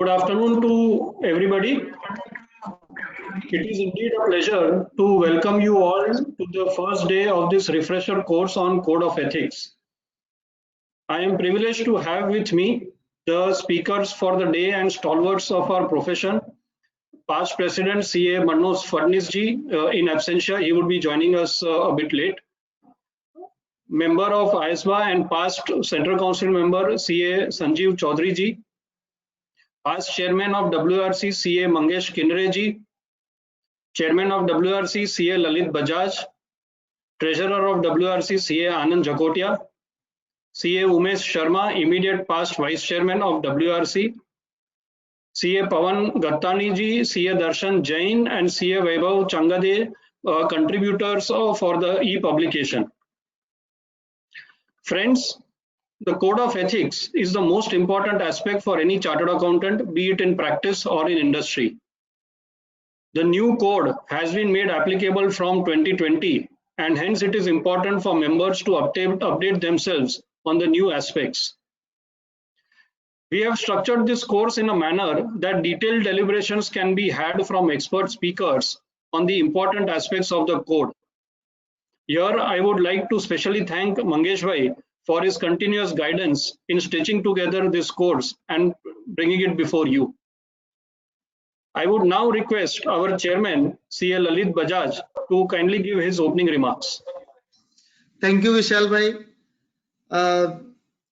Good afternoon to everybody. It is indeed a pleasure to welcome you all to the first day of this refresher course on Code of Ethics. I am privileged to have with me the speakers for the day and stalwarts of our profession. Past President CA Manoj Fadnis ji, in absentia, he would be joining us a bit late. Member of IESBA and past Central Council member CA Sanjiv Chaudhary ji. Past Chairman of WRC CA Mangesh Kinre ji. Chairman of WRC CA Lalit Bajaj, Treasurer of WRC CA Anand Jakotia, CA Umesh Sharma, immediate past Vice Chairman of WRC, CA Pawan Gattani ji, CA Darshan Jain and CA Vaibhav Changade, contributors for the e-publication. Friends, the Code of Ethics is the most important aspect for any chartered accountant, be it in practice or in industry. The new code has been made applicable from 2020 and hence it is important for members to update themselves on the new aspects. We have structured this course in a manner that detailed deliberations can be had from expert speakers on the important aspects of the code. Here I would like to specially thank Mangesh Bhai for his continuous guidance in stitching together this course and bringing it before you. I would now request our chairman, CA Lalit Bajaj, to kindly give his opening remarks. Thank you, Vishal Bhai.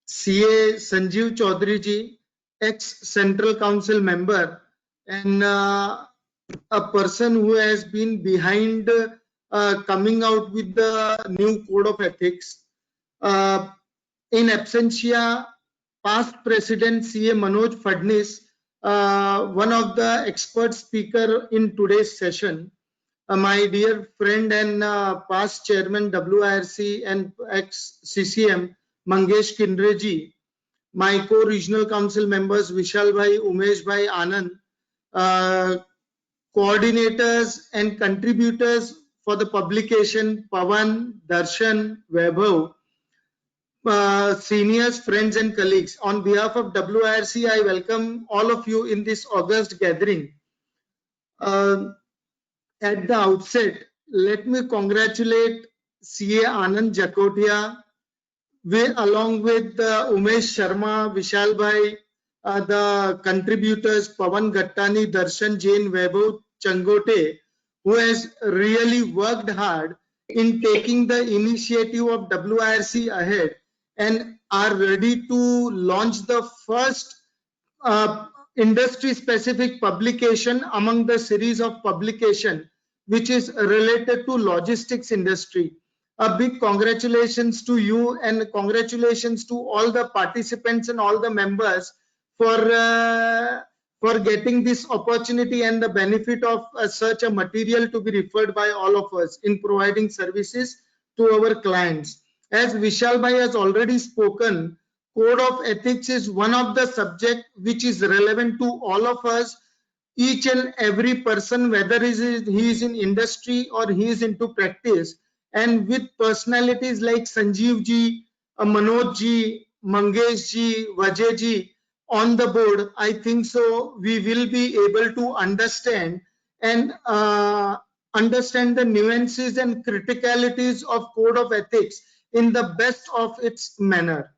CA Sanjiv Chaudhary ji, ex-Central Council member and a person who has been behind coming out with the new Code of Ethics. In absentia, past President CA Manoj Fadnis, one of the expert speaker in today's session, my dear friend and past chairman WIRC and ex-CCM Mangesh Kinre ji, my co-regional council members Vishal Bhai, Umesh Bhai, Anand, coordinators and contributors for the publication Pawan, Darshan, Vaibhav, seniors, friends and colleagues. On behalf of WIRC, I welcome all of you in this August gathering. At the outset, let me congratulate CA Anand Jakotia along with Umesh Sharma, Vishal Bhai, the contributors Pawan Gattani, Darshan Jain, Vaibhav Changote, who has really worked hard in taking the initiative of WIRC ahead and are ready to launch the first industry-specific publication among the series of publication which is related to logistics industry. A big congratulations to you and congratulations to all the participants and all the members for getting this opportunity and the benefit of such a material to be referred by all of us in providing services to our clients. As Vishal Bhai has already spoken, Code of Ethics is one of the subject which is relevant to all of us, each and every person, whether he is in industry or he is into practice. And with personalities like Sanjiv ji, Manoj ji, Mangesh ji, Vajay ji on the board, I think so we will be able to understand and understand the nuances and criticalities of Code of Ethics in the best of its manner.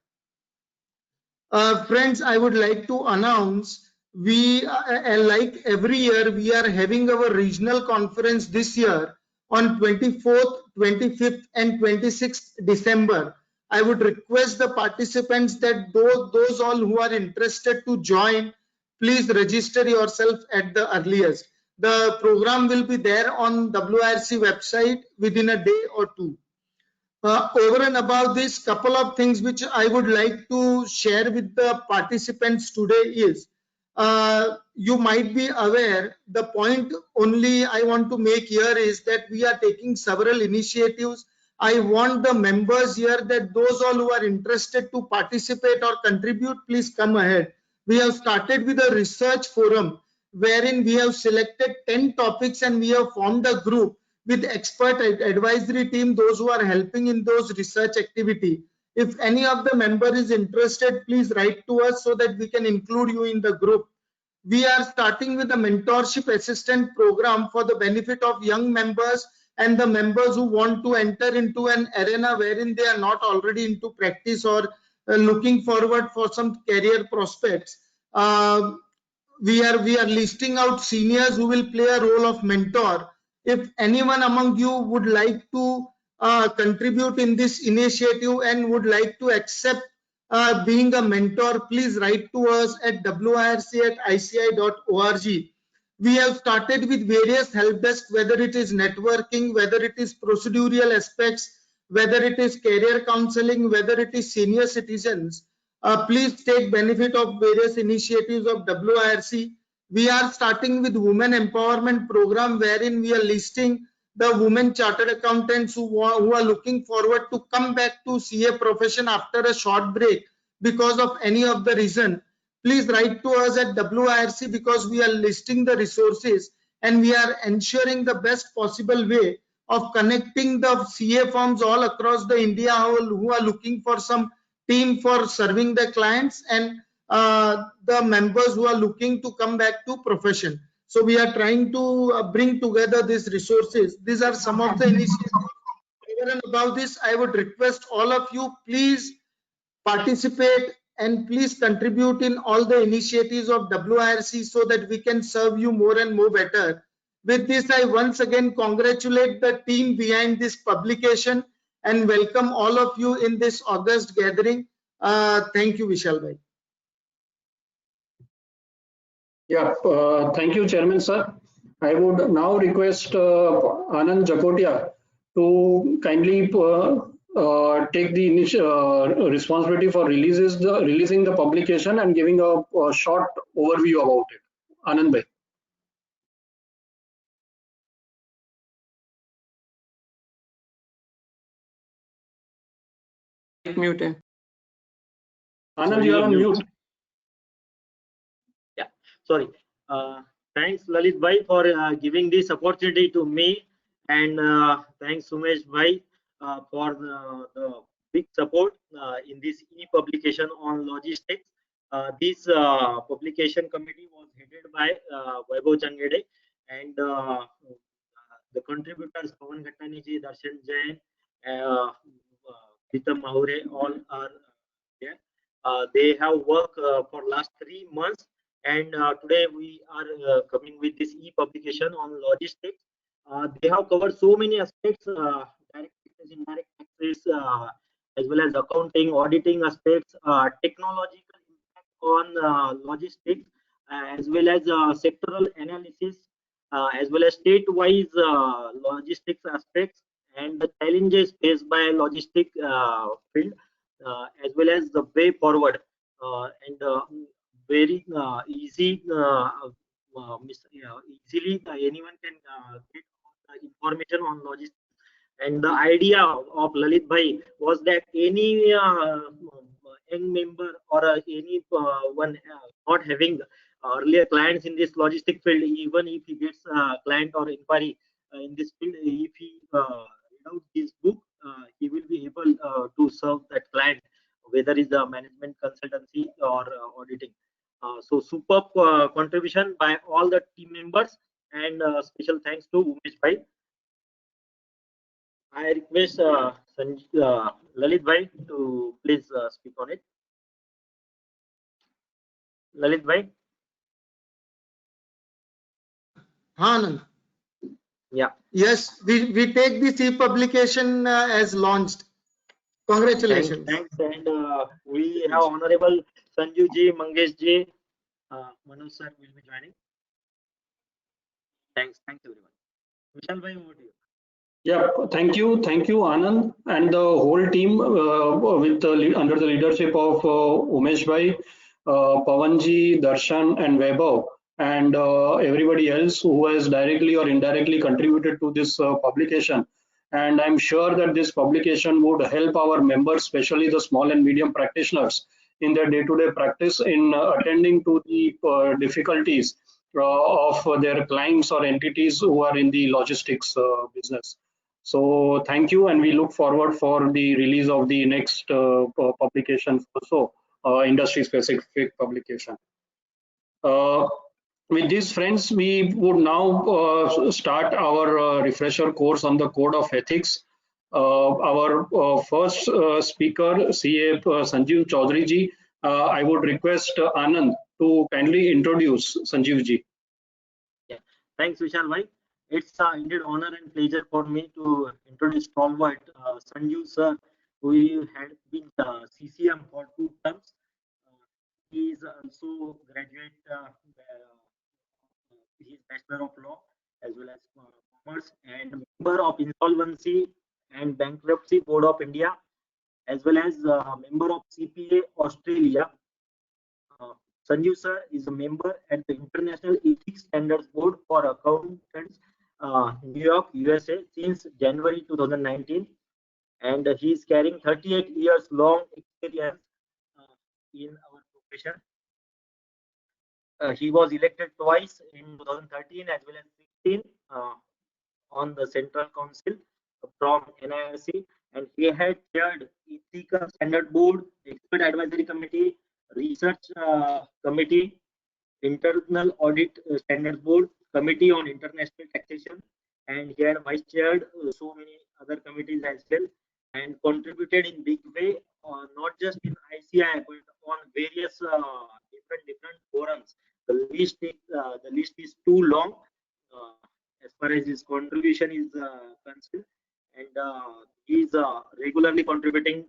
Friends, I would like to announce we, like every year, we are having our regional conference this year on 24th, 25th and 26th December. I would request the participants that those all who are interested to join, please register yourself at the earliest. The program will be there on WIRC website within a day or two. Over and above this, couple of things which I would like to share with the participants today is, you might be aware, the point only I want to make here is that we are taking several initiatives. I want the members here that those all who are interested to participate or contribute, please come ahead. We have started with a research forum wherein we have selected 10 topics and we have formed a group with expert advisory team, those who are helping in those research activity. If any of the member is interested, please write to us so that we can include you in the group. we are starting with a mentorship assistant program for the benefit of young members and the members who want to enter into an arena wherein they are not already into practice or looking forward for some career prospects. We are listing out seniors who will play a role of mentor. If anyone among you would like to contribute in this initiative and would like to accept being a mentor, please write to us at wirc@ici.org. We have started with various help desk, whether it is networking, whether it is procedural aspects, whether it is career counseling, whether it is senior citizens. Please take benefit of various initiatives of WIRC. We are starting with women empowerment program, wherein we are listing the women chartered accountants who are looking forward to come back to CA profession after a short break because of any of the reason. Please write to us at WIRC, because we are listing the resources and we are ensuring the best possible way of connecting the CA firms all across the India who are looking for some team for serving the clients and the members who are looking to come back to profession. So we are trying to bring together these resources. These are some of the initiatives. Over and above this, I would request all of you, please participate and please contribute in all the initiatives of WIRC so that we can serve you more and more better. With this, I once again congratulate the team behind this publication and welcome all of you in this August gathering. Thank you, Vishal bhai. Yeah, thank you, Chairman, sir. I would now request Anand Jakotia to kindly take the responsibility for releasing the publication and giving a short overview about it. Anand bhai. Mute. Anand, you are on mute. Yeah, sorry. Thanks Lalit bhai for giving this opportunity to me, and thanks Sumesh bhai for the big support in this e-publication on logistics. This publication committee was headed by Vaibhav Changede, and the contributors Pawan Ghattaniji, Darshan Jain, Pritam Mahure, all are there. They have worked for last 3 months, and today we are coming with this e-publication on logistics. They have covered so many aspects, direct taxes, indirect taxes, as well as accounting, auditing aspects, technological impact on logistics, as well as sectoral analysis, as well as state-wise logistics aspects, and the challenges faced by logistic field, as well as the way forward, and very easy, easily anyone can get information on logistics. And the idea of Lalit Bhai was that any young member or any one not having earlier clients in this logistic field, even if he gets client or inquiry in this field, if he read out his book, he will be able to serve that client, whether it's the management consultancy or auditing. So superb contribution by all the team members, and special thanks to Umesh Bhai. I request Lalit Bhai to please speak on it. Lalit Bhai. Anand. Yeah. Yes, we take this e-publication as launched. Congratulations. Thanks. And we have Honorable Sanjiv ji, Mangesh ji, Manoj sir will be joining. Thanks everyone. Vishal Bhai, over to you. Yeah, thank you, Anand, and the whole team with under the leadership of Umesh bhai, Pawanji, Darshan, and Vaibhav, and everybody else who has directly or indirectly contributed to this publication. And I'm sure that this publication would help our members, especially the small and medium practitioners, in their day-to-day practice in attending to the difficulties of their clients or entities who are in the logistics business. So thank you, and we look forward for the release of the next publication, also industry specific publication. With these friends, we would now start our refresher course on the Code of Ethics. Our first speaker, CA Sanjiv Chaudhary ji, I would request Anand to kindly introduce Sanjiv ji. Yeah, thanks, Vishal bhai. It's indeed honor and pleasure for me to introduce stalwart Sanjiv sir, who had been CCM for 2 terms. Uh, he is also graduate his Bachelor of Law as well as Commerce and member of Insolvency and Bankruptcy Board of India as well as member of CPA Australia. Uh, Sanjiv sir is a member at the International Ethics Standards Board for Accountants, New York, USA since January 2019, and he is carrying 38 years long experience in our profession. He was elected twice in 2013 as well as 16 on the Central Council from NIRC, and he had chaired Ethical Standard Board, Expert Advisory Committee, Research Committee, Internal Audit Standards Board, Committee on International Taxation, and he had vice chaired so many other committees as well, and contributed in big way, not just in ICI but on various different forums. The list is too long as far as his contribution is concerned, and he is regularly contributing.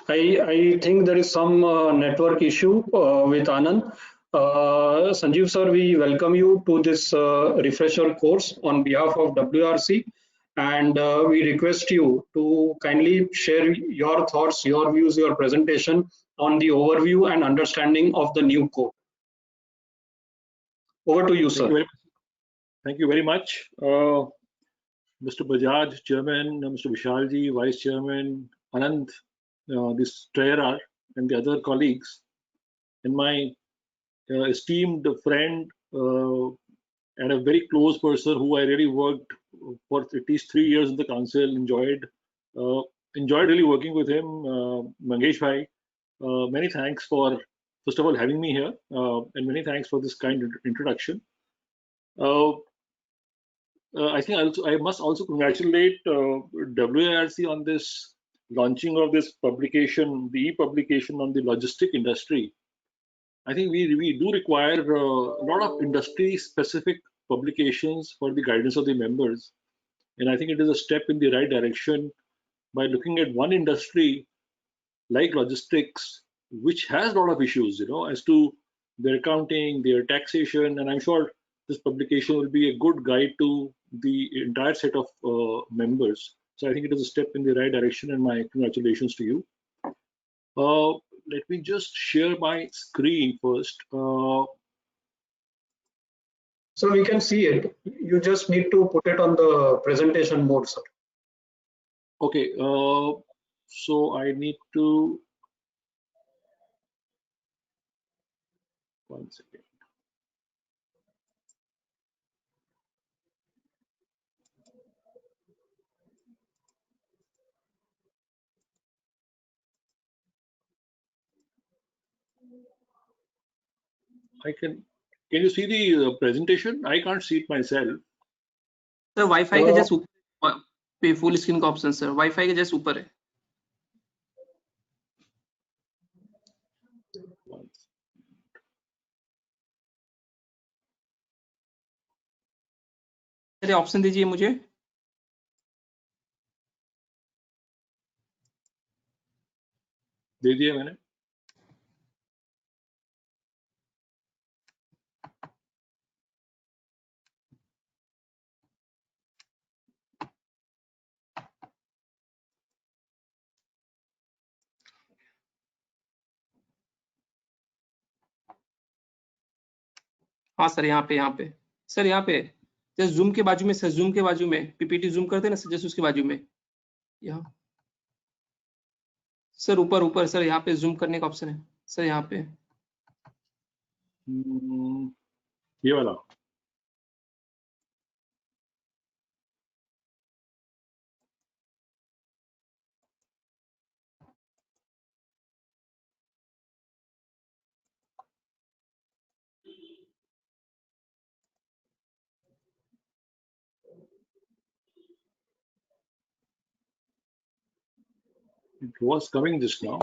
I think there is some network issue with Anand. Sanjiv sir, we welcome you to this refresher course on behalf of WRC, and we request you to kindly share your thoughts, your views, your presentation on the overview and understanding of the new code. Over to you, sir. Thank you very much. Mr. Bajaj, Chairman, Mr. Vishalji, Vice Chairman, Anand, this Treasurer, and the other colleagues, and my esteemed friend and a very close person who I really worked for at least 3 years in the council, enjoyed really working with him, Mangesh bhai. Many thanks for, first of all, having me here, and many thanks for this kind introduction. I think I must also congratulate WRC on this launching of this publication, the e-publication on the logistic industry. I think we do require a lot of industry-specific publications for the guidance of the members, and I think it is a step in the right direction by looking at one industry like logistics, which has a lot of issues, as to their accounting, their taxation, and I'm sure this publication will be a good guide to the entire set of members. So I think it is a step in the right direction, and my congratulations to you. Let me just share my screen first. So we can see it. You just need to put it on the presentation mode, sir. Okay. So I need to. One second. Can you see the presentation? I can't see it myself. Sir wifi के just ऊपर पे full screen का option sir wifi के just ऊपर है sir option दीजिए मुझे दे दिया मैंने हाँ सर यहाँ पे सर यहाँ पे जस्ट जूम के बाजू में सर जूम के बाजू में पीपीटी जूम करते हैं ना सर जस्ट उसके बाजू में यहाँ सर ऊपर सर यहाँ पे जूम करने का ऑप्शन है सर यहाँ पे ये वाला It was coming just now.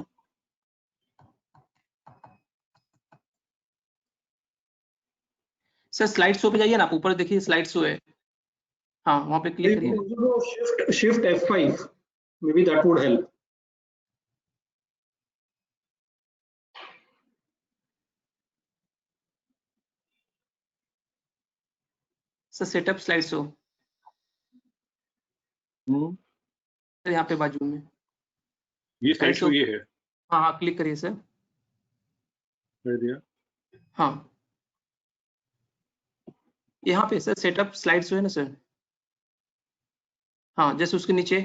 Sir slide show पे जाइए ना, आप ऊपर देखिए स्लाइड शो है, हाँ वहां पे क्लिक करिए। Shift F5, maybe that would help. Sir setup slide show यहाँ पे बाजू में, ये स्लाइड शो ये है। हाँ हाँ क्लिक करिए सर। कर दिया। हाँ यहाँ पे सर सेटअप स्लाइड शो है ना सर, हाँ जैसे उसके नीचे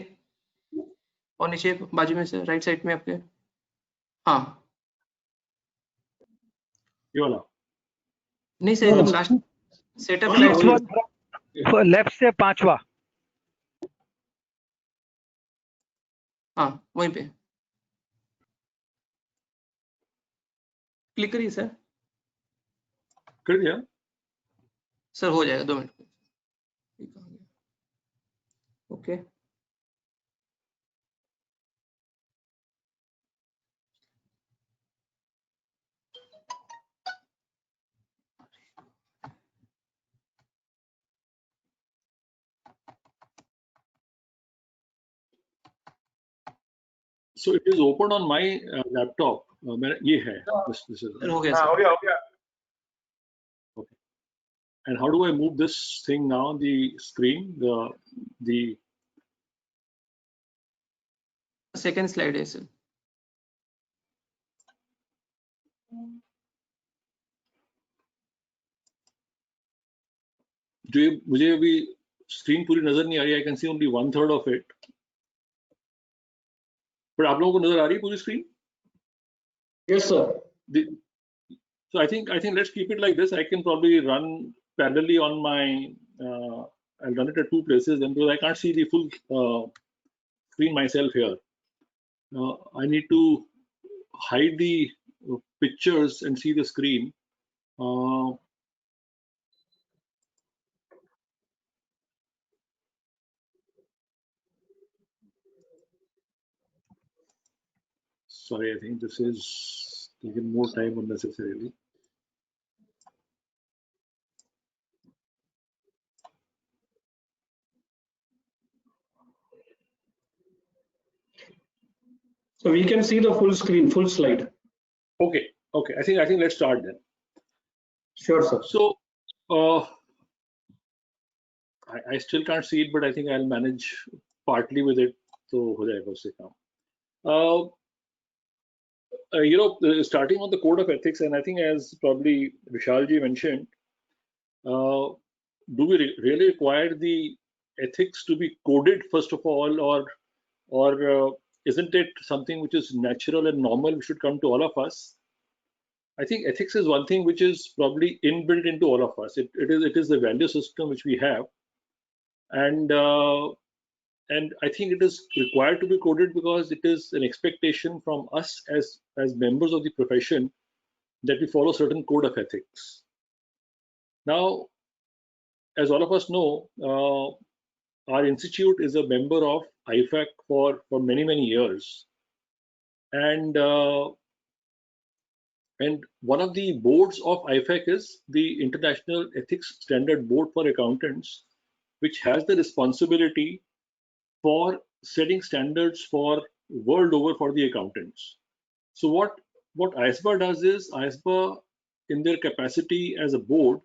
और नीचे बाजू में सर, राइट साइड में आपके, हाँ ये वाला नहीं sir, last setup slide, left से 5वां, हाँ वहीं पे क्लिक करिए सर। कर दिया सर हो जाएगा, 2 minute. Okay So it is open on my laptop. ये है, this is सर हो गया सर। हो गया। okay. And how do I move this thing now? The screen, the second slide है सर। जो मुझे अभी स्क्रीन पूरी नजर नहीं आ रही, I can see only 1/3 of it. पर आप लोगों को नजर आ रही है पूरी screen? Yes, sir. So I think let's keep it like this. I can probably run parallelly on my. I'll run it at 2 places, and because I can't see the full screen myself here, I need to hide the pictures and see the screen. Sorry, I think this is taking more time unnecessarily. So we can see the full screen, full slide. Okay. I think let's start then. Sure, sir. So I still can't see it, but I think I'll manage partly with it. So हो जाएगा उससे काम. Starting on the code of ethics, and I think as probably Vishalji mentioned, do we really require the ethics to be coded first of all, or isn't it something which is natural and normal, which should come to all of us? I think ethics is one thing which is probably inbuilt into all of us. It is the value system which we have, and I think it is required to be coded because it is an expectation from us as members of the profession that we follow certain code of ethics. Now, as all of us know, our institute is a member of IFAC for many years, and one of the boards of IFAC is the International Ethics Standard Board for Accountants, which has the responsibility for setting standards for world over for the accountants. So what IESBA does is, IESBA in their capacity as a board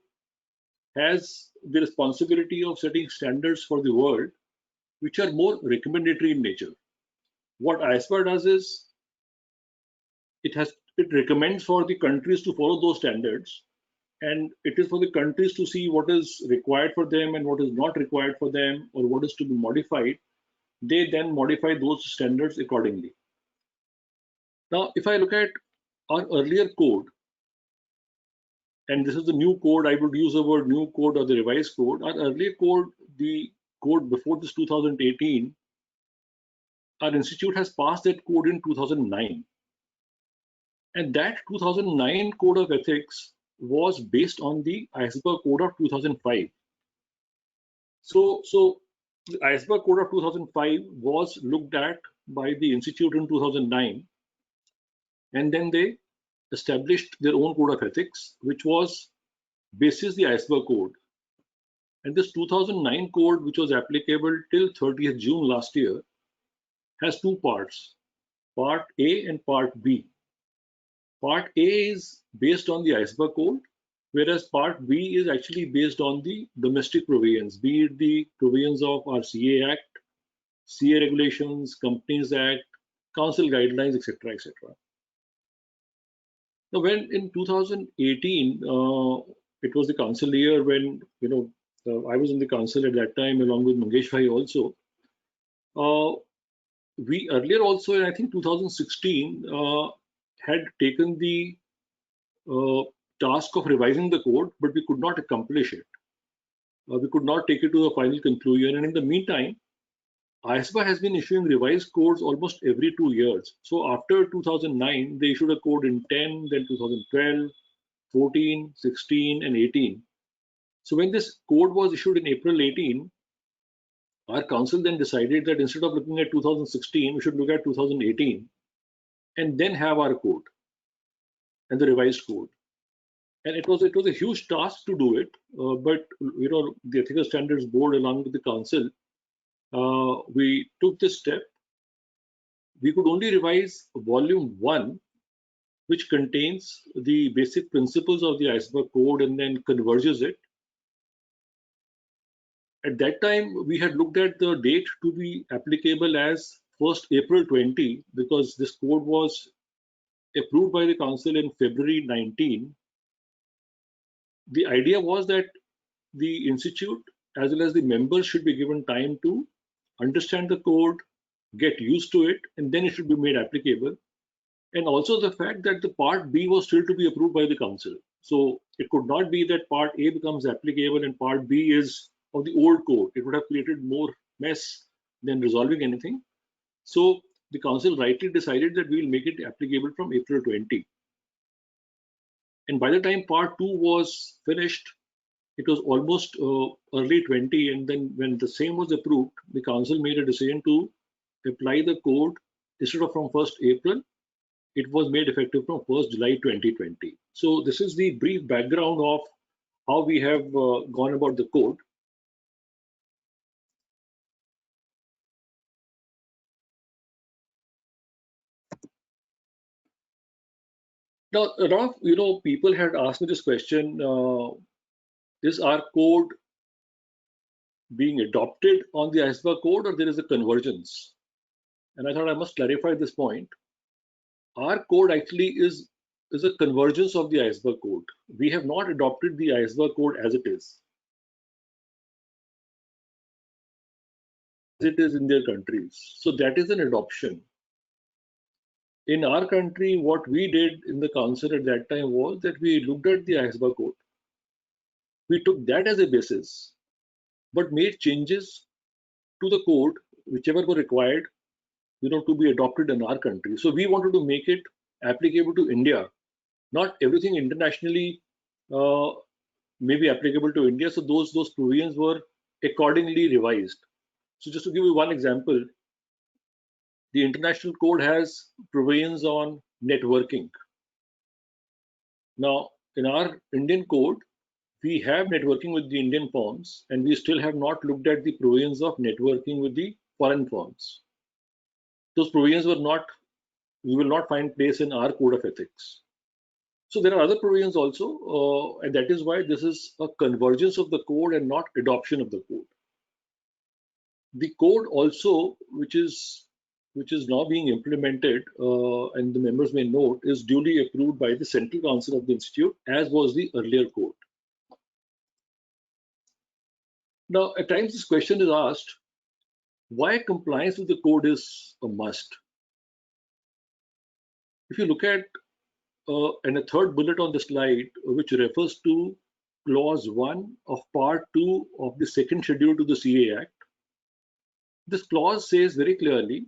has the responsibility of setting standards for the world which are more recommendatory in nature. What IESBA does is it recommends for the countries to follow those standards, and it is for the countries to see what is required for them and what is not required for them, or what is to be modified. They then modify those standards accordingly. Now, if I look at our earlier code, and this is the new code, I would use the word new code or the revised code. Our earlier code, the code before this 2018, our institute has passed that code in 2009. And that 2009 code of ethics was based on the IESBA code of 2005. So the IESBA code of 2005 was looked at by the institute in 2009, and then they established their own code of ethics, which was basis the ISBA code. And this 2009 code, which was applicable till 30th June last year, has two parts, Part A and Part B. Part A is based on the ISBA code, whereas Part B is actually based on the domestic provisions, be it the provisions of our CA Act, CA regulations, Companies Act, Council guidelines, etc., etc. Now, when in 2018, it was the council year when I was in the council at that time along with Mangesh Bhai also. We earlier also, in I think 2016, had taken the task of revising the code, but we could not accomplish it. We could not take it to a final conclusion. And in the meantime, ISBA has been issuing revised codes almost every 2 years. So after 2009, they issued a code in 10, then 2012, 14, 16, and 18. So when this code was issued in April 18, our council then decided that instead of looking at 2016, we should look at 2018 and then have our code and the revised code. And it was a huge task to do it, but the Ethical Standards Board along with the council, we took this step. We could only revise volume 1, which contains the basic principles of the ISBA code and then converges it. At that time, we had looked at the date to be applicable as 1st April 20, because this code was approved by the council in February 19. The idea was that the institute as well as the members should be given time to understand the code, get used to it, and then it should be made applicable. And also the fact that the Part B was still to be approved by the council. So it could not be that Part A becomes applicable and Part B is of the old code. It would have created more mess than resolving anything. So the council rightly decided that we will make it applicable from April 20. And by the time Part 2 was finished, it was almost early 20. And then when the same was approved, the council made a decision to apply the code instead of from 1st April. It was made effective from 1st July 2020. So this is the brief background of how we have gone about the code. Now, a lot of people had asked me this question: is our code being adopted on the ISBA code, or there is a convergence? And I thought I must clarify this point. Our code actually is a convergence of the ISBA code. We have not adopted the ISBA code as it is. As it is in their countries. So that is an adoption. In our country, what we did in the council at that time was that we looked at the ISBA code. We took that as a basis, but made changes to the code, whichever were required, to be adopted in our country. So we wanted to make it applicable to India. Not everything internationally may be applicable to India. So those provisions were accordingly revised. So just to give you one example, the international code has provisions on networking. Now, in our Indian code, we have networking with the Indian firms, and we still have not looked at the provisions of networking with the foreign firms. Those provisions we will not find place in our code of ethics. So there are other provisions also, and that is why this is a convergence of the code and not adoption of the code. The code also, which is now being implemented, and the members may note, is duly approved by the Central Council of the Institute, as was the earlier code. Now, at times this question is asked, why compliance with the code is a must? If you look at and a third bullet on the slide, which refers to clause 1 of part 2 of the second schedule to the CA Act, this clause says very clearly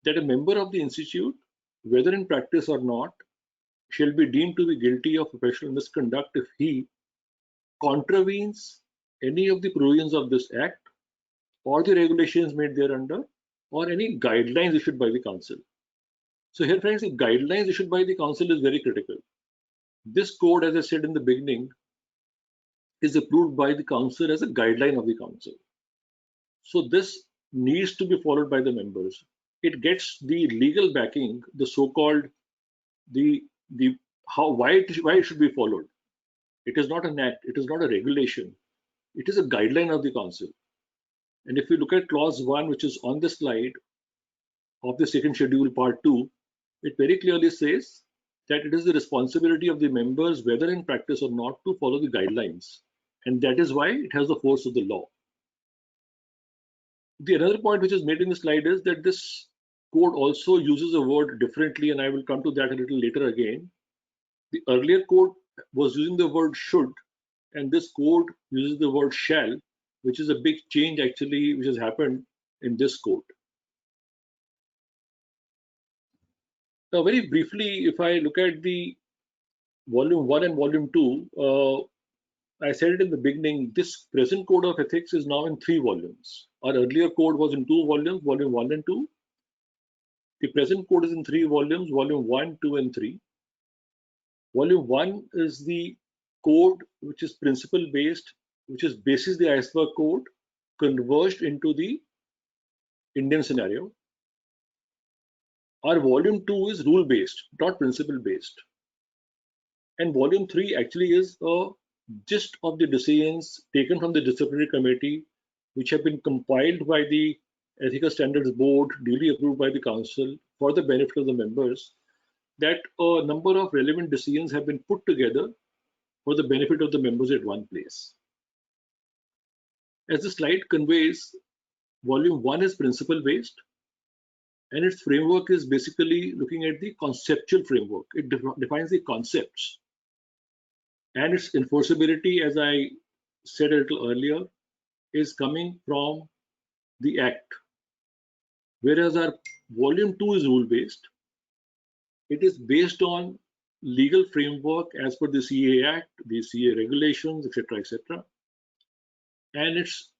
that a member of the institute, whether in practice or not, shall be deemed to be guilty of professional misconduct if he contravenes any of the provisions of this act or the regulations made thereunder, or any guidelines issued by the council. So here, friends, the guidelines issued by the council is very critical. This code, as I said in the beginning, is approved by the council as a guideline of the council. So this needs to be followed by the members. It gets the legal backing, the so-called why it should be followed. It is not an act, it is not a regulation, it is a guideline of the council. And if you look at clause 1, which is on the slide of the second schedule part 2, it very clearly says that it is the responsibility of the members, whether in practice or not, to follow the guidelines. And that is why it has the force of the law. The another point which is made in the slide is that this code also uses a word differently, and I will come to that a little later again. The earlier code was using the word should, and this code uses the word shall, which is a big change actually which has happened in this code. Now, very briefly, if I look at the volume 1 and volume 2, I said it in the beginning, this present code of ethics is now in 3 volumes. Our earlier code was in 2 volumes, volume 1 and 2. The present code is in 3 volumes, volume 1, 2, and 3. Volume 1 is the code which is principle based, which is basis the IESBA code converged into the Indian scenario. Our volume 2 is rule based, not principle based. And volume 3 actually is a gist of the decisions taken from the disciplinary committee, which have been compiled by the Ethical Standards Board, duly approved by the council for the benefit of the members, that a number of relevant decisions have been put together for the benefit of the members at one place. As the slide conveys, volume 1 is principle based, and its framework is basically looking at the conceptual framework. It defines the concepts, and its enforceability, as I said a little earlier, is coming from the Act. Whereas our volume 2 is rule based, it is based on legal framework as per the CA Act, the CA regulations, etc., etc. And its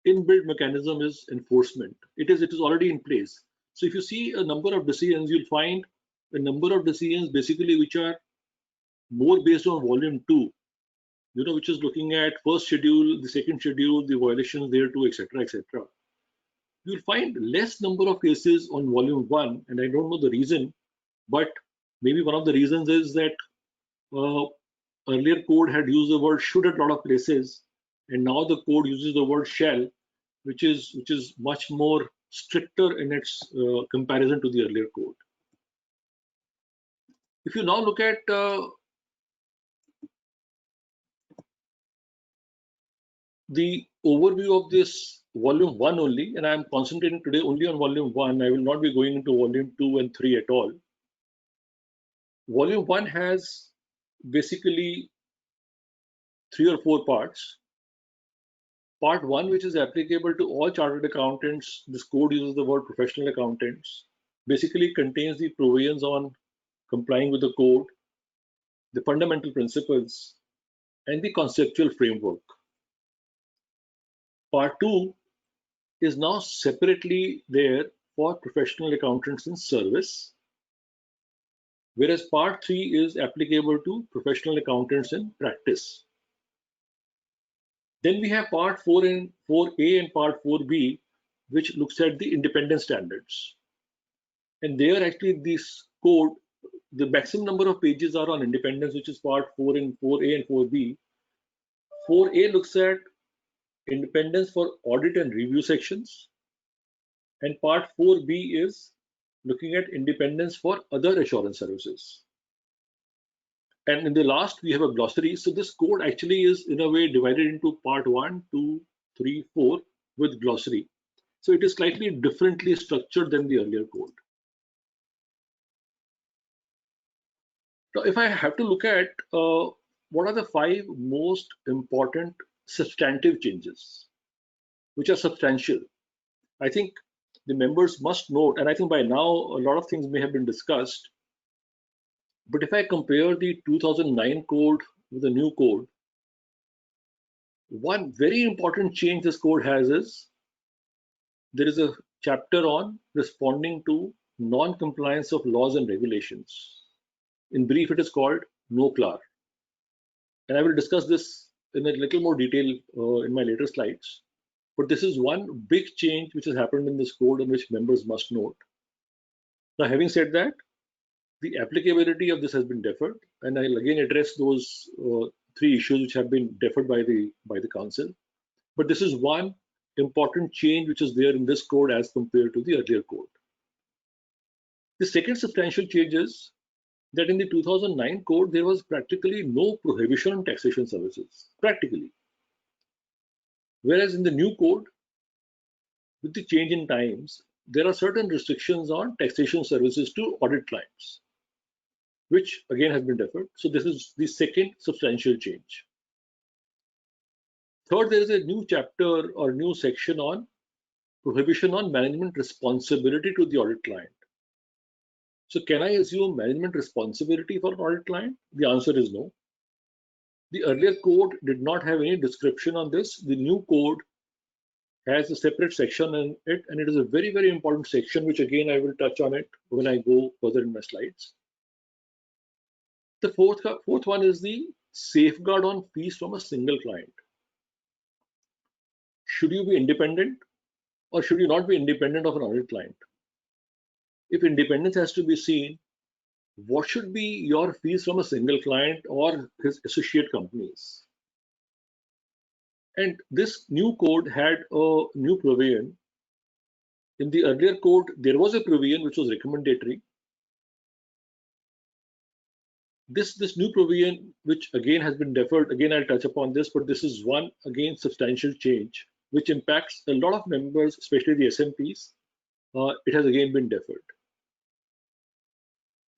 inbuilt mechanism is enforcement. It is already in place. So if you see a number of decisions, you'll find a number of decisions basically which are more based on volume 2, which is looking at first schedule, the second schedule, the violations there too, etc., etc. You'll find less number of cases on volume 1, and I don't know the reason, but maybe one of the reasons is that earlier code had used the word should at a lot of places, and now the code uses the word shall, which is much more stricter in its comparison to the earlier code. If you now look at the overview of this volume 1 only, and I'm concentrating today only on volume 1. I will not be going into volume 2 and 3 at all. Volume 1 has basically 3 or 4 parts. Part 1, which is applicable to all chartered accountants, this code uses the word professional accountants, basically contains the provisions on complying with the code, the fundamental principles, and the conceptual framework. Part 2 is now separately there for professional accountants in service, whereas Part 3 is applicable to professional accountants in practice. Then we have Part 4A and Part 4B, which looks at the independence standards. And there actually this code, the maximum number of pages are on independence, which is Part 4A and 4B. 4A looks at independence for audit and review sections, and Part 4B is looking at independence for other assurance services. And in the last, we have a glossary. So this code actually is in a way divided into Part 1, 2, 3, 4 with glossary. So it is slightly differently structured than the earlier code. Now, if I have to look at what are the 5 most important substantive changes, which are substantial, I think the members must note, and I think by now a lot of things may have been discussed, but if I compare the 2009 code with the new code, one very important change this code has is there is a chapter on responding to non-compliance of laws and regulations. In brief, it is called NOCLAR. And I will discuss this in a little more detail in my later slides. But this is one big change which has happened in this code and which members must note. Now, having said that, the applicability of this has been deferred, and I'll again address those three issues which have been deferred by the council. But this is one important change which is there in this code as compared to the earlier code. The second substantial change is that in the 2009 code, there was practically no prohibition on taxation services, practically. Whereas in the new code, with the change in times, there are certain restrictions on taxation services to audit clients, which again has been deferred. So this is the second substantial change. Third, there is a new chapter or new section on prohibition on management responsibility to the audit client. So can I assume management responsibility for an audit client? The answer is no. The earlier code did not have any description on this. The new code has a separate section in it, and it is a very, very important section, which again I will touch on it when I go further in my slides. The fourth one is the safeguard on fees from a single client. Should you be independent or should you not be independent of an audit client? If independence has to be seen, what should be your fees from a single client or his associate companies? And this new code had a new provision. In the earlier code, there was a provision which was recommendatory. This new provision, which again has been deferred, again I'll touch upon this, but this is one again substantial change which impacts a lot of members, especially the SMPs. It has again been deferred.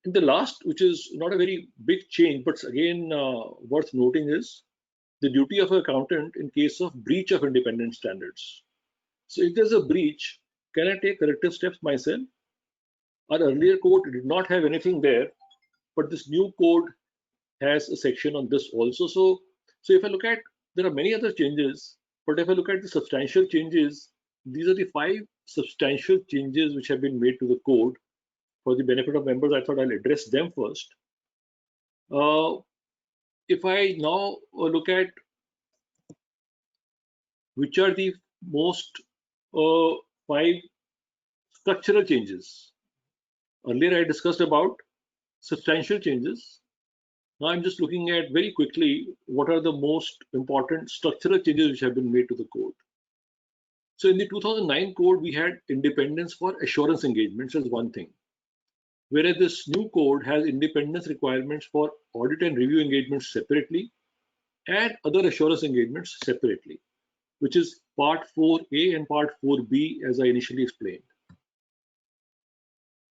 And the last, which is not a very big change, but again worth noting, is the duty of an accountant in case of breach of independent standards. So if there's a breach, can I take corrective steps myself? Our earlier code did not have anything there, but this new code has a section on this also. So if I look at, there are many other changes, but if I look at the substantial changes, these are the 5 substantial changes which have been made to the code. For the benefit of members, I thought I'll address them first. If I now look at which are the most 5 structural changes. Earlier I discussed about substantial changes. Now I'm just looking at very quickly what are the most important structural changes which have been made to the code. So in the 2009 code, we had independence for assurance engagements as one thing, whereas this new code has independence requirements for audit and review engagements separately and other assurance engagements separately, which is part 4A and part 4B as I initially explained.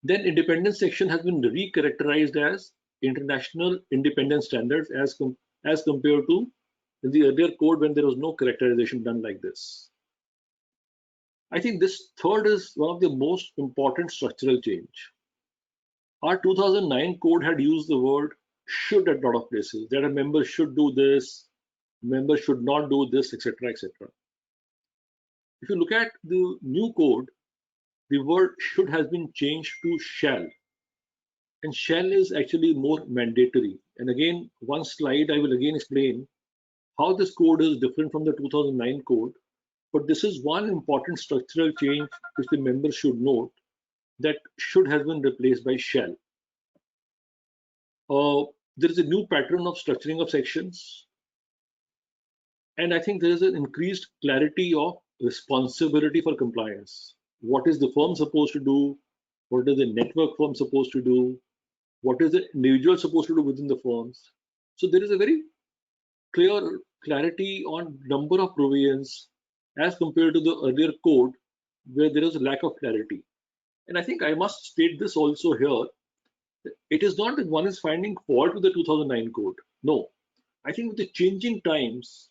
Then independence section has been recharacterized as international independence standards as compared to in the earlier code when there was no characterization done like this. I think this third is one of the most important structural change. Our 2009 code had used the word should at a lot of places, that a member should do this, member should not do this, etc., etc. If you look at the new code, the word should has been changed to shall, and shall is actually more mandatory. And again, one slide I will again explain how this code is different from the 2009 code, but this is one important structural change which the members should note, that should has been replaced by shall. There is a new pattern of structuring of sections, and I think there is an increased clarity of responsibility for compliance. What is the firm supposed to do? What is the network firm supposed to do? What is the individual supposed to do within the firms? So there is a very clear clarity on number of provisions as compared to the earlier code where there is a lack of clarity. And I think I must state this also here. It is not that one is finding fault with the 2009 code. No, I think with the changing times,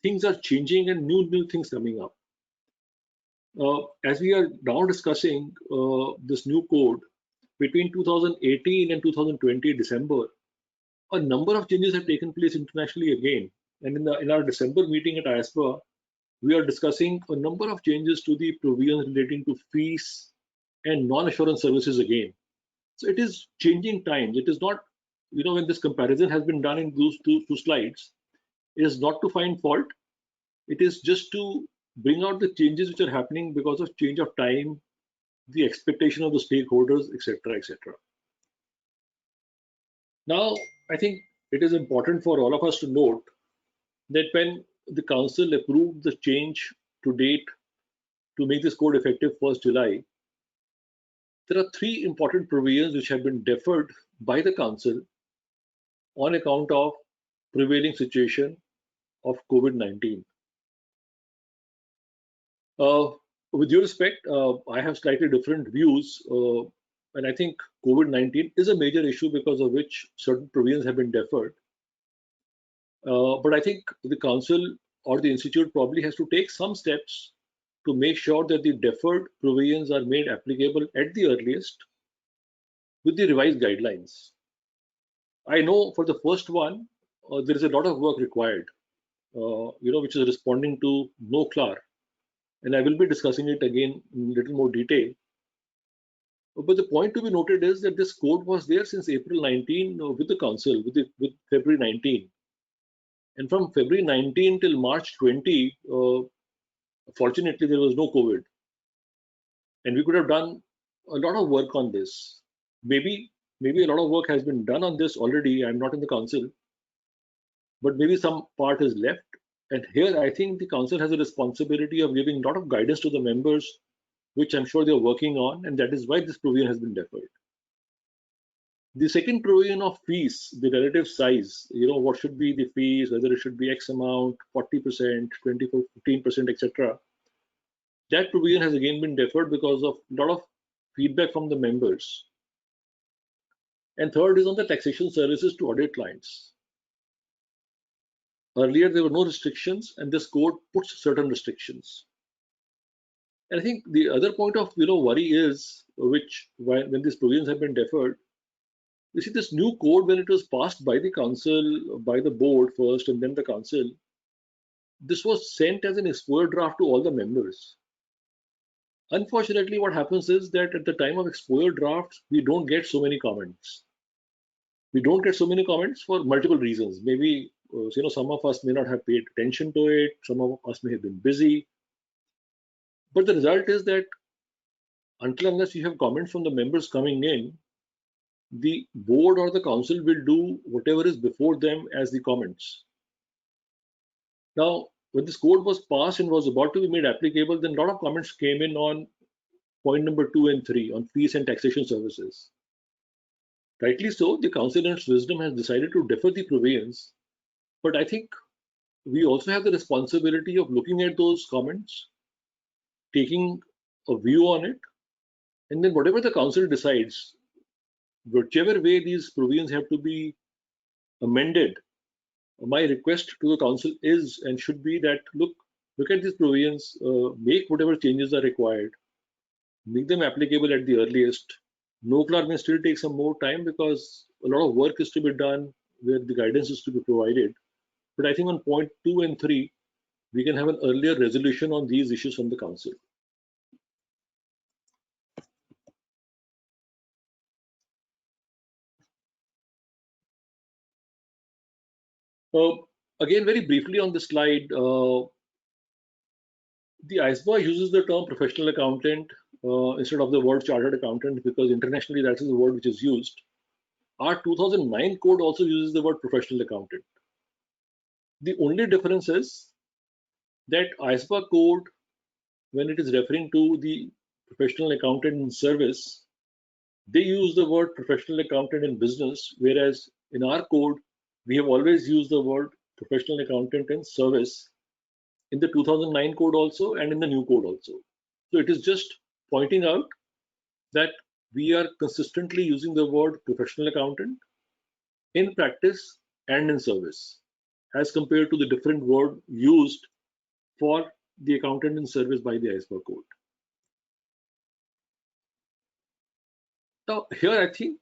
things are changing and new things coming up. As we are now discussing this new code, between 2018 and 2020 December, a number of changes have taken place internationally again. And in our December meeting at IESBA, we are discussing a number of changes to the provisions relating to fees and non-assurance services again. So it is changing times. It is not, when this comparison has been done in those two slides, it is not to find fault. It is just to bring out the changes which are happening because of change of time, the expectation of the stakeholders, etc., etc. Now, I think it is important for all of us to note that when the council approved the change to date to make this code effective 1st July, there are three important provisions which have been deferred by the council on account of prevailing situation of COVID-19. With due respect, I have slightly different views, and I think COVID-19 is a major issue because of which certain provisions have been deferred. But I think the council or the institute probably has to take some steps to make sure that the deferred provisions are made applicable at the earliest with the revised guidelines. I know for the first one, there is a lot of work required, which is responding to no CLAR, and I will be discussing it again in a little more detail. But the point to be noted is that this code was there since April 19 with the council, with February 19. And from February 19 till March 20, fortunately, there was no COVID. And we could have done a lot of work on this. Maybe a lot of work has been done on this already. I'm not in the council, but maybe some part is left. And here, I think the council has a responsibility of giving a lot of guidance to the members, which I'm sure they're working on, and that is why this provision has been deferred. The second provision of fees, the relative size, what should be the fees, whether it should be X amount, 40%, 24, 15%, etc. That provision has again been deferred because of a lot of feedback from the members. And third is on the taxation services to audit clients. Earlier, there were no restrictions, and this code puts certain restrictions. And I think the other point of worry is, when these provisions have been deferred, you see this new code, when it was passed by the council, by the board first, and then the council, this was sent as an exposure draft to all the members. Unfortunately, what happens is that at the time of exposure drafts, we don't get so many comments. We don't get so many comments for multiple reasons. Maybe some of us may not have paid attention to it. Some of us may have been busy. But the result is that unless you have comments from the members coming in, the board or the council will do whatever is before them as the comments. Now, when this code was passed and was about to be made applicable, then a lot of comments came in on point number 2 and 3 on fees and taxation services. Rightly so, the council in its wisdom has decided to defer the provisions, but I think we also have the responsibility of looking at those comments, taking a view on it, and then whatever the council decides, whichever way these provisions have to be amended, my request to the council is and should be that look at these provisions, make whatever changes are required, make them applicable at the earliest. No CLAR may still take some more time because a lot of work is to be done where the guidance is to be provided. But I think on point 2 and 3, we can have an earlier resolution on these issues from the council. Again, very briefly on this slide, the IESBA uses the term professional accountant instead of the word chartered accountant because internationally that is the word which is used. Our 2009 code also uses the word professional accountant. The only difference is that IESBA code, when it is referring to the professional accountant in service, they use the word professional accountant in business, whereas in our code, we have always used the word professional accountant in service in the 2009 code also and in the new code also. So it is just pointing out that we are consistently using the word professional accountant in practice and in service as compared to the different word used for the accountant in service by the IESBA code. Now here I think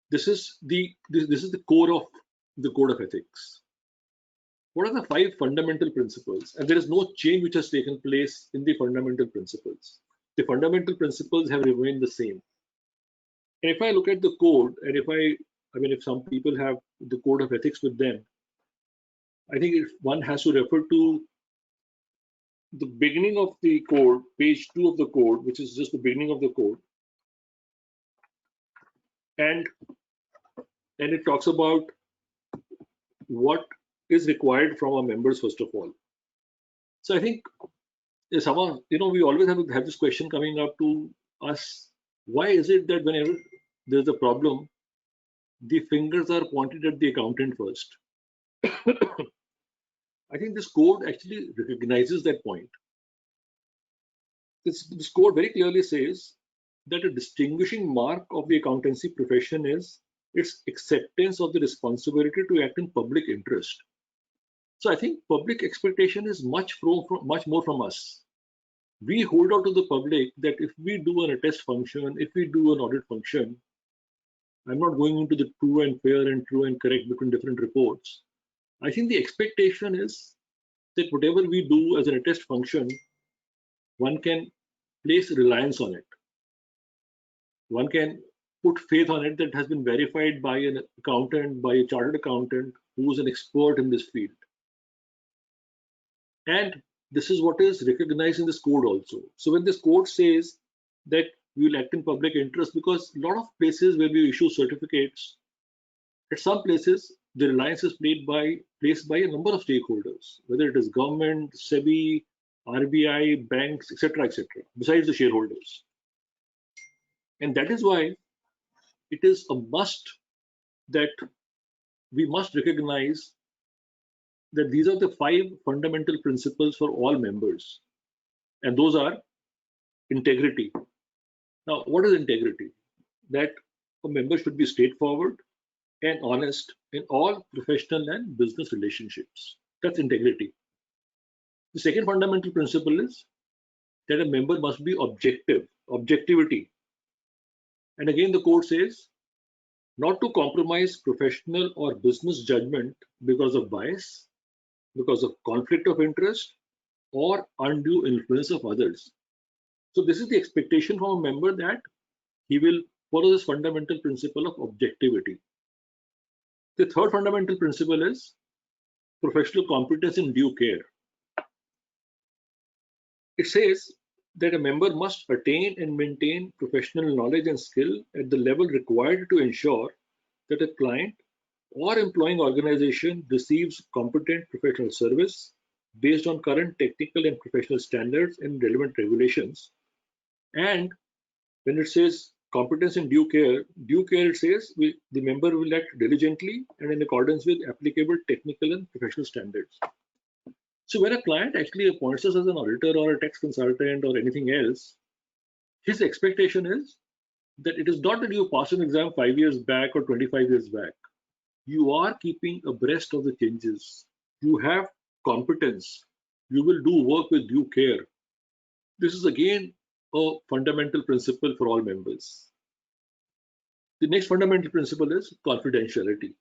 this is the core of the code of ethics. what are the 5 fundamental principles? And there is no change which has taken place in the fundamental principles. The fundamental principles have remained the same. And if I look at the code, and if some people have the code of ethics with them, I think if one has to refer to the beginning of the code, page 2 of the code, which is just the beginning of the code, and it talks about what is required from our members first of all. So I think someone, we always have this question coming up to us: why is it that whenever there's a problem, the fingers are pointed at the accountant first? I think this code actually recognizes that point. This code very clearly says that a distinguishing mark of the accountancy profession is its acceptance of the responsibility to act in public interest. So I think public expectation is much more from us. We hold out to the public that if we do an attest function, if we do an audit function, I'm not going into the true and fair and true and correct between different reports. I think the expectation is that whatever we do as an attest function, one can place reliance on it. One can put faith on it that has been verified by an accountant, by a chartered accountant who is an expert in this field. And this is what is recognized in this code also. So when this code says that we will act in public interest, because a lot of places where we issue certificates, at some places the reliance is placed by a number of stakeholders, whether it is government, SEBI, RBI, banks, etc., besides the shareholders. And that is why it is a must that we must recognize that these are the 5 fundamental principles for all members. And those are integrity. Now, what is integrity? That a member should be straightforward and honest in all professional and business relationships. That's integrity. The second fundamental principle is that a member must be objectivity. And again, the code says not to compromise professional or business judgment because of bias, because of conflict of interest, or undue influence of others. So this is the expectation from a member, that he will follow this fundamental principle of objectivity. The third fundamental principle is professional competence in due care. It says that a member must attain and maintain professional knowledge and skill at the level required to ensure that a client or employing organization receives competent professional service based on current technical and professional standards and relevant regulations. And when it says competence in due care, it says the member will act diligently and in accordance with applicable technical and professional standards. So when a client actually appoints us as an auditor or a tax consultant or anything else, his expectation is that it is not that you passed an exam 5 years back or 25 years back. You are keeping abreast of the changes. You have competence. You will do work with due care. This is again a fundamental principle for all members. The next fundamental principle is confidentiality.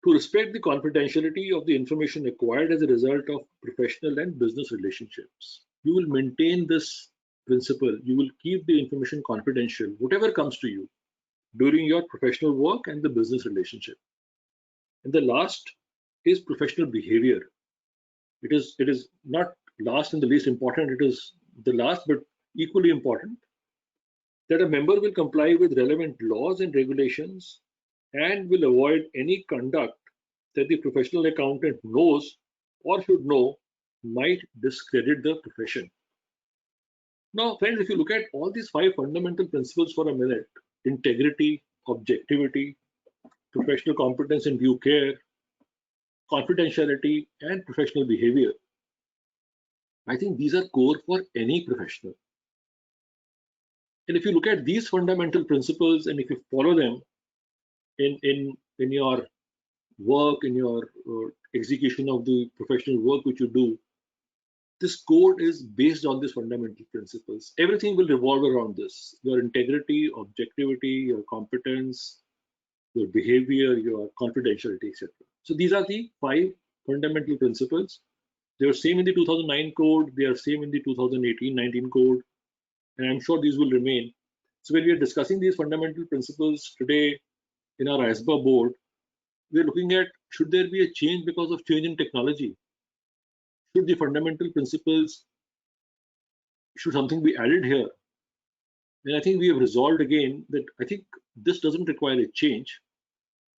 To respect the confidentiality of the information acquired as a result of professional and business relationships, you will maintain this principle. You will keep the information confidential, whatever comes to you, during your professional work and the business relationship. And the last is professional behavior. It is not last and the least important. It is the last but equally important, that a member will comply with relevant laws and regulations and will avoid any conduct that the professional accountant knows or should know might discredit the profession. Now, friends, if you look at all these 5 fundamental principles for a minute: integrity, objectivity, professional competence and due care, confidentiality, and professional behavior, I think these are core for any professional. And if you look at these fundamental principles and if you follow them in your work, in your execution of the professional work which you do, this code is based on these fundamental principles. Everything will revolve around this: your integrity, objectivity, your competence, your behavior, your confidentiality, etc. So these are the 5 fundamental principles. They are same in the 2009 code, they are same in the 2018-19 code, and I'm sure these will remain. So when we are discussing these fundamental principles today in our IESBA board, we are looking at, should there be a change because of change in technology? Should the fundamental principles, should something be added here? And I think we have resolved again that I think this doesn't require a change.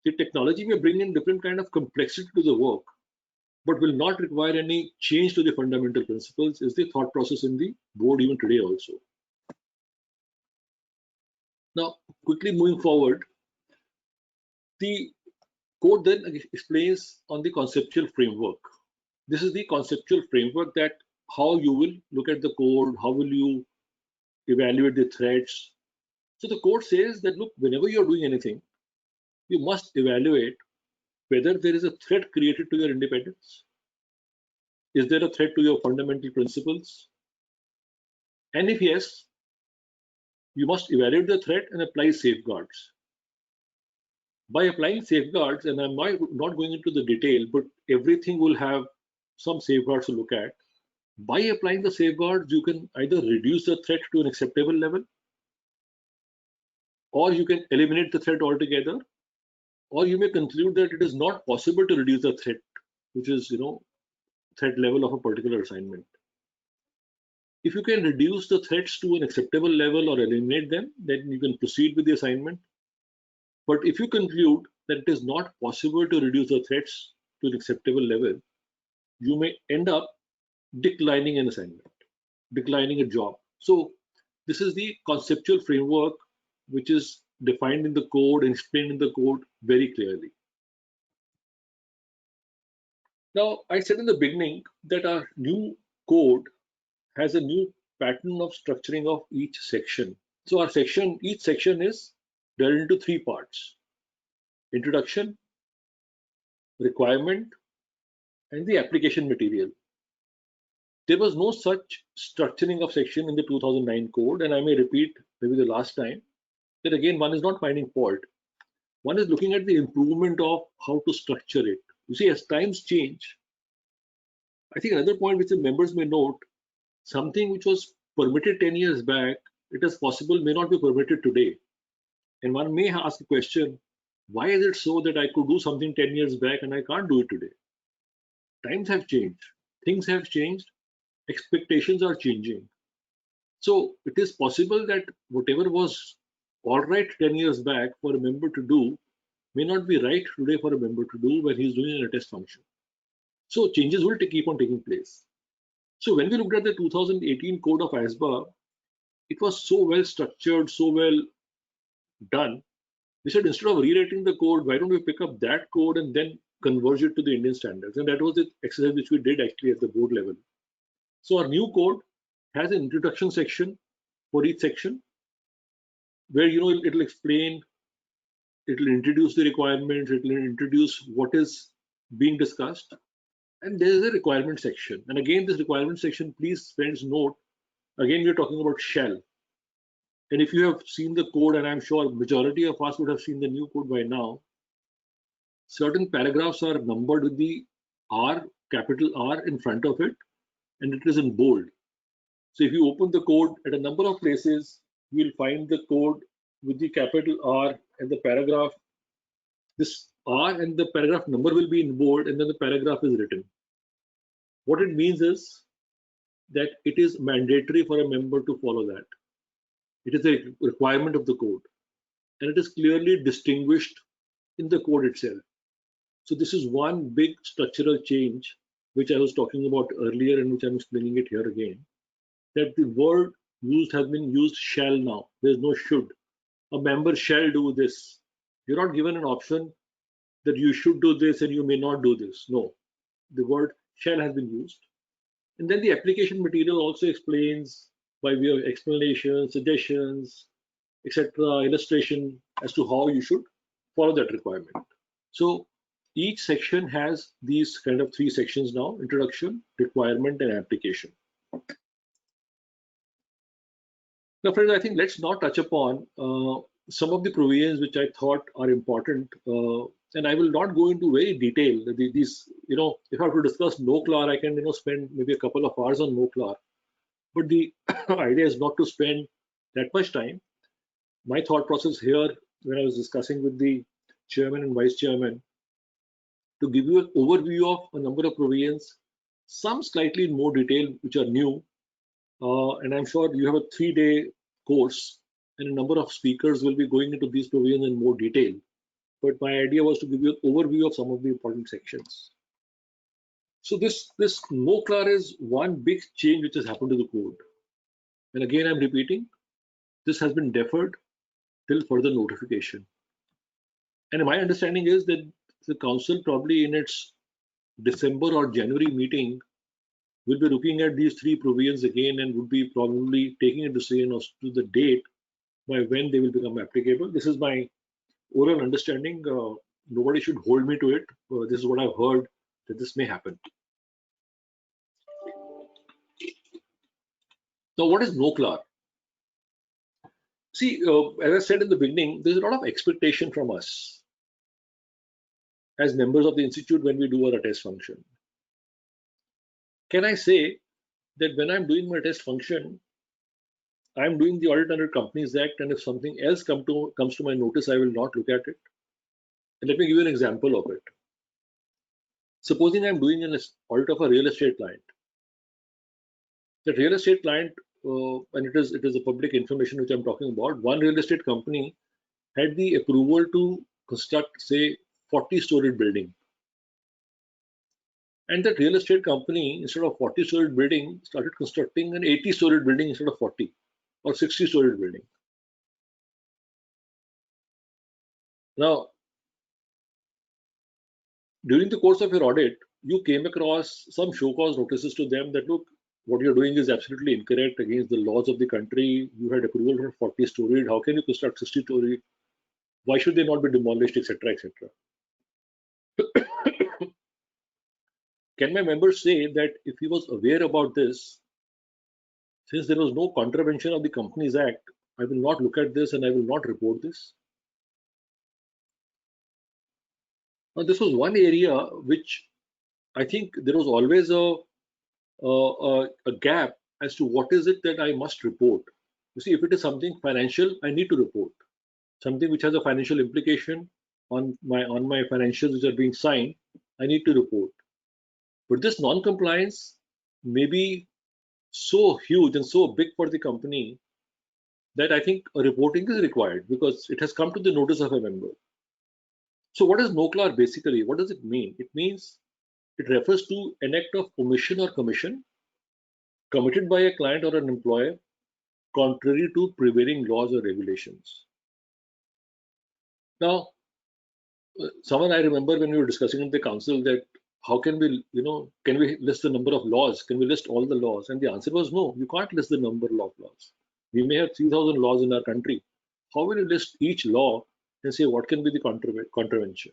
The technology may bring in different kind of complexity to the work, but will not require any change to the fundamental principles, is the thought process in the board even today also. Now, quickly moving forward, the code then explains on the conceptual framework. This is the conceptual framework, that how you will look at the code, how will you evaluate the threats. So the code says that, look, whenever you're doing anything, you must evaluate whether there is a threat created to your independence. Is there a threat to your fundamental principles? And if yes, you must evaluate the threat and apply safeguards. By applying safeguards, and I'm not going into the detail, but everything will have some safeguards to look at. By applying the safeguards, you can either reduce the threat to an acceptable level, or you can eliminate the threat altogether, or you may conclude that it is not possible to reduce the threat, which is, threat level of a particular assignment. If you can reduce the threats to an acceptable level or eliminate them, then you can proceed with the assignment. But if you conclude that it is not possible to reduce the threats to an acceptable level, you may end up declining an assignment, declining a job. So this is the conceptual framework which is defined in the code and explained in the code very clearly. Now, I said in the beginning that our new code has a new pattern of structuring of each section. So each section is divided into 3 parts: introduction, requirement, and the application material. There was no such structuring of section in the 2009 code, and I may repeat maybe the last time that again, one is not finding fault. One is looking at the improvement of how to structure it. You see, as times change, I think another point which the members may note, something which was permitted 10 years back, it is possible may not be permitted today. And one may ask a question, why is it so that I could do something 10 years back and I can't do it today? Times have changed, things have changed, expectations are changing. So it is possible that whatever was all right 10 years back for a member to do may not be right today for a member to do when he's doing a test function. So changes will keep on taking place. So when we looked at the 2018 code of IESBA, it was so well structured, so well done. We said, instead of rewriting the code, why don't we pick up that code and then converge it to the Indian standards? And that was the exercise which we did actually at the board level. So our new code has an introduction section for each section, where it'll explain, it'll introduce the requirements, it'll introduce what is being discussed, and there is a requirement section. And again, this requirement section, please friends note, again we're talking about shell. And if you have seen the code, and I'm sure majority of us would have seen the new code by now, certain paragraphs are numbered with the R, capital R in front of it, and it is in bold. So if you open the code at a number of places, you will find the code with the capital R and the paragraph. This R and the paragraph number will be in bold, and then the paragraph is written. What it means is that it is mandatory for a member to follow that. It is a requirement of the code, and it is clearly distinguished in the code itself. So this is one big structural change which I was talking about earlier and which I'm explaining it here again, that the word used has been used shall now. There's no should. A member shall do this. You're not given an option that you should do this and you may not do this. No, the word shall has been used. And then the application material also explains by way of explanation, suggestions, etc., illustration as to how you should follow that requirement. So each section has these kind of 3 sections now: introduction, requirement, and application. Now, friends, I think let's now touch upon some of the provisions which I thought are important, and I will not go into very detail. These, if I have to discuss NOCLAR, I can, spend maybe a couple of hours on NOCLAR. But the idea is not to spend that much time. My thought process here, when I was discussing with the chairman and vice chairman, to give you an overview of a number of provisions, some slightly in more detail, which are new. And I'm sure you have a 3-day course, and a number of speakers will be going into these provisions in more detail. But my idea was to give you an overview of some of the important sections. So this NOCLAR is one big change which has happened to the code. And again, I'm repeating, this has been deferred till further notification. And my understanding is that the council probably in its December or January meeting will be looking at these 3 provisions again and would be probably taking a decision as to the date by when they will become applicable. This is my oral understanding. Nobody should hold me to it. This is what I've heard, that this may happen. Now, what is NOCLAR? See, as I said in the beginning, there's a lot of expectation from us as members of the institute when we do our attest function. Can I say that when I'm doing my test function, I'm doing the audit under Companies Act, and if something else comes to my notice, I will not look at it? And let me give you an example of it. Supposing I'm doing an audit of a real estate client. That real estate client, and it is a public information which I'm talking about, one real estate company had the approval to construct, say, 40-story building. And that real estate company, instead of 40-story building, started constructing an 80-story building instead of 40, or 60-story building. Now, during the course of your audit, you came across some show cause notices to them that, look, what you're doing is absolutely incorrect against the laws of the country. You had approval for 40-story. How can you construct 60-story? Why should they not be demolished, etc., etc.? Can my member say that if he was aware about this, since there was no contravention of the Companies Act, I will not look at this and I will not report this? Now, this was one area which I think there was always a gap as to what is it that I must report. You see, if it is something financial, I need to report. Something which has a financial implication on my financials which are being signed, I need to report. But this non-compliance may be so huge and so big for the company that I think a reporting is required because it has come to the notice of a member. So what is NOCLAR basically? What does it mean? It means it refers to an act of omission or commission committed by a client or an employer contrary to prevailing laws or regulations. Now, someone I remember when we were discussing in the council that how can we, can we list the number of laws? Can we list all the laws? And the answer was no, you can't list the number of laws. We may have 3,000 laws in our country. How will you list each law and say what can be the contravention?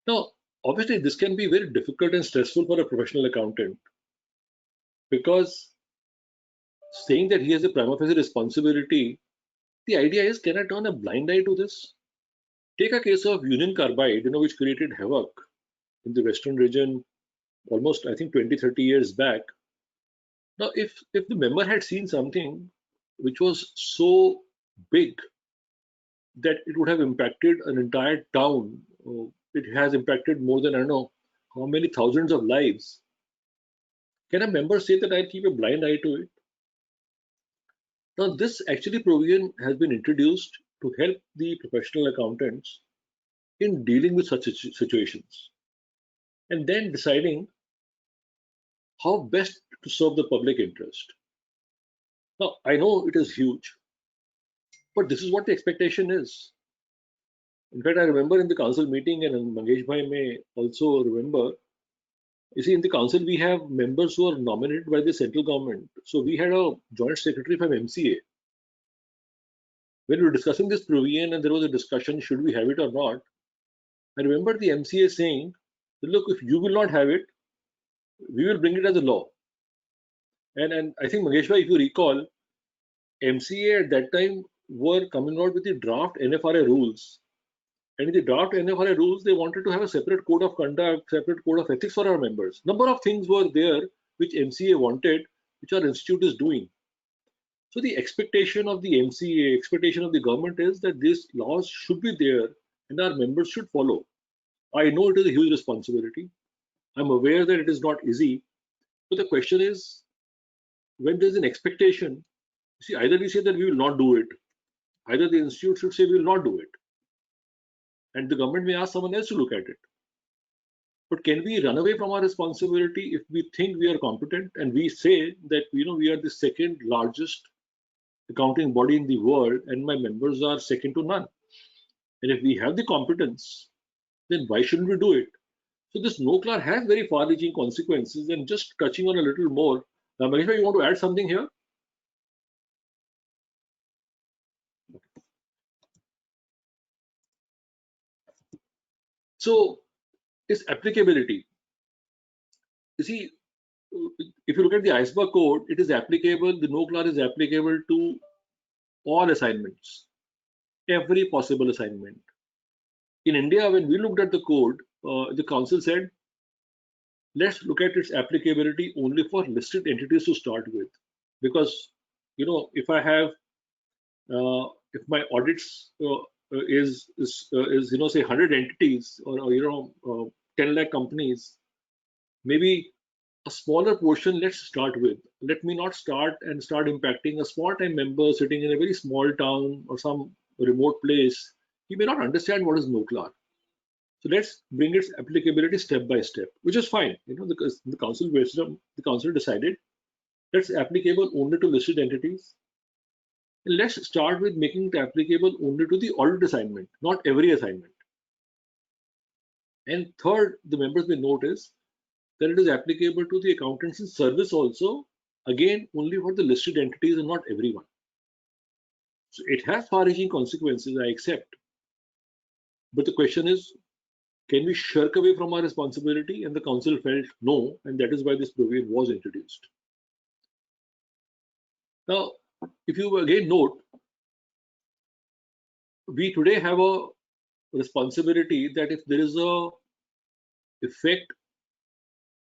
Now, obviously, this can be very difficult and stressful for a professional accountant because saying that he has a prima facie responsibility, the idea is, can I turn a blind eye to this? Take a case of Union Carbide, which created havoc in the Western region almost, I think, 20, 30 years back. Now, if the member had seen something which was so big that it would have impacted an entire town, it has impacted more than, I don't know, how many thousands of lives. Can a member say that I'll keep a blind eye to it? Now, this actually provision has been introduced to help the professional accountants in dealing with such situations and then deciding how best to serve the public interest. Now, I know it is huge, but this is what the expectation is. In fact, I remember in the council meeting, and Mangesh Bhai may also remember, you see, in the council, we have members who are nominated by the central government. So we had a joint secretary from MCA. When we were discussing this provision and there was a discussion, should we have it or not? I remember the MCA saying, look, if you will not have it, we will bring it as a law. And I think, Mangesh Bhai, if you recall, MCA at that time were coming out with the draft NFRA rules. And in the draft NFRA rules, they wanted to have a separate code of conduct, separate code of ethics for our members. Number of things were there which MCA wanted, which our institute is doing. So the expectation of the MCA, expectation of the government is that these laws should be there and our members should follow. I know it is a huge responsibility. I'm aware that it is not easy. But the question is, when there's an expectation, see, either we say that we will not do it, either the institute should say we will not do it. And the government may ask someone else to look at it. But can we run away from our responsibility if we think we are competent and we say that we are the second largest accounting body in the world and my members are second to none? And if we have the competence, then why shouldn't we do it? So this no-CLAR has very far-reaching consequences. And just touching on a little more, Mahesh, you want to add something here? So its applicability. You see, if you look at the IESBA code, it is applicable, the no-CLAR is applicable to all assignments, every possible assignment. In India, when we looked at the code, the council said, let's look at its applicability only for listed entities to start with. Because, if I have, if my audits is say 100 entities or 10 lakh companies, maybe a smaller portion let's start with. Let me not start impacting a small-time member sitting in a very small town or some remote place. He may not understand what is no-CLAR. So let's bring its applicability step by step, which is fine, because the council decided that's applicable only to listed entities. And let's start with making it applicable only to the audit assignment, not every assignment. And third, the members may notice that it is applicable to the accountancy service also, again, only for the listed entities and not everyone. So it has far-reaching consequences, I accept. But the question is, can we shirk away from our responsibility? And the council felt no, and that is why this provision was introduced. Now, if you again note, we today have a responsibility that if there is a effect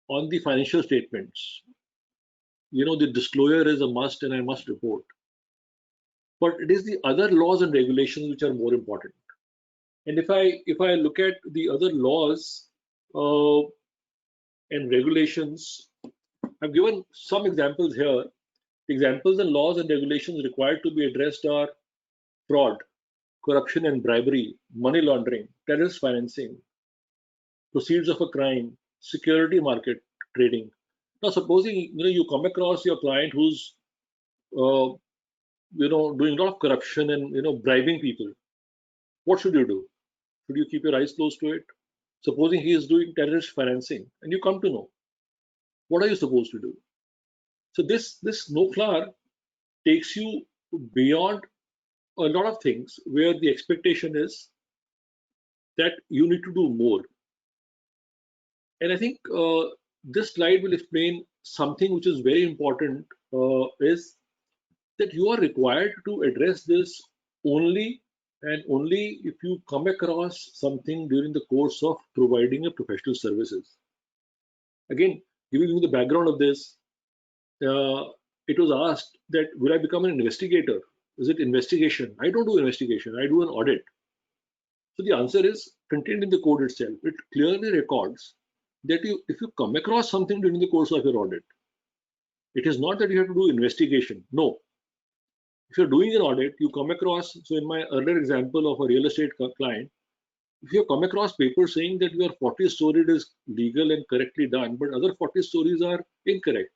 on the financial statements, the disclosure is a must and I must report. But it is the other laws and regulations which are more important. And if I look at the other laws and regulations, I've given some examples here. Examples and laws and regulations required to be addressed are fraud, corruption and bribery, money laundering, terrorist financing, proceeds of a crime, security market trading. Now, supposing you come across your client who's doing a lot of corruption and bribing people, what should you do? Should you keep your eyes closed to it? Supposing he is doing terrorist financing, and you come to know, what are you supposed to do? So this no-CLAR takes you beyond a lot of things where the expectation is that you need to do more. And I think this slide will explain something which is very important, is that you are required to address this only and only if you come across something during the course of providing a professional services. Again, giving you the background of this, it was asked that will I become an investigator? Is it investigation? I don't do investigation, I do an audit. So the answer is contained in the code itself. It clearly records that if you come across something during the course of your audit, it is not that you have to do investigation. No. If you're doing an audit, you come across, so in my earlier example of a real estate client, if you come across papers saying that your 40 story is legal and correctly done, but other 40 stories are incorrect,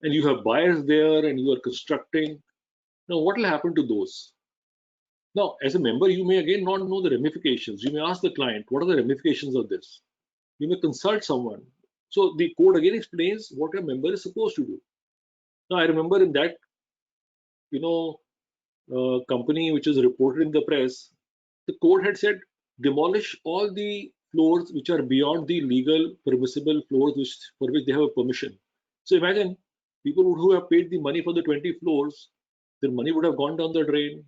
and you have buyers there and you are constructing, now what will happen to those? Now, as a member, you may again not know the ramifications. You may ask the client, what are the ramifications of this? You may consult someone. So the code again explains what a member is supposed to do. Now, I remember in that, company which is reported in the press, the code had said, demolish all the floors which are beyond the legal permissible floors for which they have a permission. So imagine people who have paid the money for the 20 floors, their money would have gone down the drain.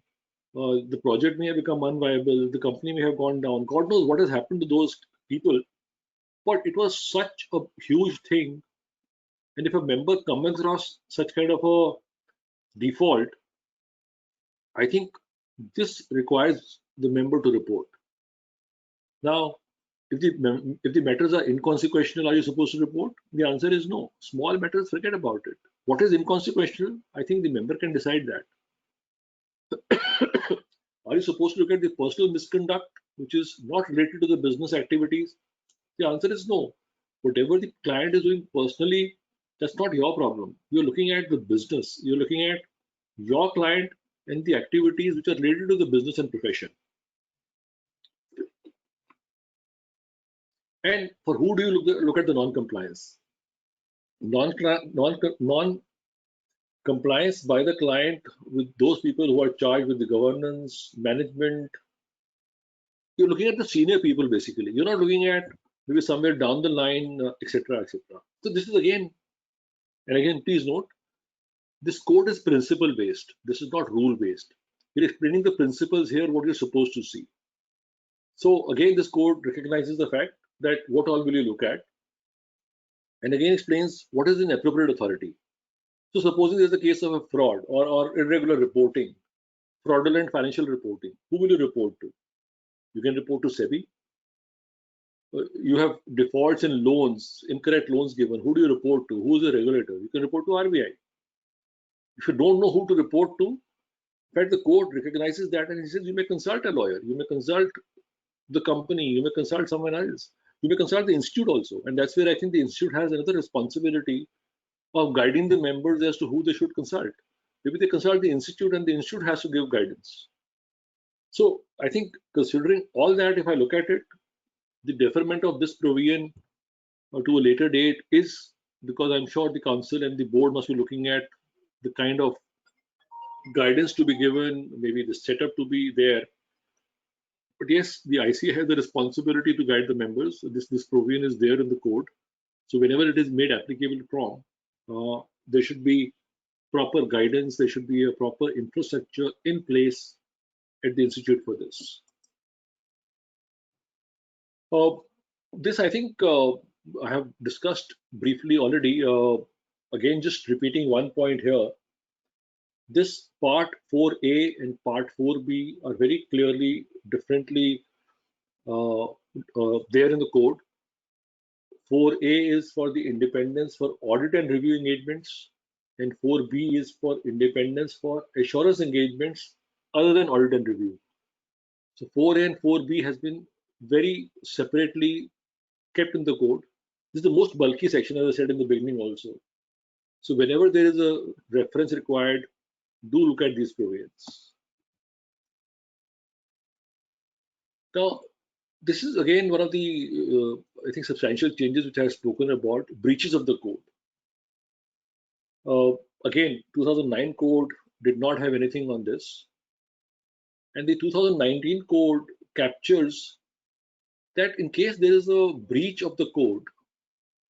the project may have become unviable, the company may have gone down. God knows what has happened to those people. But it was such a huge thing. And if a member comes across such kind of a default, I think this requires the member to report. Now, if the matters are inconsequential, are you supposed to report? The answer is no. Small matters, forget about it. What is inconsequential? I think the member can decide that. Are you supposed to look at the personal misconduct, which is not related to the business activities? The answer is no. Whatever the client is doing personally, that's not your problem. You're looking at the business. You're looking at your client and the activities which are related to the business and profession. And for who do you look at the non-compliance? Non-compliance by the client with those people who are charged with the governance, management. You're looking at the senior people basically. You're not looking at maybe somewhere down the line, etc., etc. So this is again, and again, please note, this code is principle based. This is not rule based. We're explaining the principles here, what you're supposed to see. So again, this code recognizes the fact that what all will you look at, and again explains what is an appropriate authority. So supposing there's a case of a fraud or irregular reporting, fraudulent financial reporting, who will you report to? You can report to SEBI. You have defaults in loans, incorrect loans given. Who do you report to? Who is the regulator? You can report to RBI. If you don't know who to report to, in fact, the code recognizes that and it says you may consult a lawyer, you may consult the company, you may consult someone else, you may consult the institute also. And that's where I think the institute has another responsibility of guiding the members as to who they should consult. Maybe they consult the institute and the institute has to give guidance. So I think considering all that, if I look at it, the deferment of this provision to a later date is because I'm sure the council and the board must be looking at the kind of guidance to be given, maybe the setup to be there. But yes, the ICAI has the responsibility to guide the members. So this provision is there in the code. So whenever it is made applicable from, there should be proper guidance. There should be a proper infrastructure in place at the institute for this. This I think I have discussed briefly already. Again, just repeating one point here. This part 4A and part 4B are very clearly differently there in the code. 4A is for the independence for audit and review engagements, and 4B is for independence for assurance engagements other than audit and review. So 4A and 4B has been very separately kept in the code. This is the most bulky section, as I said in the beginning also. So whenever there is a reference required, do look at these provisions. Now, this is again one of the, I think, substantial changes which I have spoken about, breaches of the code. Again, 2009 code did not have anything on this. And the 2019 code captures that in case there is a breach of the code,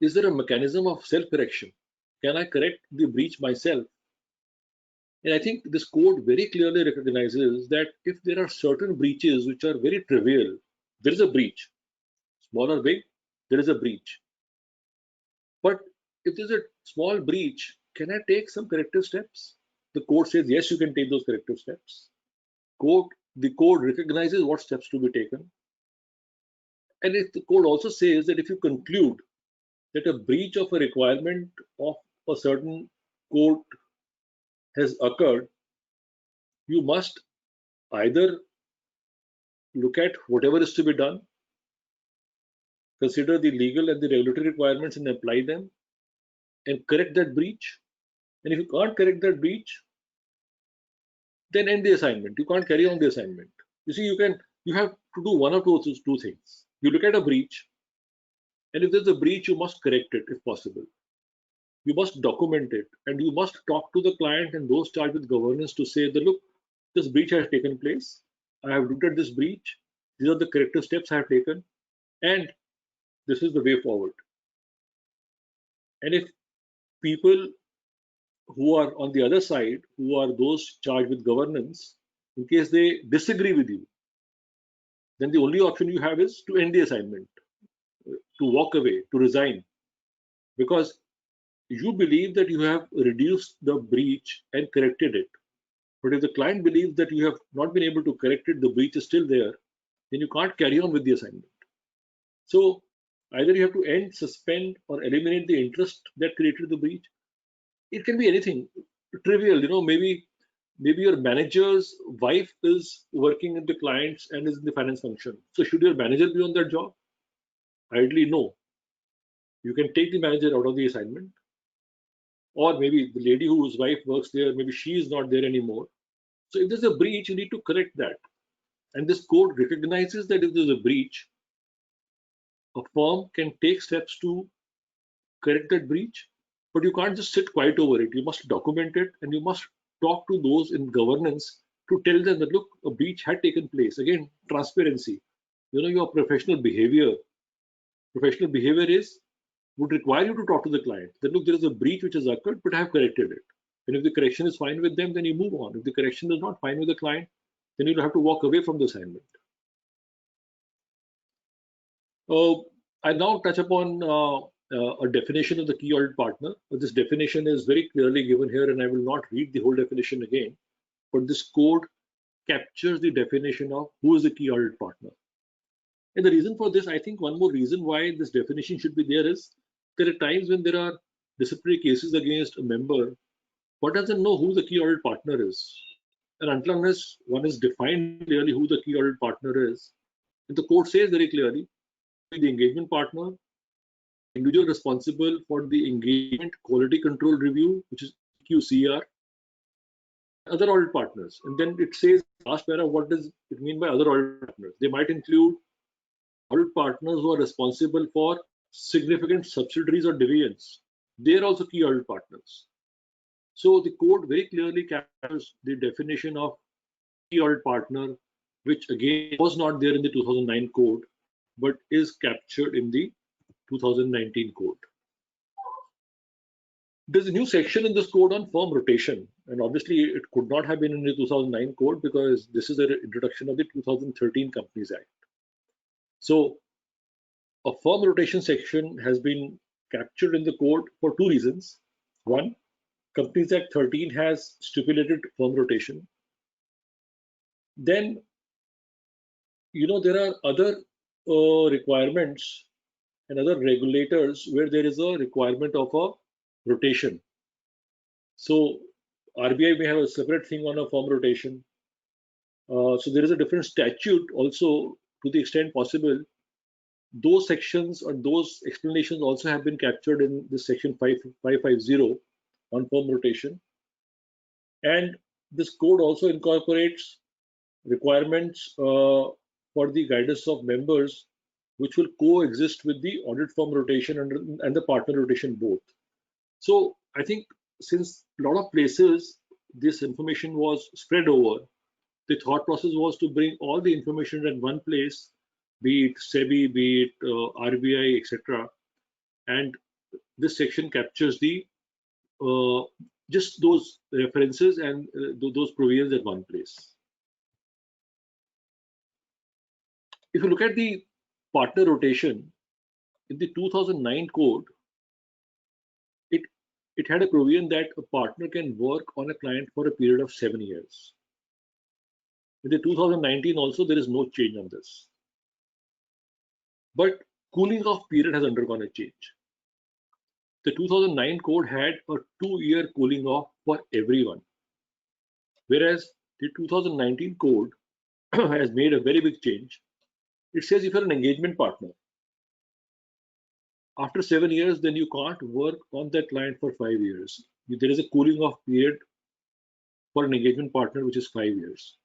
is there a mechanism of self-correction? Can I correct the breach myself? And I think this code very clearly recognizes that if there are certain breaches which are very trivial, there is a breach. Small or big, there is a breach. But if there's a small breach, can I take some corrective steps? The code says, yes, you can take those corrective steps. The code recognizes what steps to be taken. And the code also says that if you conclude that a breach of a requirement of a certain code has occurred, you must either look at whatever is to be done, consider the legal and the regulatory requirements and apply them, and correct that breach. And if you can't correct that breach, then end the assignment. You can't carry on the assignment. You see, you have to do one of those two things. You look at a breach, and if there's a breach, you must correct it if possible. You must document it, and you must talk to the client and those charged with governance to say that, look, this breach has taken place. I have looked at this breach. These are the corrective steps I have taken, and this is the way forward. And if people who are on the other side, who are those charged with governance, in case they disagree with you, then the only option you have is to end the assignment, to walk away, to resign, because you believe that you have reduced the breach and corrected it. But if the client believes that you have not been able to correct it, the breach is still there, then you can't carry on with the assignment. So either you have to end, suspend, or eliminate the interest that created the breach. It can be anything trivial, maybe your manager's wife is working in the clients and is in the finance function. So should your manager be on that job? Ideally, no. You can take the manager out of the assignment, or maybe the lady whose wife works there, maybe she is not there anymore. So if there's a breach, you need to correct that. And this code recognizes that if there's a breach, a firm can take steps to correct that breach, but you can't just sit quiet over it. You must document it, and you must talk to those in governance to tell them that, look, a breach had taken place. Again, transparency. Your professional behavior. Professional behavior would require you to talk to the client. That, look, there is a breach which has occurred, but I have corrected it. And if the correction is fine with them, then you move on. If the correction is not fine with the client, then you'll have to walk away from the assignment. I now touch upon a definition of the key audit partner. This definition is very clearly given here, and I will not read the whole definition again, but this code captures the definition of who is the key audit partner. And the reason for this, I think one more reason why this definition should be there is there are times when there are disciplinary cases against a member, one doesn't know who the key audit partner is. And until unless one is defined clearly who the key audit partner is, and the code says very clearly, the engagement partner, individual responsible for the engagement quality control review, which is QCR, other audit partners. And then it says, last paragraph, what does it mean by other audit partners? They might include audit partners who are responsible for significant subsidiaries or divisions. They are also key audit partners. So the code very clearly captures the definition of key audit partner, which again was not there in the 2009 code, but is captured in the 2019 code. There's a new section in this code on firm rotation, and obviously it could not have been in the 2009 code because this is the introduction of the 2013 Companies Act. So a firm rotation section has been captured in the code for two reasons. One, Companies Act 13 has stipulated firm rotation. Then, there are other requirements and other regulators where there is a requirement of a rotation. So RBI may have a separate thing on a firm rotation. So there is a different statute also, to the extent possible. Those sections or those explanations also have been captured in this section 550 on firm rotation. And this code also incorporates requirements for the guidance of members, which will coexist with the audit firm rotation and the partner rotation both. So I think since a lot of places this information was spread over, the thought process was to bring all the information at one place, be it SEBI, be it RBI, etc. And this section captures the just those references and those provisions at one place. If you look at the partner rotation in the 2009 code, it had a provision that a partner can work on a client for a period of 7 years. In the 2019 also, there is no change on this. But cooling off period has undergone a change. The 2009 code had a 2-year cooling off for everyone, whereas the 2019 code has made a very big change. It says if you're an engagement partner, after 7 years, then you can't work on that client for 5 years. There is a cooling off period for an engagement partner, which is 5 years.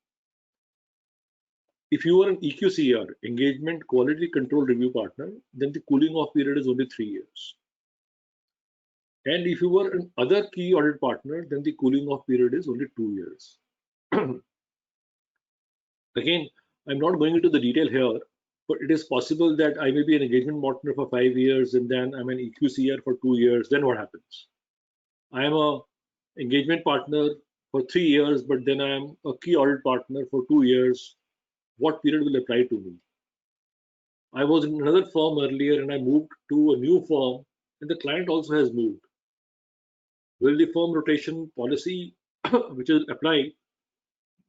If you are an EQCR, Engagement Quality Control Review Partner, then the cooling off period is only 3 years. And if you were an other key audit partner, then the cooling off period is only 2 years. Again, I'm not going into the detail here, but it is possible that I may be an engagement partner for 5 years and then I'm an EQCR for 2 years. Then what happens? I am an engagement partner for 3 years, but then I am a key audit partner for 2 years. What period will apply to me? I was in another firm earlier and I moved to a new firm and the client also has moved. Will the firm rotation policy which is applied,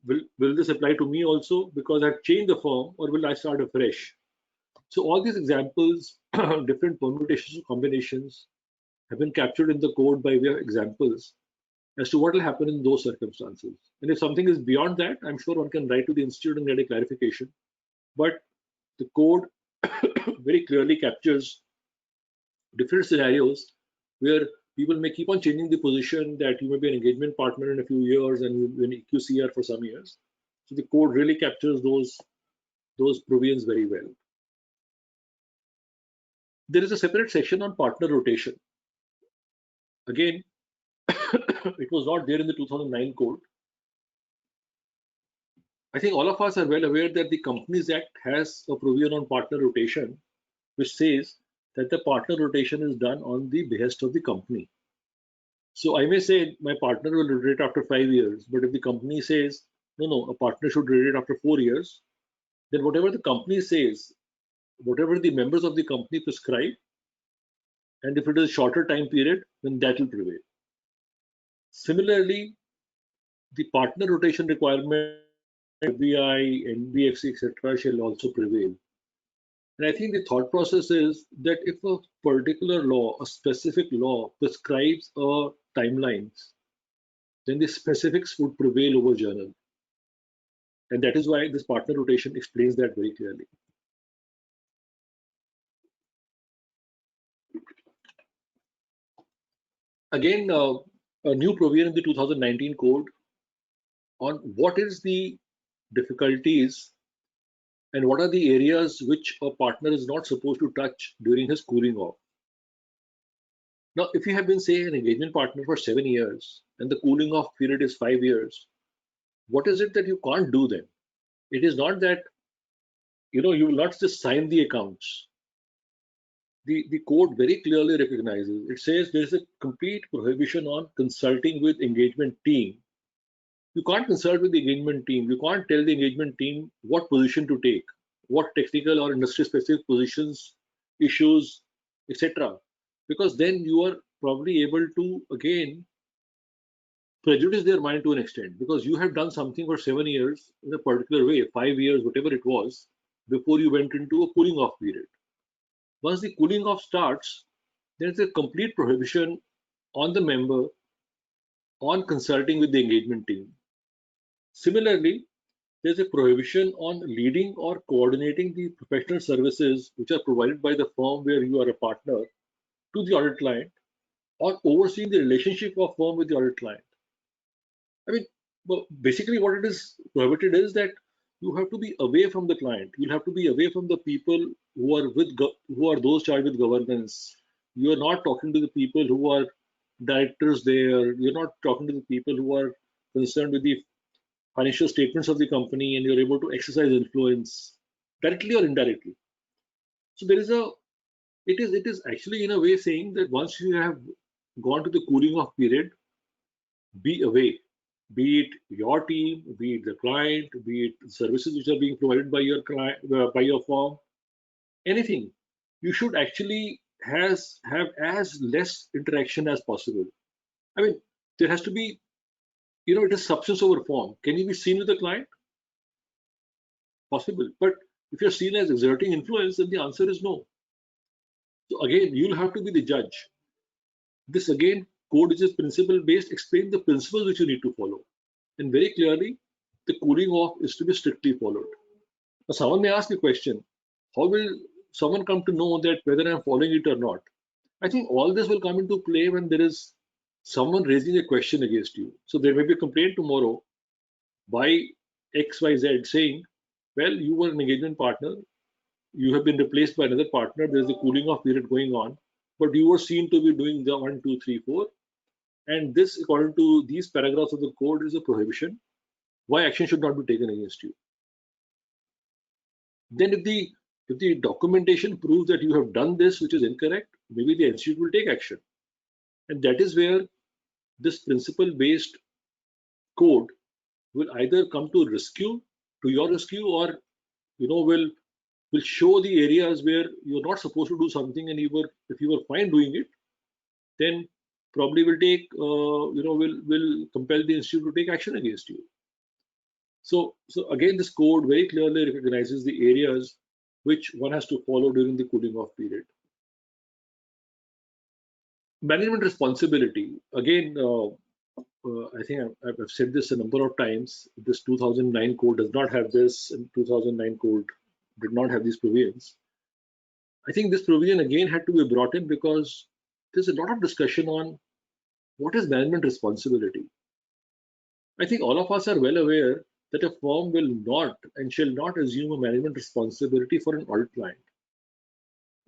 will this apply to me also because I've changed the firm, or will I start afresh? So all these examples, different permutations or combinations have been captured in the code by way of examples as to what will happen in those circumstances. And if something is beyond that, I'm sure one can write to the institute and get a clarification. But the code very clearly captures different scenarios where people may keep on changing the position, that you may be an engagement partner in a few years and you've been EQCR for some years. So the code really captures those provisions very well. There is a separate section on partner rotation. Again, it was not there in the 2009 code. I think all of us are well aware that the Companies Act has a provision on partner rotation, which says that the partner rotation is done on the behest of the company. So I may say my partner will rotate after 5 years, but if the company says, no, a partner should rotate after 4 years, then whatever the company says, whatever the members of the company prescribe, and if it is a shorter time period, then that will prevail. Similarly, the partner rotation requirement, FBI, NBFC, etc., shall also prevail. And I think the thought process is that if a particular law, a specific law prescribes a timelines, then the specifics would prevail over general. And that is why this partner rotation explains that very clearly. Again, a new provision in the 2019 code on what is the difficulties and what are the areas which a partner is not supposed to touch during his cooling off. Now, if you have been, say, an engagement partner for 7 years and the cooling off period is 5 years, what is it that you can't do then? It is not that, you will not just sign the accounts. The code very clearly recognizes, it says there is a complete prohibition on consulting with engagement team. You can't consult with the engagement team. You can't tell the engagement team what position to take, what technical or industry specific positions, issues, etc. Because then you are probably able to, again, prejudice their mind to an extent, because you have done something for 7 years in a particular way, 5 years, whatever it was, before you went into a cooling off period. Once the cooling off starts, there is a complete prohibition on the member on consulting with the engagement team. Similarly, there's a prohibition on leading or coordinating the professional services which are provided by the firm where you are a partner to the audit client, or overseeing the relationship of firm with the audit client. I mean, basically what it is prohibited is that you have to be away from the client. You'll have to be away from the people who are those charged with governance. You are not talking to the people who are directors there. You're not talking to the people who are concerned with the financial statements of the company, and you're able to exercise influence directly or indirectly. So there is it is actually in a way saying that once you have gone to the cooling off period, be away, be it your team, be it the client, be it services which are being provided by your client, by your firm, anything. You should actually have as less interaction as possible. I mean, there has to be, it is substance over form. Can you be seen with the client? Possible. But if you're seen as exerting influence, then the answer is no. So again, you'll have to be the judge. This again, code which is principle based, explain the principles which you need to follow. And very clearly, the cooling off is to be strictly followed. Now, someone may ask a question, how will someone come to know that whether I'm following it or not? I think all this will come into play when there is someone raising a question against you. So there may be a complaint tomorrow by XYZ saying, well, you were an engagement partner, you have been replaced by another partner, there's a cooling off period going on, but you were seen to be doing the 1, 2, 3, 4. And this, according to these paragraphs of the code, is a prohibition. Why action should not be taken against you? Then if the documentation proves that you have done this which is incorrect, maybe the institute will take action. And that is where this principle based code will either come to your rescue, or will show the areas where you're not supposed to do something, and if you were fine doing it, then probably will take will compel the institute to take action against you. So again, this code very clearly recognizes the areas which one has to follow during the cooling off period. Management responsibility, again, I think I've said this a number of times. This 2009 code does not have this, and 2009 code did not have these provisions. I think this provision again had to be brought in because there's a lot of discussion on what is management responsibility. I think all of us are well aware that a firm will not and shall not assume a management responsibility for an audit client.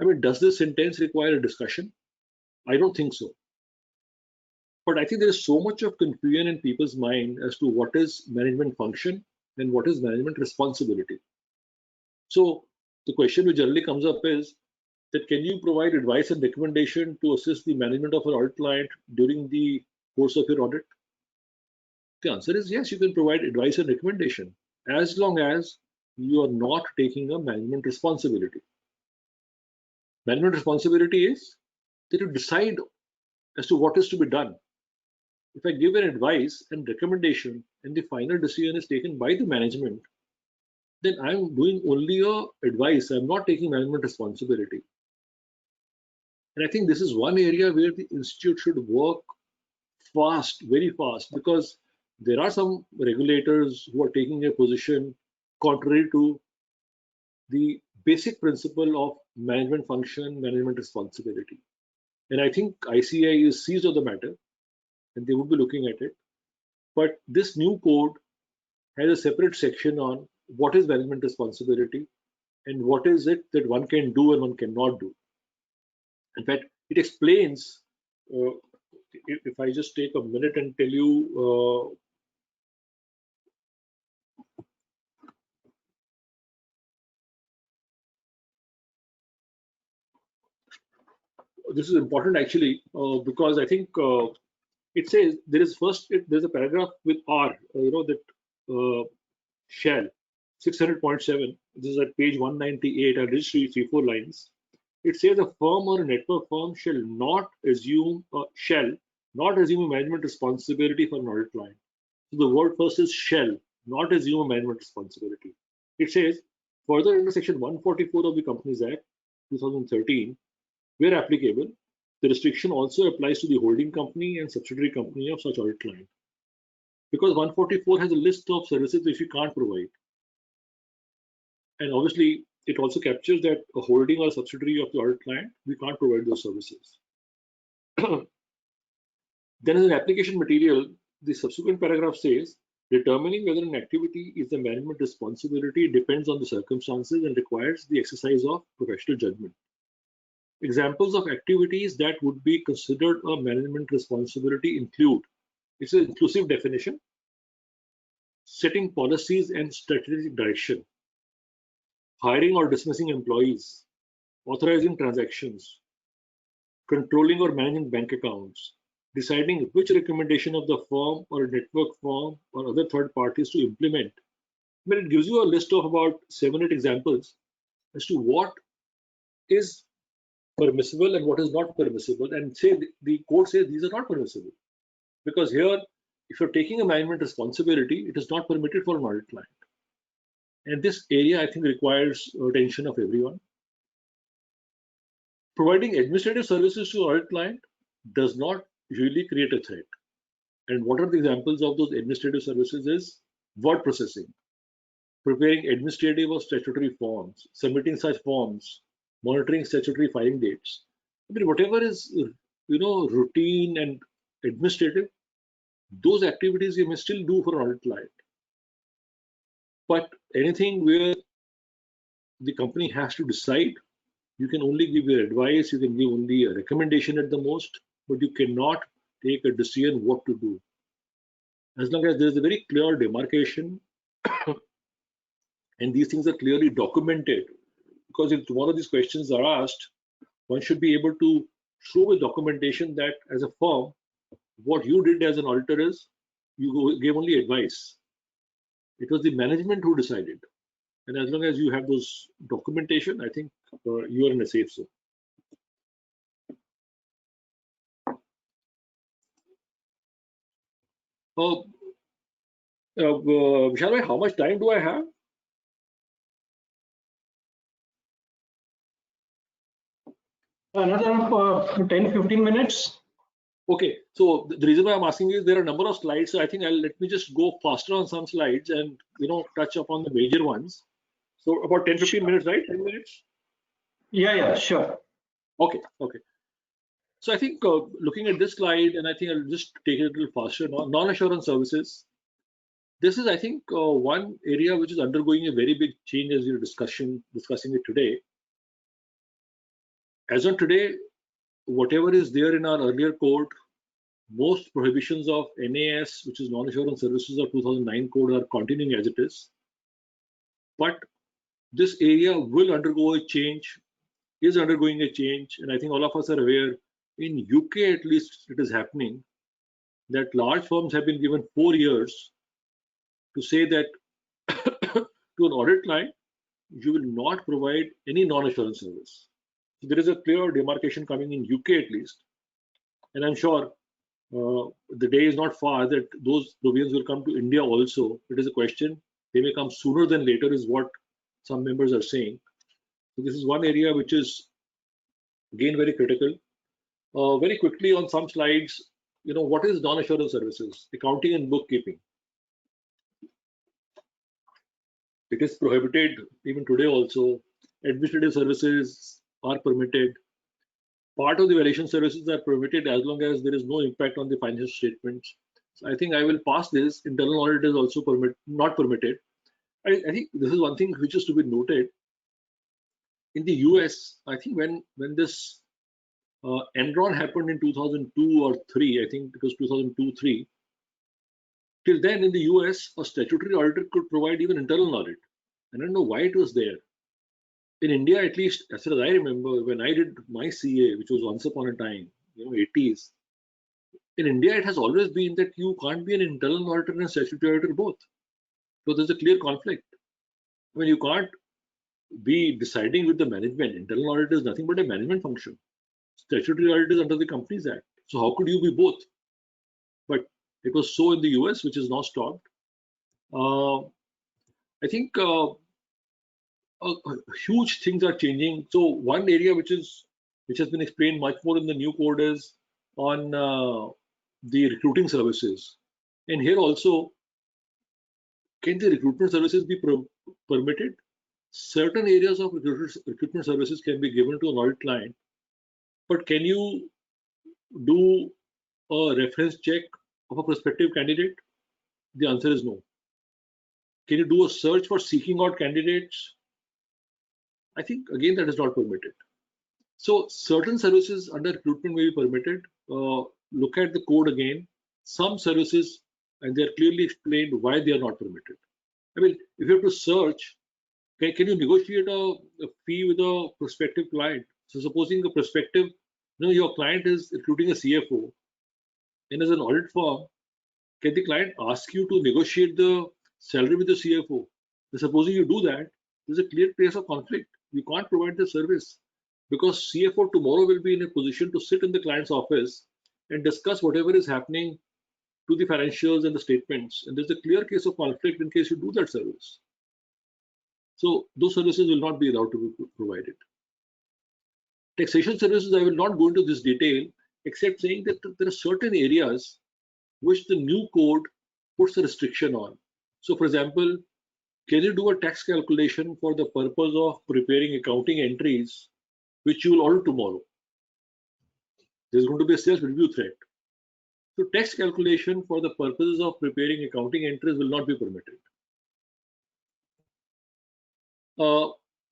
I mean, does this sentence require a discussion? I don't think so. But I think there is so much of confusion in people's mind as to what is management function and what is management responsibility. So the question which generally comes up is that can you provide advice and recommendation to assist the management of an audit client during the course of your audit? The answer is yes, you can provide advice and recommendation as long as you are not taking a management responsibility. Management responsibility is that you decide as to what is to be done. If I give an advice and recommendation and the final decision is taken by the management, then I'm doing only advice. I'm not taking management responsibility. And I think this is one area where the institute should work fast, very fast, because there are some regulators who are taking a position contrary to the basic principle of management function, management responsibility. And I think ICAI is seized of the matter and they would be looking at it. But this new code has a separate section on what is management responsibility and what is it that one can do and one cannot do. In fact, it explains, if I just take a minute and tell you, this is important actually, because I think it says there's a paragraph with R, that shall 600.7. This is at page 198. I'll just read 3-4 lines. It says a firm or a network firm shall not assume a management responsibility for an audit client. So the word first is shall, not assume a management responsibility. It says further under section 144 of the Companies Act 2013, where applicable, the restriction also applies to the holding company and subsidiary company of such audit client. Because 144 has a list of services which you can't provide. And obviously, it also captures that a holding or a subsidiary of the audit client, we can't provide those services. Then as an application material, the subsequent paragraph says, determining whether an activity is a management responsibility depends on the circumstances and requires the exercise of professional judgment. Examples of activities that would be considered a management responsibility include, it's an inclusive definition, setting policies and strategic direction, hiring or dismissing employees, authorizing transactions, controlling or managing bank accounts, deciding which recommendation of the firm or a network firm or other third parties to implement. I mean, it gives you a list of about 7-8 examples as to what is permissible and what is not permissible, and say the code says these are not permissible. Because here, if you're taking a management responsibility, it is not permitted for an audit client. And this area, I think, requires attention of everyone. Providing administrative services to audit client does not usually create a threat. And what are the examples of those administrative services is word processing, preparing administrative or statutory forms, submitting such forms, monitoring statutory filing dates. I mean, whatever is routine and administrative, those activities you may still do for an audit client. But anything where the company has to decide, you can only give your advice, you can give only a recommendation at the most, but you cannot take a decision what to do. As long as there is a very clear demarcation and these things are clearly documented, because if tomorrow these questions are asked, one should be able to show with documentation that as a firm, what you did as an auditor is you gave only advice. It was the management who decided. And as long as you have those documentation, I think you are in a safe zone. Vishal, how much time do I have? Another 10-15 minutes. Okay, so the reason why I'm asking is there are a number of slides, so I think let me just go faster on some slides and touch upon the major ones. So about 10-15 minutes, right? 10 minutes? Yeah, sure. Okay. So I think looking at this slide, and I think I'll just take it a little faster. Non-assurance services. This is, I think, one area which is undergoing a very big change as we're discussing it today. As on today, whatever is there in our earlier code, most prohibitions of NAS, which is non-assurance services of 2009 code, are continuing as it is. But this area will undergo a change, is undergoing a change, and I think all of us are aware, in UK at least it is happening, that large firms have been given 4 years to say that to an audit client, you will not provide any non-assurance service. So there is a clear demarcation coming in UK at least, and I'm sure the day is not far that those provisions will come to India also. It is a question. They may come sooner than later is what some members are saying. So this is one area which is again very critical. Very quickly on some slides, what is non-assurance services? Accounting and bookkeeping. It is prohibited even today also. Administrative services are permitted. Part of the valuation services are permitted as long as there is no impact on the financial statements. So I think I will pass this. Internal audit is also not permitted. I think this is one thing which is to be noted. In the US, I think when this Enron happened in 2002 or 3, I think it was 2002-3. Till then in the US, a statutory auditor could provide even internal audit. I don't know why it was there. In India, at least, as far as I remember, when I did my CA, which was once upon a time, 80s, in India, it has always been that you can't be an internal auditor and a statutory auditor both. So there's a clear conflict. I mean, you can't be deciding with the management. Internal audit is nothing but a management function. Statutory audit is under the Companies Act. So how could you be both? But it was so in the US, which is now stopped. I think huge things are changing. So one area which has been explained much more in the new code is on the recruiting services. And here also, can the recruitment services be permitted? Certain areas of recruitment services can be given to an audit client, but can you do a reference check of a prospective candidate? The answer is no. Can you do a search for seeking out candidates? I think again that is not permitted. So certain services under recruitment may be permitted. Look at the code again. Some services, and they are clearly explained why they are not permitted. I mean, if you have to search, can you negotiate a fee with a prospective client? So supposing a prospective, your client is recruiting a CFO, and as an audit firm, can the client ask you to negotiate the salary with the CFO? So supposing you do that, there's a clear case of conflict. You can't provide the service because CFO tomorrow will be in a position to sit in the client's office and discuss whatever is happening to the financials and the statements. And there's a clear case of conflict in case you do that service. So those services will not be allowed to be provided. Taxation services, I will not go into this detail, except saying that there are certain areas which the new code puts a restriction on. So for example, can you do a tax calculation for the purpose of preparing accounting entries, which you will audit tomorrow? There's going to be a sales review threat. So tax calculation for the purposes of preparing accounting entries will not be permitted.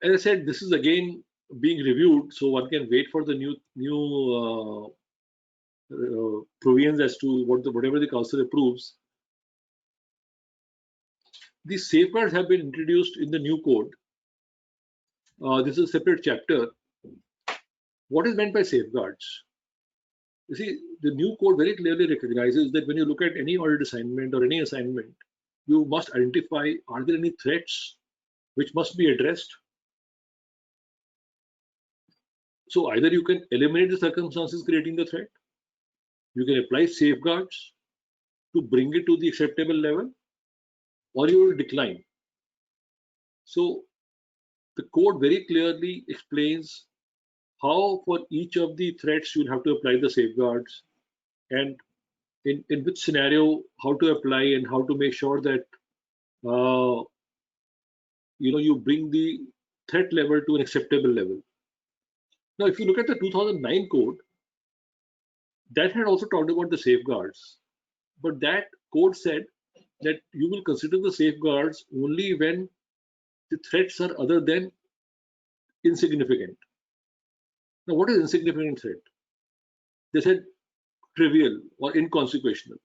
As I said, this is again being reviewed, so one can wait for the new provisions as to whatever the council approves. These safeguards have been introduced in the new code. This is a separate chapter. What is meant by safeguards? You see, the new code very clearly recognizes that when you look at any audit assignment or any assignment, you must identify, are there any threats which must be addressed? So either you can eliminate the circumstances creating the threat, you can apply safeguards to bring it to the acceptable level, or you will decline. So the code very clearly explains how for each of the threats you'll have to apply the safeguards, and in which scenario how to apply and how to make sure that you bring the threat level to an acceptable level. Now, if you look at the 2009 code, that had also talked about the safeguards, but that code said that you will consider the safeguards only when the threats are other than insignificant. Now, what is insignificant threat? They said trivial or inconsequential.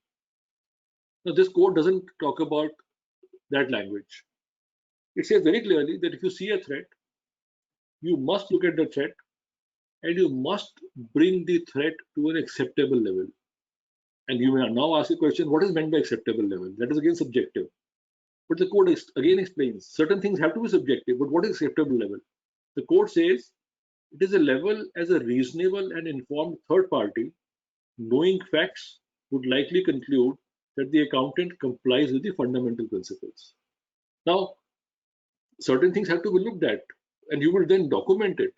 Now, this code doesn't talk about that language. It says very clearly that if you see a threat, you must look at the threat and you must bring the threat to an acceptable level. And you may now ask a question, what is meant by acceptable level? That is again subjective. But the code again explains certain things have to be subjective, but what is acceptable level? The code says it is a level as a reasonable and informed third party, knowing facts, would likely conclude that the accountant complies with the fundamental principles. Now, certain things have to be looked at, and you will then document it.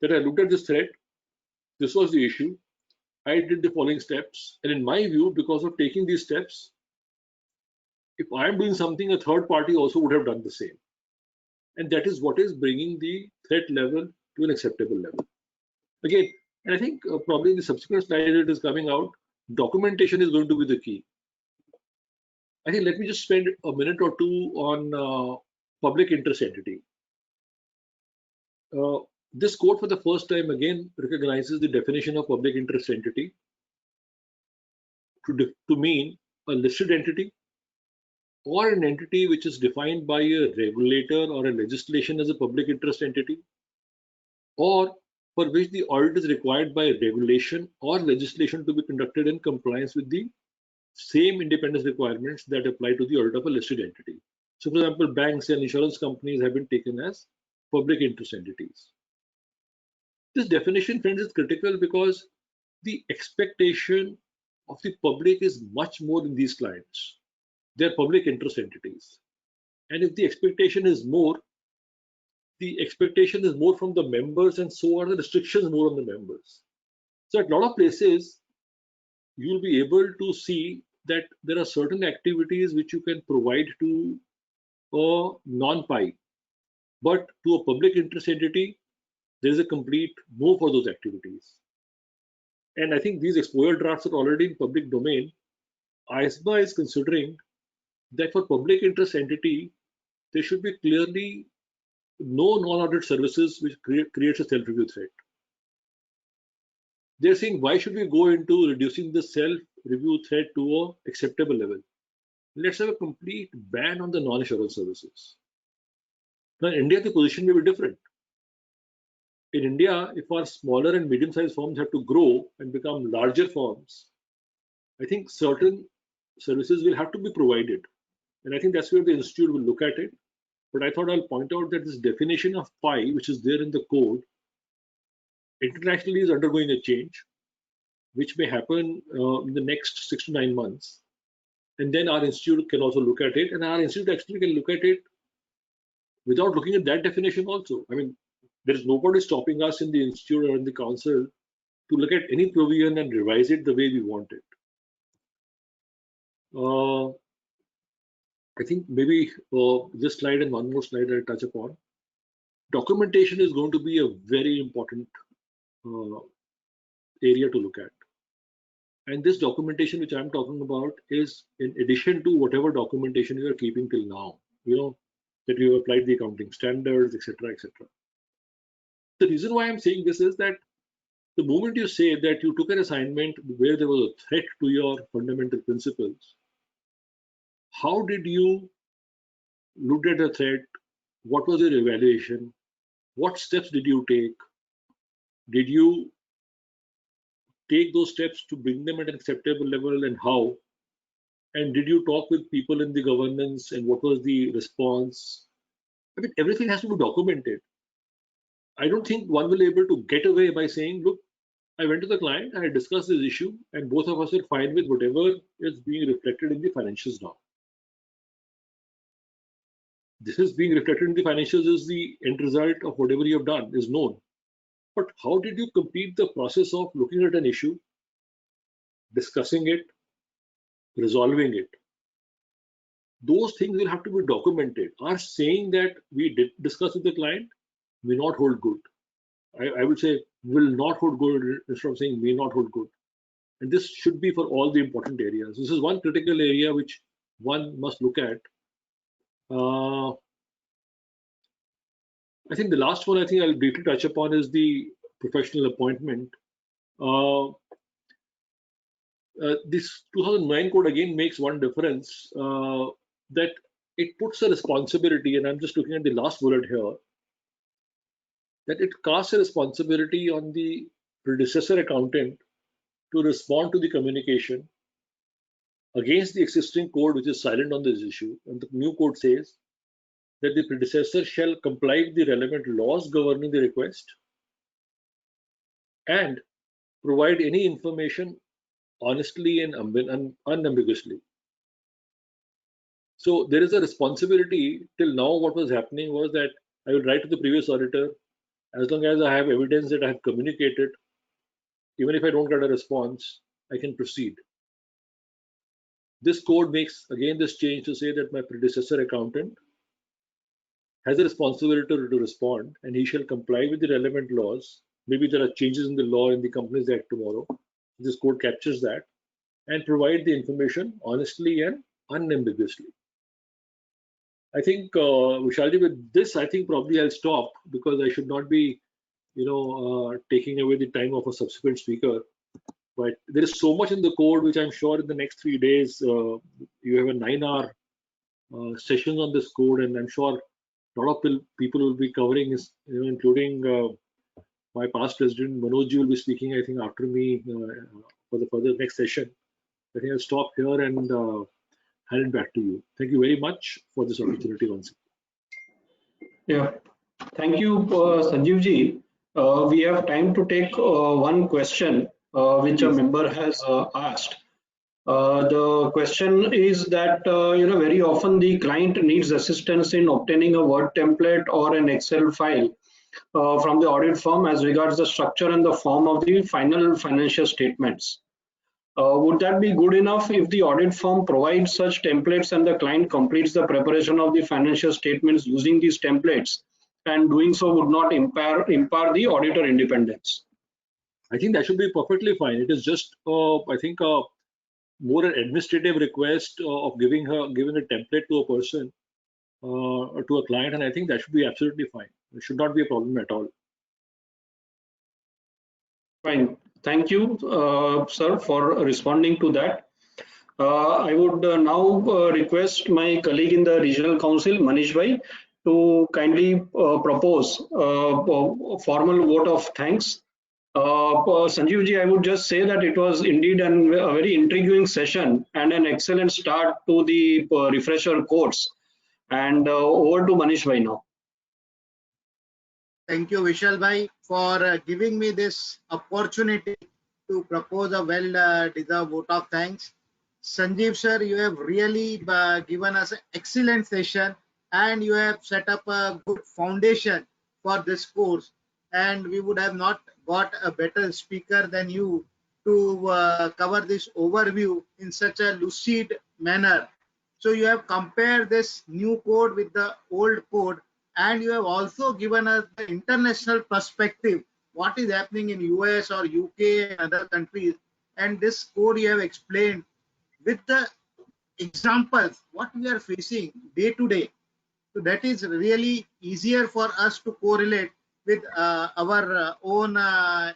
That I looked at this threat, this was the issue, I did the following steps, and in my view, because of taking these steps, if I am doing something, a third party also would have done the same. And that is what is bringing the threat level to an acceptable level. Again, and I think probably in the subsequent slide it is coming out, documentation is going to be the key. I think let me just spend a minute or two on public interest entity. This code for the first time again recognizes the definition of public interest entity to mean a listed entity or an entity which is defined by a regulator or a legislation as a public interest entity, or for which the audit is required by regulation or legislation to be conducted in compliance with the same independence requirements that apply to the audit of a listed entity. So, for example, banks and insurance companies have been taken as public interest entities. This definition, friends, is critical because the expectation of the public is much more in these clients. They're public interest entities. And if the expectation is more, the expectation is more from the members, and so are the restrictions more on the members. So at a lot of places, you'll be able to see that there are certain activities which you can provide to a non-PI, but to a public interest entity, there is a complete no for those activities. And I think these exposure drafts are already in public domain. IESBA is considering that for public interest entity, there should be clearly no non-audit services which creates a self-review threat. They're saying, why should we go into reducing the self-review threat to an acceptable level? Let's have a complete ban on the non-assurance services. Now, in India, the position may be different. In India, if our smaller and medium-sized firms have to grow and become larger firms, I think certain services will have to be provided. And I think that's where the institute will look at it. But I thought I'll point out that this definition of PI, which is there in the code, internationally is undergoing a change, which may happen in the next 6 to 9 months. And then our institute can also look at it. And our institute actually can look at it without looking at that definition also. I mean, there is nobody stopping us in the institute or in the council to look at any provision and revise it the way we want it. I think maybe this slide and one more slide I'll touch upon. Documentation is going to be a very important area to look at. And this documentation which I'm talking about is in addition to whatever documentation you are keeping till now, that you have applied the accounting standards, etc., etc. The reason why I'm saying this is that the moment you say that you took an assignment where there was a threat to your fundamental principles, how did you look at the threat? What was your evaluation? What steps did you take? Did you take those steps to bring them at an acceptable level, and how? And did you talk with people in the governance, and what was the response? I mean, everything has to be documented. I don't think one will be able to get away by saying, look, I went to the client and I discussed this issue, and both of us are fine with whatever is being reflected in the financials now. This is being reflected in the financials is the end result of whatever you have done is known. But how did you complete the process of looking at an issue, discussing it, resolving it? Those things will have to be documented. Our saying that we did discuss with the client may not hold good. I would say will not hold good instead of saying may not hold good. And this should be for all the important areas. This is one critical area which one must look at. I think the last one I think I'll briefly touch upon is the professional appointment. This 2009 code again makes one difference, that it puts a responsibility, and I'm just looking at the last bullet here, that it casts a responsibility on the predecessor accountant to respond to the communication against the existing code which is silent on this issue. And the new code says that the predecessor shall comply with the relevant laws governing the request and provide any information honestly and unambiguously. So there is a responsibility. Till now what was happening was that I will write to the previous auditor, as long as I have evidence that I have communicated, even if I don't get a response, I can proceed. This code makes again this change to say that my predecessor accountant has a responsibility to respond, and he shall comply with the relevant laws. Maybe there are changes in the law in the Companies Act tomorrow. This code captures that and provide the information honestly and unambiguously. I think, Vishalji, with this, I think probably I'll stop because I should not be, taking away the time of a subsequent speaker. But there is so much in the code, which I'm sure in the next 3 days, you have a 9-hour session on this code, and I'm sure a lot of people will be covering, including my past president, Manoj, will be speaking, I think, after me for the next session. I think I'll stop here and hand it back to you. Thank you very much for this opportunity once again. Yeah, thank you, Sanjiv ji. We have time to take one question which a member has asked. The question is that very often the client needs assistance in obtaining a Word template or an Excel file from the audit firm as regards the structure and the form of the final financial statements. Would that be good enough if the audit firm provides such templates and the client completes the preparation of the financial statements using these templates, and doing so would not impar the auditor independence? I think that should be perfectly fine. It is just, I think, more an administrative request of giving a template to a person, or to a client, and I think that should be absolutely fine. It should not be a problem at all. Fine. Thank you, sir, for responding to that. I would now request my colleague in the Regional Council, Manish Bhai, to kindly propose a formal vote of thanks. Sanjiv ji, I would just say that it was indeed a very intriguing session and an excellent start to the refresher course. And over to Manish Bhai now. Thank you, Vishal Bhai, for giving me this opportunity to propose a well-deserved vote of thanks. Sanjiv sir, you have really given us an excellent session, and you have set up a good foundation for this course. And we would have not got a better speaker than you to cover this overview in such a lucid manner. So you have compared this new code with the old code, and you have also given us the international perspective, what is happening in US or UK and other countries. And this code you have explained with the examples, what we are facing day to day. So that is really easier for us to correlate with our own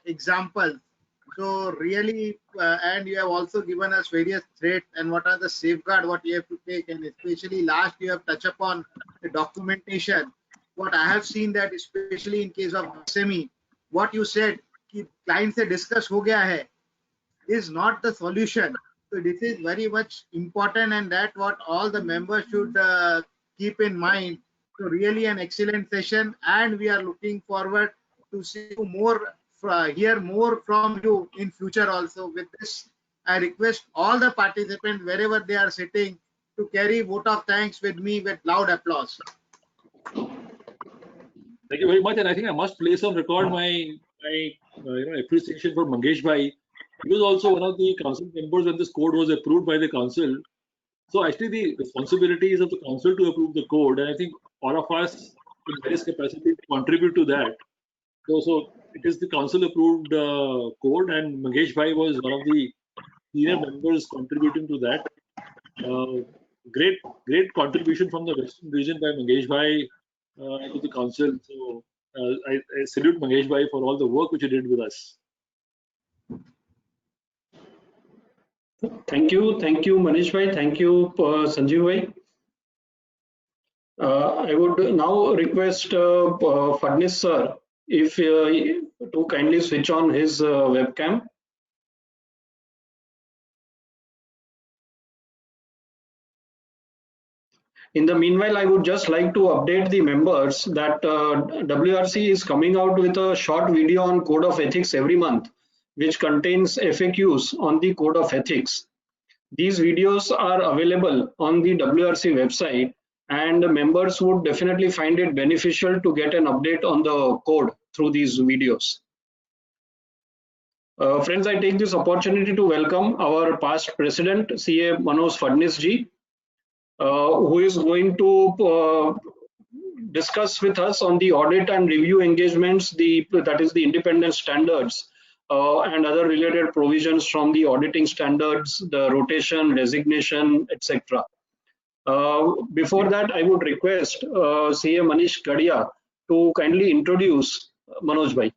examples. So really, and you have also given us various threats and what are the safeguards what you have to take, and especially last you have touched upon the documentation. What I have seen that especially in case of SME, what you said, कि client से discuss हो गया है, is not the solution. So this is very much important, and that what all the members should keep in mind. So really an excellent session, and we are looking forward to see you more, hear more from you in future also. With this, I request all the participants wherever they are sitting to carry vote of thanks with me with loud applause. Thank you very much, and I think I must place on record my appreciation for Mangesh Bhai. He was also one of the council members when this code was approved by the council. So actually, the responsibility is of the council to approve the code, and I think all of us in various capacities contribute to that. So it is the council approved code, and Mangesh Bhai was one of the senior members contributing to that. Great contribution from the Western region by Mangesh Bhai to the council. So I salute Mangesh Bhai for all the work which he did with us. Thank you, Manish bhai. Thank you, Sanjiv bhai. I would now request Fadnis sir if to kindly switch on his webcam. In the meanwhile, I would just like to update the members that WRC is coming out with a short video on Code of Ethics every month, which contains FAQs on the Code of Ethics. These videos are available on the WRC website, and members would definitely find it beneficial to get an update on the code through these videos. Friends, I take this opportunity to welcome our past president, CA Manoj Fadnis ji, who is going to discuss with us on the audit and review engagements, that is the independent standards and other related provisions from the auditing standards, the rotation, resignation, etc. Before that, I would request CA Manish Gadia to kindly introduce Manoj bhai.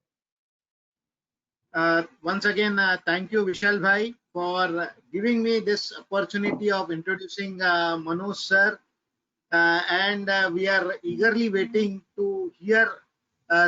Once again, thank you, Vishal bhai, for giving me this opportunity of introducing Manoj sir. And we are eagerly waiting to hear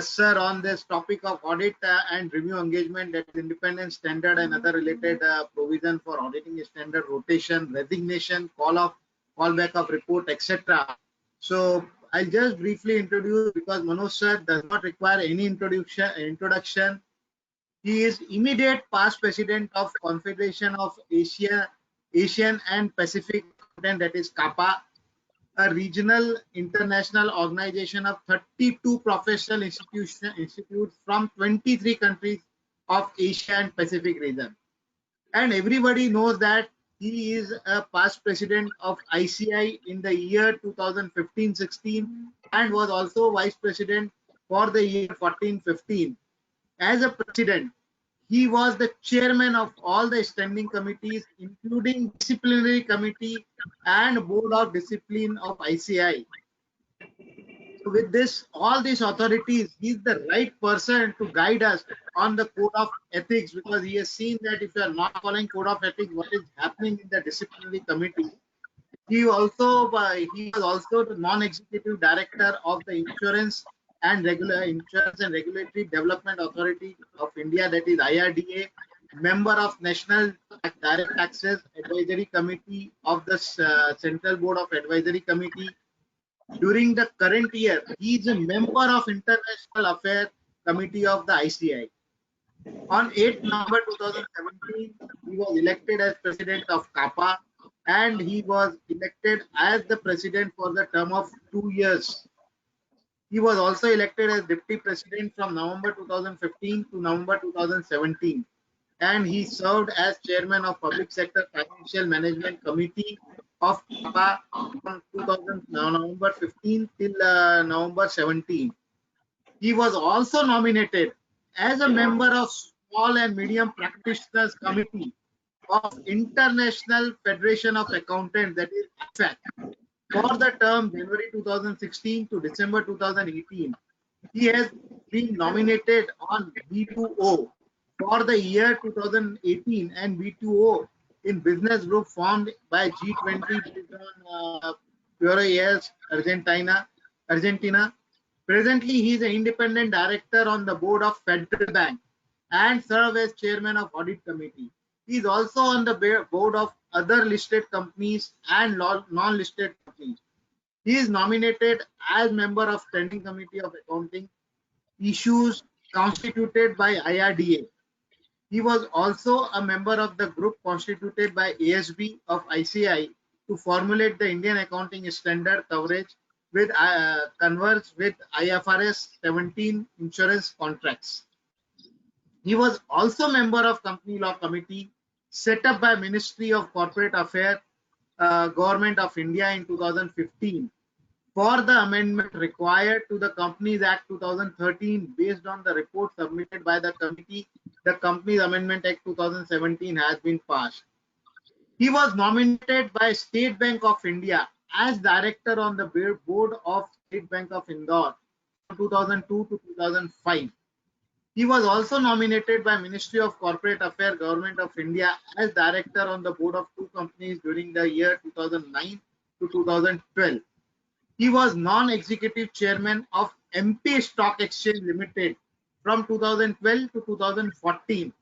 sir on this topic of audit and review engagement, that is independent standard and other related provision for auditing standard, rotation, resignation, callback of report, etc. So I'll just briefly introduce, because Manoj sir does not require any introduction. He is immediate past president of Confederation of Asian and Pacific, that is CAPA, a regional international organization of 32 professional institutes from 23 countries of Asia and Pacific region. And everybody knows that he is a past president of ICAI in the year 2015-16 and was also vice president for the year 14-15. As a president, he was the chairman of all the standing committees, including disciplinary committee and board of discipline of ICAI. So with this, all these authorities, he is the right person to guide us on the code of ethics, because he has seen that if you are not following code of ethics, what is happening in the disciplinary committee. He was also the non-executive director of the Insurance and Regulatory Development Authority of India, that is IRDA, member of National Direct Taxes Advisory Committee of the Central Board of Advisory Committee. During the current year, he is a member of International Affairs Committee of the ICAI. On 8 November 2017, he was elected as president of CAPA, and he was elected as the president for the term of 2 years. He was also elected as deputy president from November 2015 to November 2017, and he served as chairman of Public Sector Financial Management Committee of CAPA from November 15 till November 17. He was also nominated as a member of Small and Medium Practitioners Committee of International Federation of Accountants, that is IFAC, for the term January 2016 to December 2018. He has been nominated on B2O for the year 2018 and B2O in business group formed by G20 based on Buenos Aires, Argentina. Presently, he is an independent director on the board of Federal Bank and serves as chairman of Audit Committee. He is also on the board of other listed companies and non-listed companies. He is nominated as member of Standing Committee of Accounting issues constituted by IRDA. He was also a member of the group constituted by ASB of ICAI to formulate the Indian accounting standard coverage with converge with IFRS 17 insurance contracts. He was also member of Company Law Committee set up by Ministry of Corporate Affairs, Government of India in 2015 for the amendment required to the Companies Act 2013 based on the report submitted by the committee. The Companies Amendment Act 2017 has been passed. He was nominated by State Bank of India as director on the board of State Bank of Indore from 2002 to 2005. He was also nominated by Ministry of Corporate Affairs, Government of India as director on the board of two companies during the year 2009 to 2012. He was non-executive chairman of MP Stock Exchange Limited from 2012 to 2014.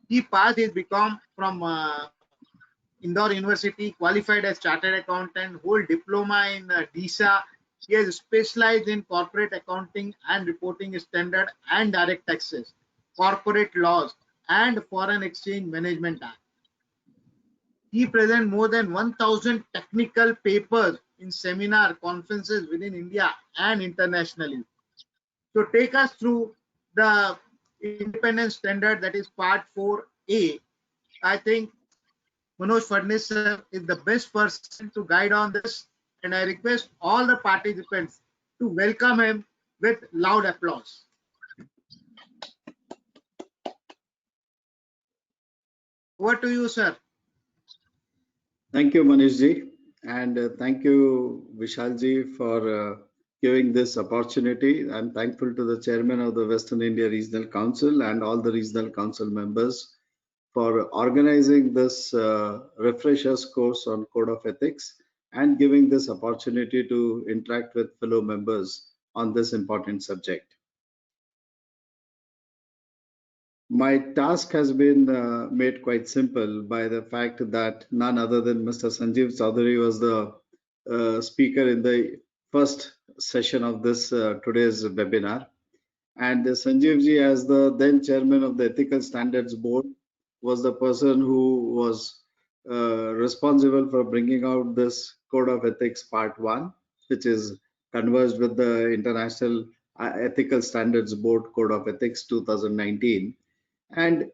He passed his BCom from Indore University, qualified as chartered accountant, hold diploma in DISA. He has specialized in corporate accounting and reporting standard and direct taxes, corporate laws, and foreign exchange management act. He presents more than 1,000 technical papers in seminar conferences within India and internationally. So take us through the independence standard, that is part 4A. I think Manoj Fadnis sir is the best person to guide on this, and I request all the participants to welcome him with loud applause. Over to you, sir. Thank you, Manishji, and thank you, Vishalji, for giving this opportunity. I'm thankful to the chairman of the Western India Regional Council and all the regional council members for organizing this refreshers course on Code of Ethics and giving this opportunity to interact with fellow members on this important subject. My task has been made quite simple by the fact that none other than Mr. Sanjiv Chaudhary was the speaker in the first session of this today's webinar. And Sanjeevji, as the then chairman of the Ethical Standards Board, was the person who was responsible for bringing out this Code of Ethics Part 1, which is converged with the International Ethical Standards Board Code of Ethics 2019. And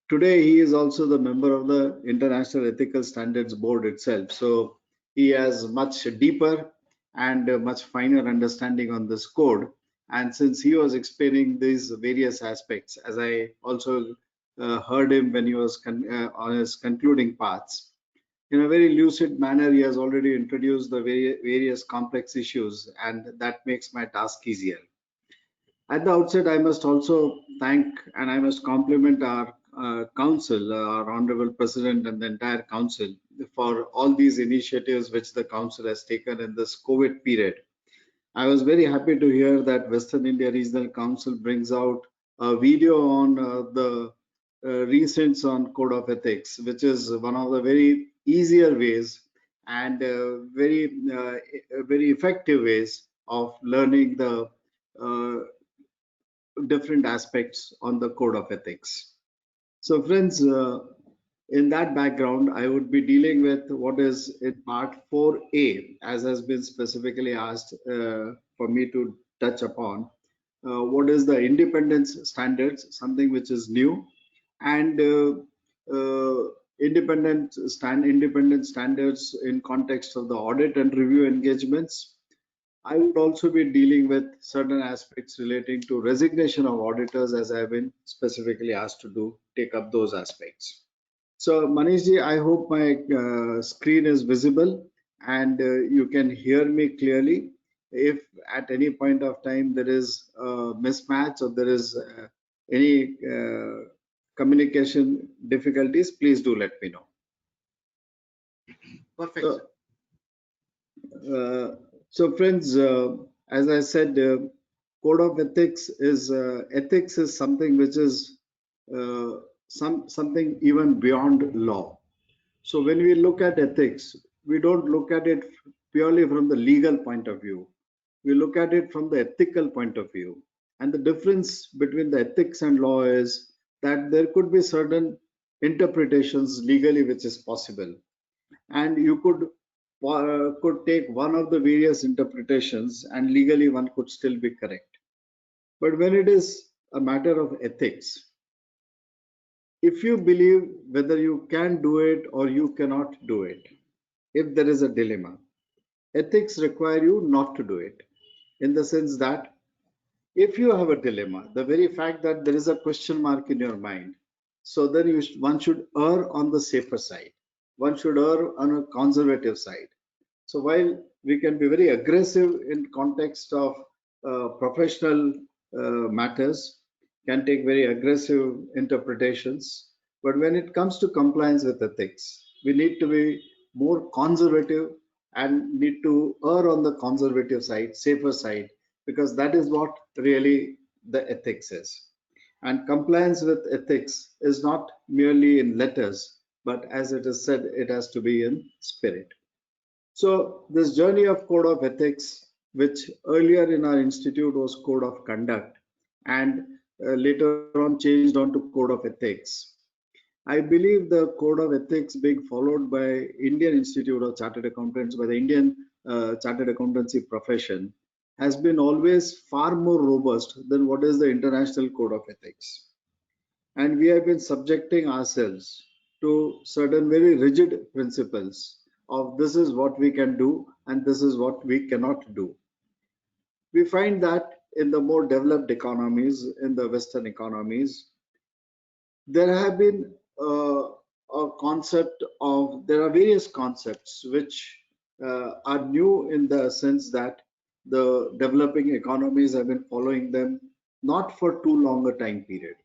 today he is also the member of the International Ethical Standards Board itself. So he has much deeper and much finer understanding on this code. And since he was explaining these various aspects, as I also heard him when he was on his concluding parts, in a very lucid manner, he has already introduced the various complex issues, and that makes my task easier. At the outset, I must also thank and I must compliment our council, our honorable president and the entire council for all these initiatives which the council has taken in this COVID period. I was very happy to hear that Western India Regional Council brings out a video on the recents on Code of Ethics, which is one of the very easier ways and very effective ways of learning the different aspects on the Code of Ethics. So friends, in that background, I would be dealing with what is in part 4A, as has been specifically asked for me to touch upon. What is the independence standards, something which is new, and independent standards in context of the audit and review engagements. I would also be dealing with certain aspects relating to resignation of auditors, as I have been specifically asked to take up those aspects. So Manishji, I hope my screen is visible and you can hear me clearly. If at any point of time there is a mismatch or there is any communication difficulties, please do let me know. Perfect. So friends, as I said, Code of Ethics is something which is something even beyond law. So when we look at ethics, we don't look at it purely from the legal point of view. We look at it from the ethical point of view. And the difference between the ethics and law is that there could be certain interpretations legally which is possible. And you could take one of the various interpretations and legally one could still be correct. But when it is a matter of ethics, if you believe whether you can do it or you cannot do it, if there is a dilemma, ethics require you not to do it, in the sense that if you have a dilemma, the very fact that there is a question mark in your mind, so then one should err on the safer side. One should err on a conservative side. So while we can be very aggressive in context of professional matters, can take very aggressive interpretations, but when it comes to compliance with ethics, we need to be more conservative and need to err on the conservative side, safer side, because that is what really the ethics is. And compliance with ethics is not merely in letters, but as it is said, it has to be in spirit. So this journey of code of ethics, which earlier in our institute was code of conduct and later on changed on to code of ethics. I believe the code of ethics being followed by Indian Institute of Chartered Accountants, by the Indian Chartered Accountancy profession, has been always far more robust than what is the international code of ethics. And we have been subjecting ourselves to certain very rigid principles of this is what we can do and this is what we cannot do. We find that in the more developed economies, in the Western economies, there have been a concept of, there are various concepts which are new in the sense that the developing economies have been following them not for too long a time period.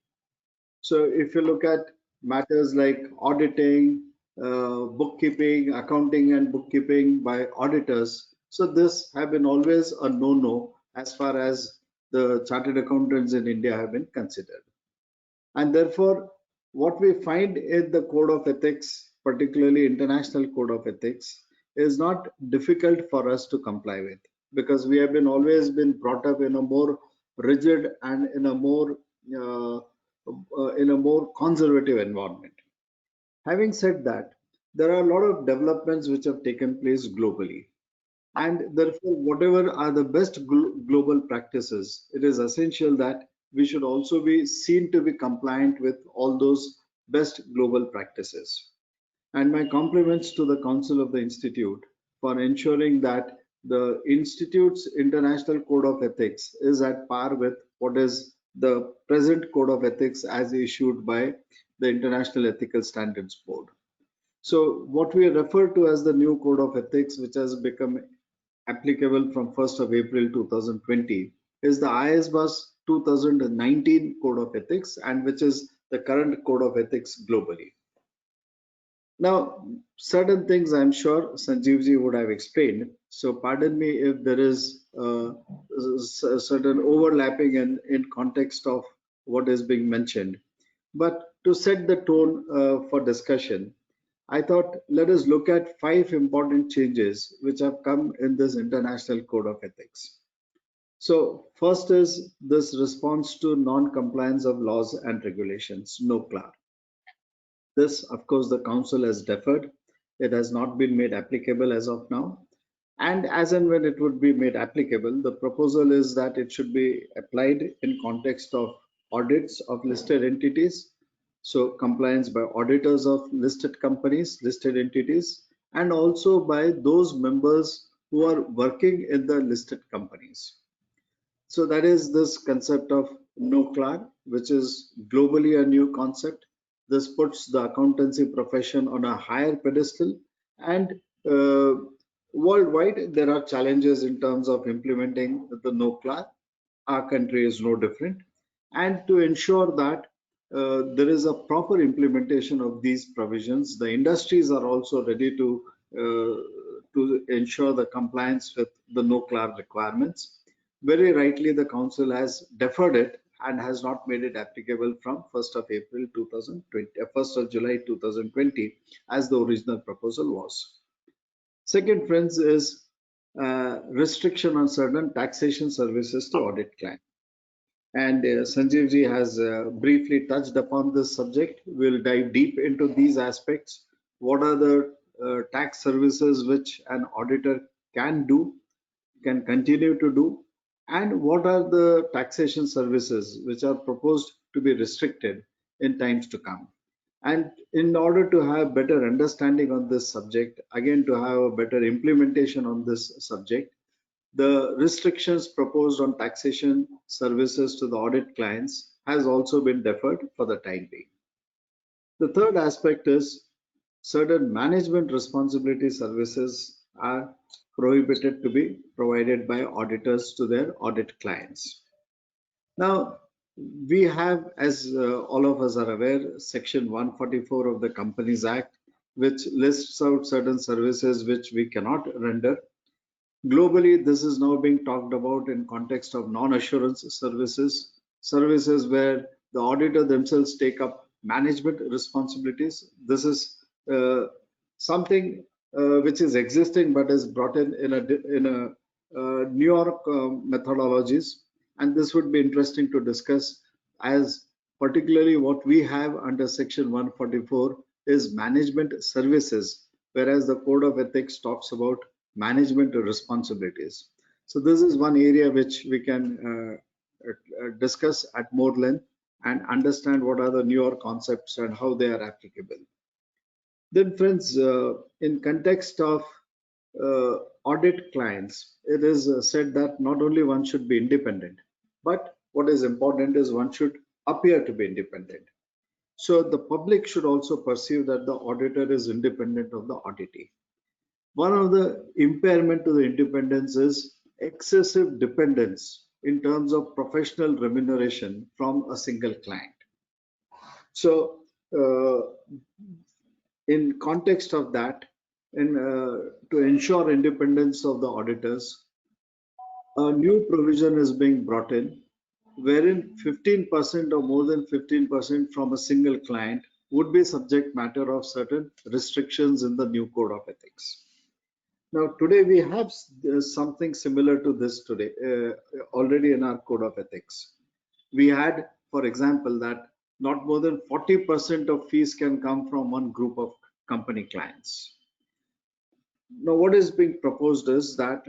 So if you look at matters like auditing, bookkeeping, accounting and bookkeeping by auditors, so this have been always a no-no as far as the chartered accountants in India have been considered. And therefore, what we find in the code of ethics, particularly international code of ethics, is not difficult for us to comply with, because we have been always been brought up in a more rigid and in a more conservative environment. Having said that, there are a lot of developments which have taken place globally, and therefore whatever are the best global practices, it is essential that we should also be seen to be compliant with all those best global practices. And my compliments to the Council of the Institute for ensuring that the Institute's International Code of Ethics is at par with what is the present Code of Ethics as issued by the International Ethical Standards Board. So what we refer to as the new Code of Ethics, which has become applicable from 1st of April 2020, is the IESBA's 2019 Code of Ethics, and which is the current Code of Ethics globally. Now, certain things I'm sure Sanjivji would have explained, so pardon me if there is a certain overlapping in context of what is being mentioned. But to set the tone for discussion, I thought let us look at 5 important changes which have come in this International Code of Ethics. So first is this response to non-compliance of laws and regulations, NOCLAR. This, of course, the Council has deferred. It has not been made applicable as of now. And as and when it would be made applicable, the proposal is that it should be applied in context of audits of listed entities. So compliance by auditors of listed companies, listed entities, and also by those members who are working in the listed companies. So that is this concept of NOCLAR, which is globally a new concept. This puts the accountancy profession on a higher pedestal, and worldwide there are challenges in terms of implementing the NOCLAR. Our country is no different, and to ensure that there is a proper implementation of these provisions, the industries are also ready to ensure the compliance with the NOCLAR requirements. Very rightly, the Council has deferred it and has not made it applicable from 1st of April 2020, 1st of July 2020 as the original proposal was. Second, friends, is restriction on certain taxation services to audit client. And Sanjiv ji has briefly touched upon this subject. We'll dive deep into these aspects. What are the tax services which an auditor can do, can continue to do, and what are the taxation services which are proposed to be restricted in times to come. And in order to have better understanding on this subject, again to have a better implementation on this subject, the restrictions proposed on taxation services to the audit clients has also been deferred for the time being. The third aspect is certain management responsibility services are prohibited to be provided by auditors to their audit clients. Now, we have, as all of us are aware, Section 144 of the Companies Act, which lists out certain services which we cannot render. Globally, this is now being talked about in context of non-assurance services, services where the auditor themselves take up management responsibilities. This is something which is existing but is brought in a New York methodologies, and this would be interesting to discuss, as particularly what we have under Section 144 is management services, whereas the Code of Ethics talks about management responsibilities. So this is one area which we can discuss at more length and understand what are the newer concepts and how they are applicable. Then friends, in context of audit clients, it is said that not only one should be independent, but what is important is one should appear to be independent. So the public should also perceive that the auditor is independent of the auditee. One of the impairment to the independence is excessive dependence in terms of professional remuneration from a single client. So in context of that, to ensure independence of the auditors, a new provision is being brought in wherein 15% or more than 15% from a single client would be subject matter of certain restrictions in the new Code of Ethics. Now, today we have something similar to this today already in our Code of Ethics. We had, for example, that not more than 40% of fees can come from one group of company clients. Now, what is being proposed is that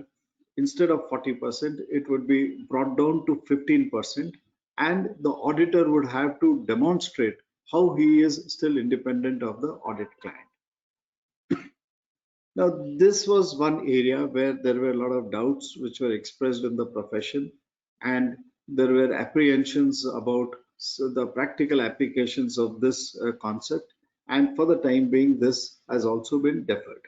instead of 40%, it would be brought down to 15%, and the auditor would have to demonstrate how he is still independent of the audit client. Now, this was one area where there were a lot of doubts which were expressed in the profession, and there were apprehensions about the practical applications of this concept, and for the time being, this has also been deferred.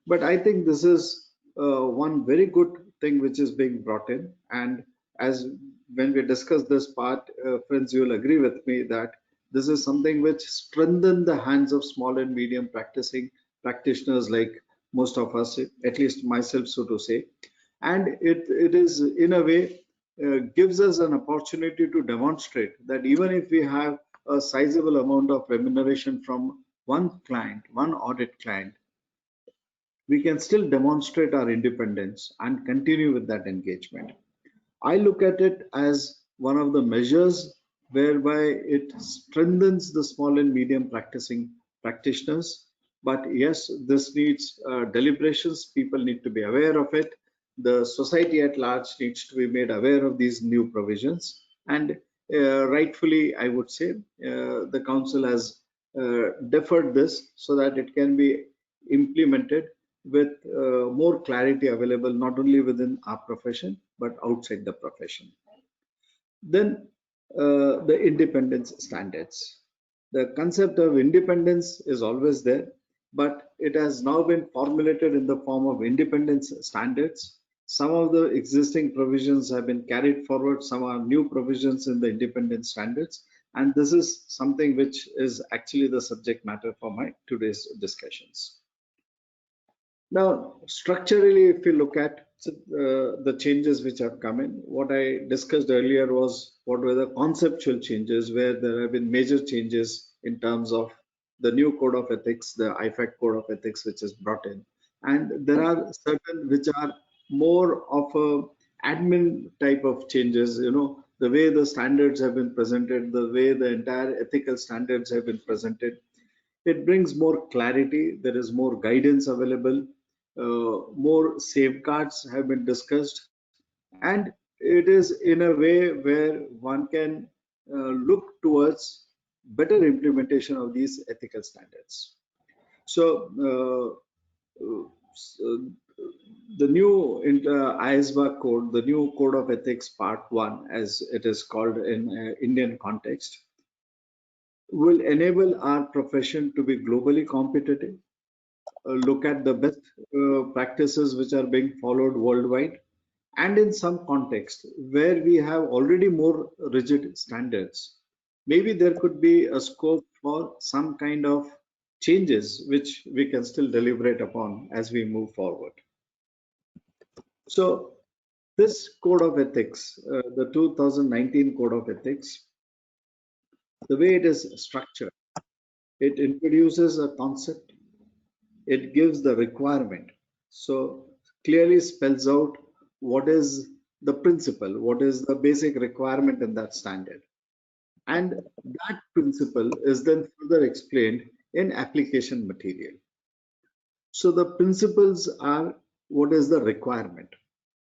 But I think this is one very good thing which is being brought in, and as when we discuss this part, friends, you will agree with me that this is something which strengthens the hands of small and medium practitioners like most of us, at least myself, so to say, and it is in a way gives us an opportunity to demonstrate that even if we have a sizable amount of remuneration from one client, one audit client, we can still demonstrate our independence and continue with that engagement. I look at it as one of the measures whereby it strengthens the small and medium practitioners. But yes, this needs deliberations. People need to be aware of it. The society at large needs to be made aware of these new provisions. And rightfully, I would say, the council has deferred this so that it can be implemented with more clarity available, not only within our profession, but outside the profession. Then the independence standards. The concept of independence is always there, but it has now been formulated in the form of independence standards. Some of the existing provisions have been carried forward, some are new provisions in the independence standards, and this is something which is actually the subject matter for my today's discussions. Now, structurally, if you look at So the changes which have come in, what I discussed earlier was what were the conceptual changes, where there have been major changes in terms of the new code of ethics, the IFAC code of ethics, which is brought in. And there are certain which are more of a admin type of changes, the way the standards have been presented, the way the entire ethical standards have been presented. It brings more clarity, there is more guidance available, more safeguards have been discussed, and it is in a way where one can look towards better implementation of these ethical standards. So, the new IESBA code, the new code of ethics part 1, as it is called in Indian context, will enable our profession to be globally competitive, look at the best practices which are being followed worldwide, and in some context where we have already more rigid standards, maybe there could be a scope for some kind of changes which we can still deliberate upon as we move forward. So this code of ethics, the 2019 code of ethics, the way it is structured, it introduces a concept, it gives the requirement. So clearly spells out what is the principle, what is the basic requirement in that standard. And that principle is then further explained in application material. So the principles are what is the requirement,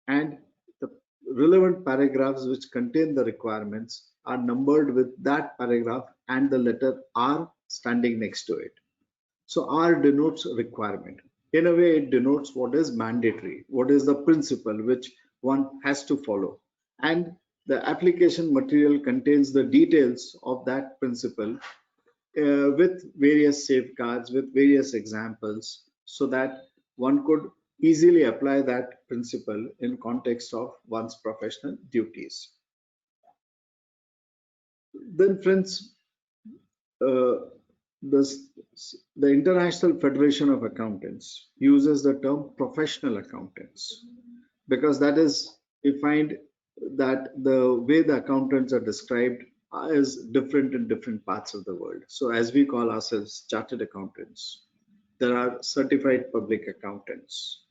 and the relevant paragraphs which contain the requirements are numbered with that paragraph and the letter R standing next to it. So R denotes requirement. In a way, it denotes what is mandatory, what is the principle which one has to follow. And the application material contains the details of that principle with various safeguards, with various examples, so that one could easily apply that principle in context of one's professional duties. Then, friends, the International Federation of Accountants uses the term professional accountants, because that is, we find that the way the accountants are described is different in different parts of the world. So as we call ourselves chartered accountants, there are certified public accountants.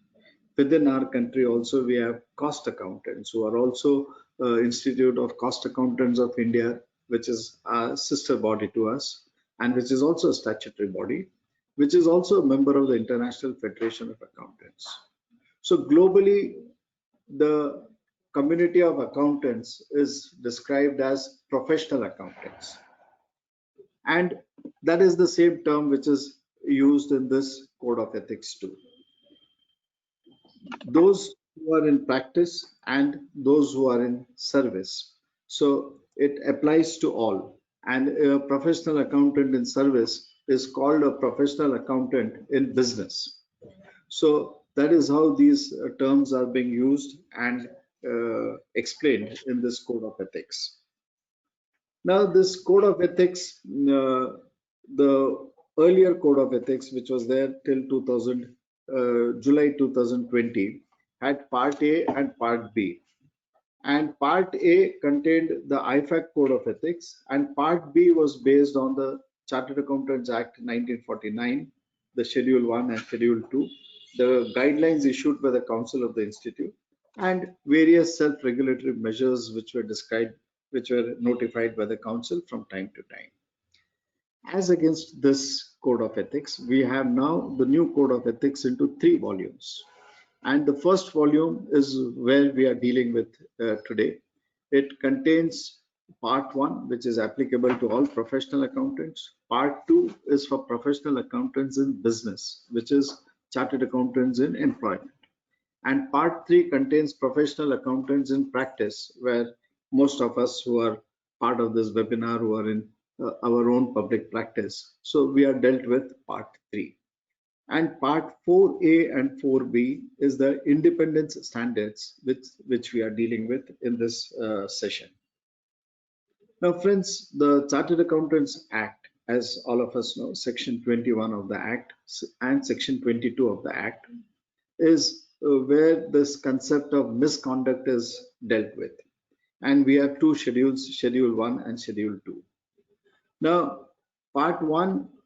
Within our country also we have cost accountants, who are also Institute of Cost Accountants of India, which is a sister body to us, and which is also a statutory body, which is also a member of the International Federation of Accountants. So globally, the community of accountants is described as professional accountants, and that is the same term which is used in this code of ethics too. Those who are in practice and those who are in service. So it applies to all. And a professional accountant in service is called a professional accountant in business. So that is how these terms are being used and explained in this code of ethics. Now, this code of ethics, the earlier code of ethics, which was there till July 2020, had Part A and Part B. And Part A contained the IFAC code of ethics, and Part B was based on the Chartered Accountants Act 1949, the Schedule 1 and Schedule 2, the guidelines issued by the Council of the Institute, and various self-regulatory measures which were described, which were notified by the Council from time to time. As against this code of ethics, we have now the new code of ethics into 3 volumes. And the first volume is where we are dealing with today. It contains Part 1, which is applicable to all professional accountants. Part 2 is for professional accountants in business, which is chartered accountants in employment. And Part 3 contains professional accountants in practice, where most of us who are part of this webinar who are in our own public practice. So we are dealt with Part 3. And Part 4A and 4B is the independence standards which we are dealing with in this session. Now, friends, the Chartered Accountants Act, as all of us know, Section 21 of the Act and Section 22 of the Act, is where this concept of misconduct is dealt with. And we have two schedules, Schedule 1 and Schedule 2. Now, Part 2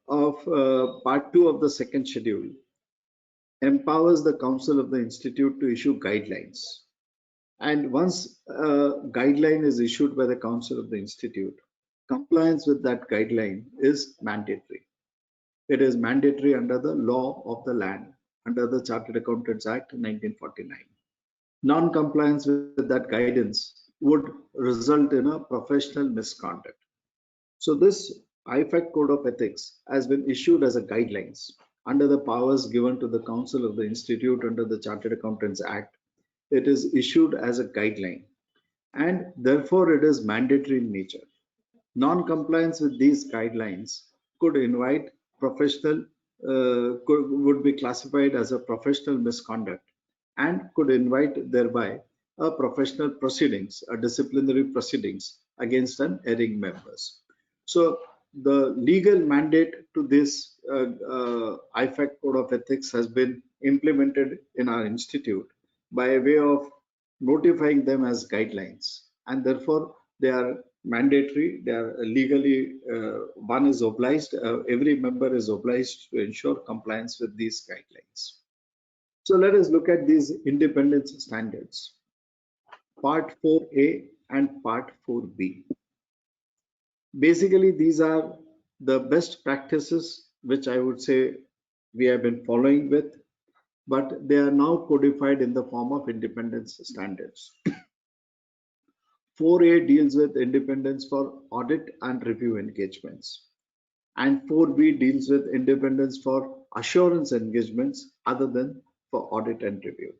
of the second schedule empowers the Council of the Institute to issue guidelines. And once a guideline is issued by the Council of the Institute, compliance with that guideline is mandatory. It is mandatory under the law of the land, under the Chartered Accountants Act 1949. Non-compliance with that guidance would result in a professional misconduct. So this IFAC Code of Ethics has been issued as a guidelines under the powers given to the Council of the Institute under the Chartered Accountants Act. It is issued as a guideline and therefore it is mandatory in nature. Non-compliance with these guidelines could invite professional, would be classified as a professional misconduct and could invite thereby a professional proceedings, a disciplinary proceedings against an erring members. So the legal mandate to this IFAC Code of Ethics has been implemented in our institute by way of notifying them as guidelines, and therefore they are mandatory. They are legally, one is obliged, every member is obliged to ensure compliance with these guidelines. So let us look at these independence standards, Part 4A and Part 4B. Basically, these are the best practices which I would say we have been following with, but they are now codified in the form of independence standards. 4A deals with independence for audit and review engagements, and 4B deals with independence for assurance engagements other than for audit and review.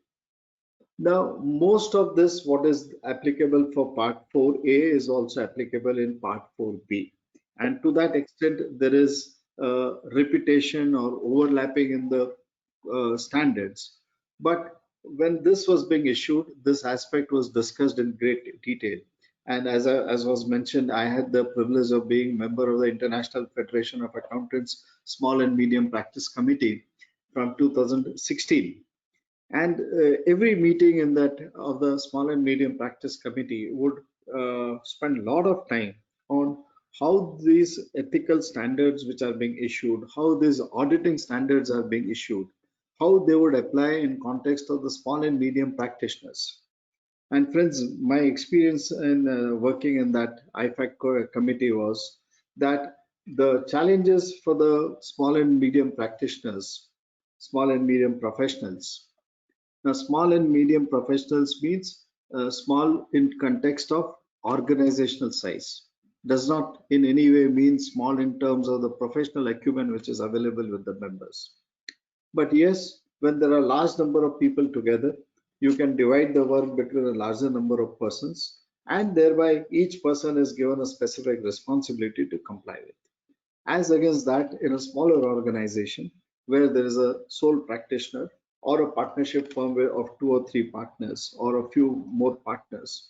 Now, most of this, what is applicable for Part 4A is also applicable in Part 4B. And to that extent, there is repetition or overlapping in the standards. But when this was being issued, this aspect was discussed in great detail. And as was mentioned, I had the privilege of being member of the International Federation of Accountants Small and Medium Practice Committee from 2016. And every meeting in that of the Small and Medium Practice Committee would spend a lot of time on how these ethical standards which are being issued, how these auditing standards are being issued, how they would apply in context of the small and medium practitioners. And friends, my experience in working in that IFAC committee was that the challenges for the small and medium practitioners, small and medium professionals. Now, small and medium professionals means small in context of organizational size. Does not in any way mean small in terms of the professional acumen which is available with the members. But yes, when there are large number of people together, you can divide the work between a larger number of persons, and thereby each person is given a specific responsibility to comply with. As against that, in a smaller organization where there is a sole practitioner or a partnership firm of 2 or 3 partners or a few more partners,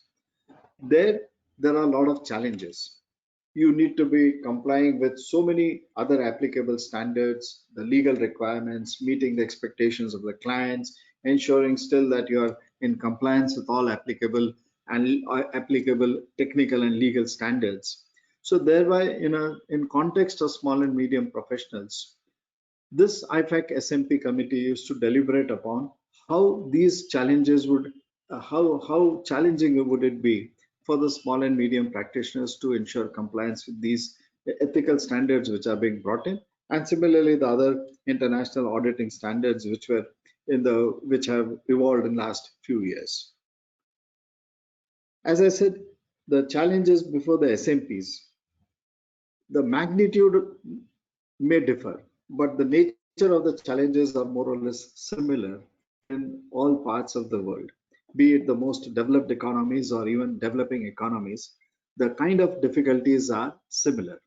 there are a lot of challenges. You need to be complying with so many other applicable standards, the legal requirements, meeting the expectations of the clients, ensuring still that you are in compliance with all applicable technical and legal standards. So thereby, in context of small and medium professionals, this IFAC SMP committee used to deliberate upon how these challenges would, how challenging would it be for the small and medium practitioners to ensure compliance with these ethical standards which are being brought in, and similarly the other international auditing standards which have evolved in the last few years. As I said, the challenges before the SMPs, the magnitude may differ, but the nature of the challenges are more or less similar in all parts of the world, be it the most developed economies or even developing economies. The kind of difficulties are similar.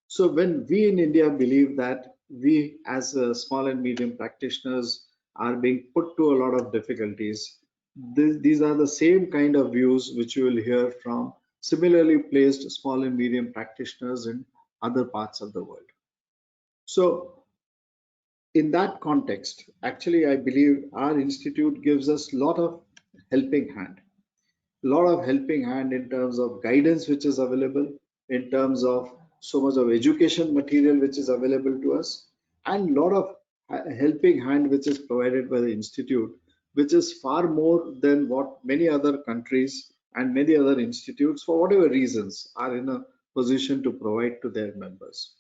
So when we in India believe that we as small and medium practitioners are being put to a lot of difficulties, these are the same kind of views which you will hear from similarly placed small and medium practitioners in other parts of the world. So in that context, actually, I believe our institute gives us a lot of helping hand. In terms of guidance which is available, in terms of so much of education material which is available to us, and lot of helping hand which is provided by the institute, which is far more than what many other countries and many other institutes, for whatever reasons, are in a position to provide to their members.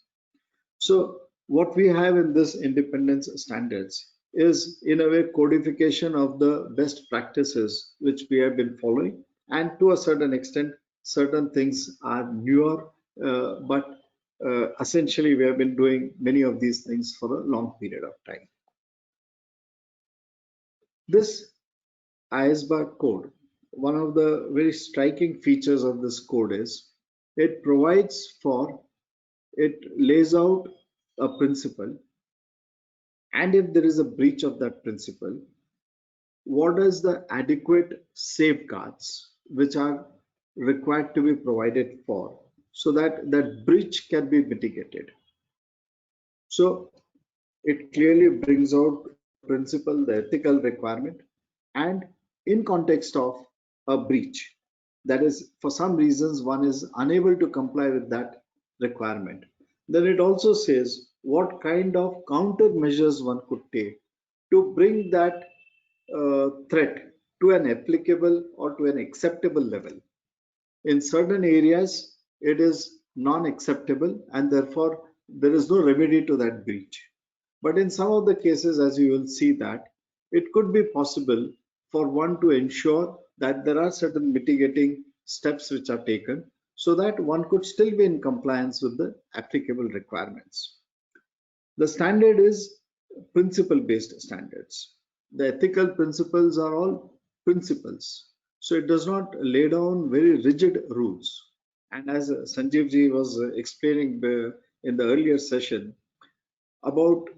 So what we have in this independence standards is in a way codification of the best practices which we have been following, and to a certain extent certain things are newer, but essentially we have been doing many of these things for a long period of time. This IESBA code, one of the very striking features of this code is it lays out a principle, and if there is a breach of that principle, what is the adequate safeguards which are required to be provided for, so that that breach can be mitigated. So it clearly brings out principle, the ethical requirement, and in context of a breach, that is, for some reasons one is unable to comply with that requirement, then it also says what kind of countermeasures one could take to bring that threat to an applicable or to an acceptable level. In certain areas, it is non-acceptable, and therefore there is no remedy to that breach. But in some of the cases, as you will see, that it could be possible for one to ensure that there are certain mitigating steps which are taken, so that one could still be in compliance with the applicable requirements. The standard is principle-based standards. The ethical principles are all principles. So it does not lay down very rigid rules. And as Sanjiv ji was explaining in the earlier session about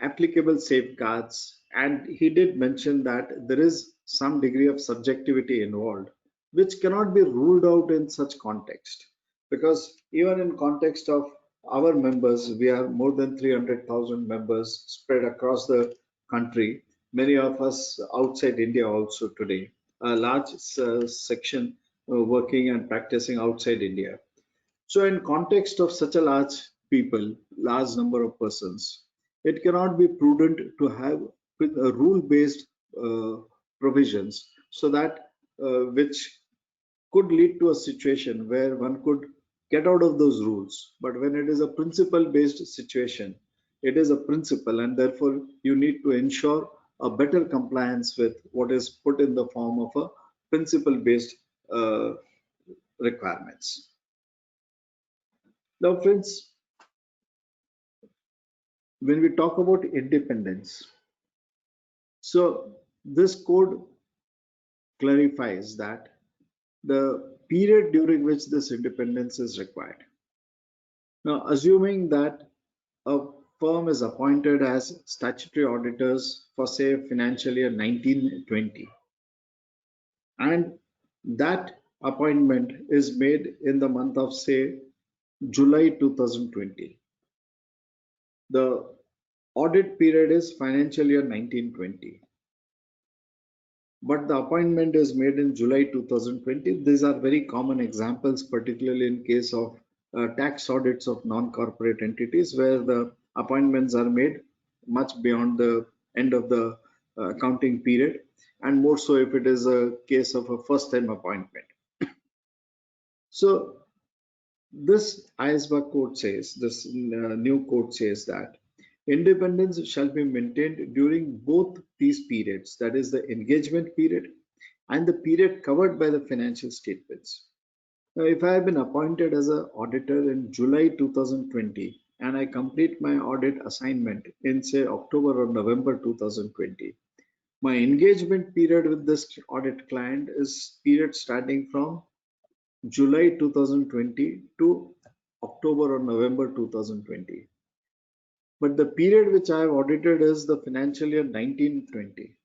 applicable safeguards, and he did mention that there is some degree of subjectivity involved, which cannot be ruled out in such context, because even in context of our members, we are more than 300,000 members spread across the country, many of us outside India also today, a large section working and practicing outside India. So in context of such a large large number of persons, it cannot be prudent to have rule-based provisions, so that which could lead to a situation where one could get out of those rules. But when it is a principle-based situation, it is a principle, and therefore you need to ensure a better compliance with what is put in the form of a principle-based requirements. Now, friends, when we talk about independence, so this code clarifies that the period during which this independence is required. Now, assuming that a firm is appointed as statutory auditors for, say, financial year 1920, and that appointment is made in the month of, say, July 2020. The audit period is financial year 1920, but the appointment is made in July 2020. These are very common examples, particularly in case of tax audits of non-corporate entities, where the appointments are made much beyond the end of the accounting period, and more so if it is a case of a first-time appointment. So this IESBA code says, this new code says that independence shall be maintained during both these periods, that is the engagement period and the period covered by the financial statements. Now, if I have been appointed as an auditor in July 2020 and I complete my audit assignment in, say, October or November 2020, my engagement period with this audit client is period starting from July 2020 to October or November 2020. But the period which I have audited is the financial year 1920.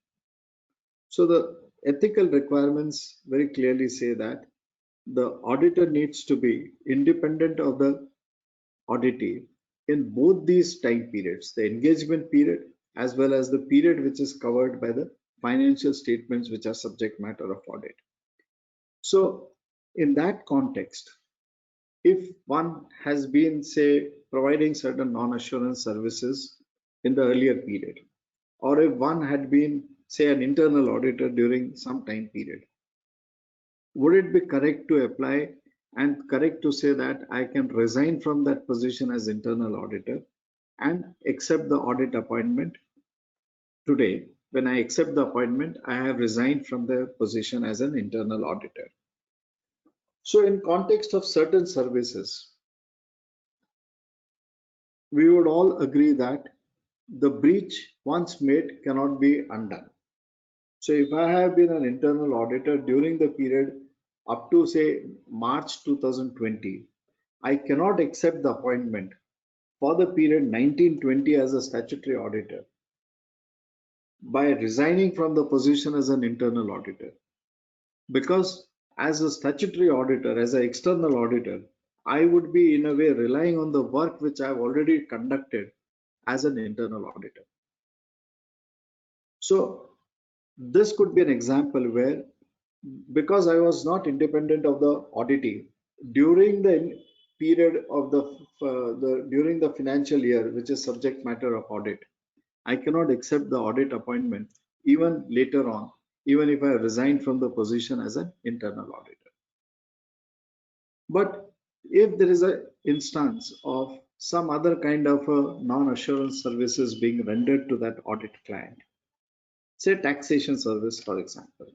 So the ethical requirements very clearly say that the auditor needs to be independent of the auditee in both these time periods, the engagement period as well as the period which is covered by the financial statements which are subject matter of audit. So in that context, if one has been, say, providing certain non-assurance services in the earlier period, or if one had been, say, an internal auditor during some time period, would it be correct to apply and correct to say that I can resign from that position as internal auditor and accept the audit appointment? Today, when I accept the appointment, I have resigned from the position as an internal auditor. So in context of certain services, we would all agree that the breach once made cannot be undone. So if I have been an internal auditor during the period up to, say, March 2020, I cannot accept the appointment for the period 1920 as a statutory auditor by resigning from the position as an internal auditor. Because as a statutory auditor, as an external auditor, I would be in a way relying on the work which I have already conducted as an internal auditor. So this could be an example where, because I was not independent of the auditing during the period of during the financial year, which is subject matter of audit, I cannot accept the audit appointment even later on, even if I resign from the position as an internal auditor. But if there is an instance of some other kind of non-assurance services being rendered to that audit client, say taxation service, for example,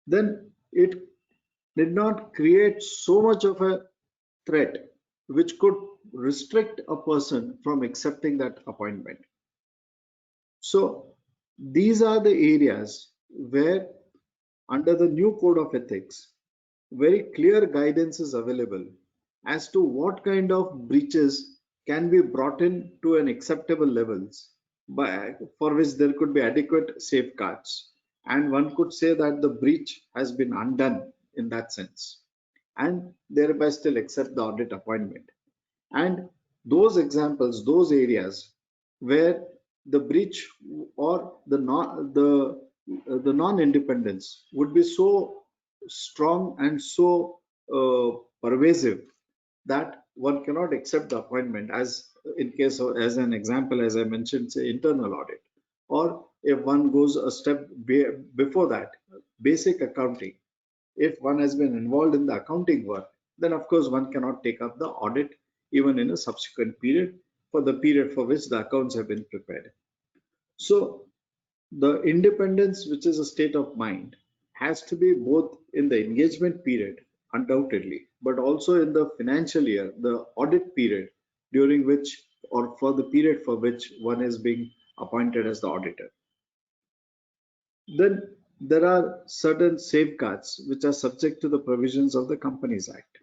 then it did not create so much of a threat which could restrict a person from accepting that appointment. So these are the areas where, under the new code of ethics, very clear guidance is available as to what kind of breaches can be brought in to an acceptable levels for which there could be adequate safeguards, and one could say that the breach has been undone in that sense, and thereby still accept the audit appointment. And those examples, those areas where the breach or the non-independence would be so strong and so pervasive that one cannot accept the appointment, as in case of, as an example, as I mentioned, say internal audit, or if one goes a step before that, basic accounting. If one has been involved in the accounting work, then of course one cannot take up the audit even in a subsequent period for the period for which the accounts have been prepared. So the independence, which is a state of mind, has to be both in the engagement period, undoubtedly, but also in the financial year, the audit period, during which, or for the period for which one is being appointed as the auditor. Then there are certain safeguards which are subject to the provisions of the Companies Act,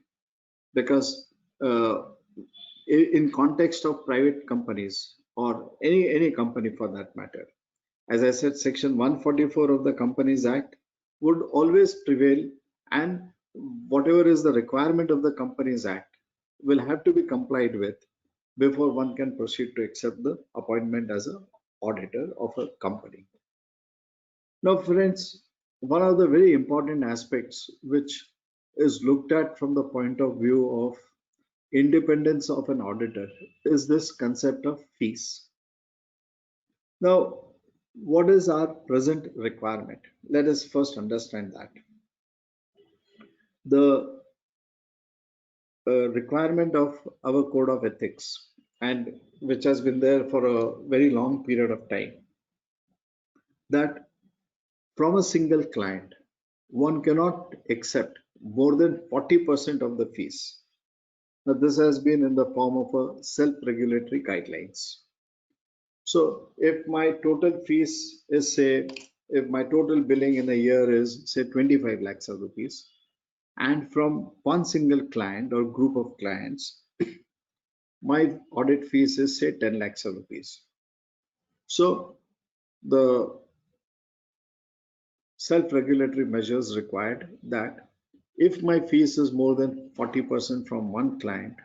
because in context of private companies or any company for that matter, as I said, section 144 of the Companies Act would always prevail, and whatever is the requirement of the Companies Act will have to be complied with before one can proceed to accept the appointment as an auditor of a company. Now, friends, one of the very important aspects which is looked at from the point of view of independence of an auditor is this concept of fees. Now, what is our present requirement? Let us first understand that. The requirement of our code of ethics, and which has been there for a very long period of time, that from a single client, one cannot accept more than 40% of the fees. Now, this has been in the form of a self-regulatory guidelines. So if my total fees is, say, if my total billing in a year is, say, 25 lakhs of rupees, and from one single client or group of clients, my audit fees is, say, 10 lakhs of rupees. So the self-regulatory measures required that if my fees is more than 40% from one client,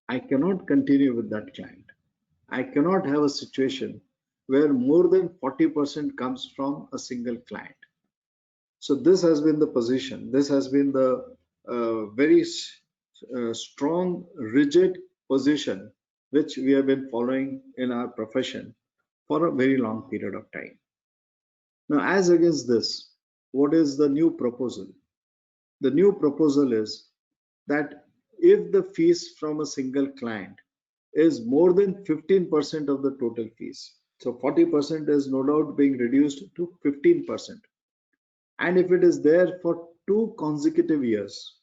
I cannot continue with that client. I cannot have a situation where more than 40% comes from a single client. So this has been the position. This has been the very strong, rigid position which we have been following in our profession for a very long period of time. Now, as against this, what is the new proposal? The new proposal is that if the fees from a single client is more than 15% of the total fees, so 40% is no doubt being reduced to 15%. And if it is there for 2 consecutive years,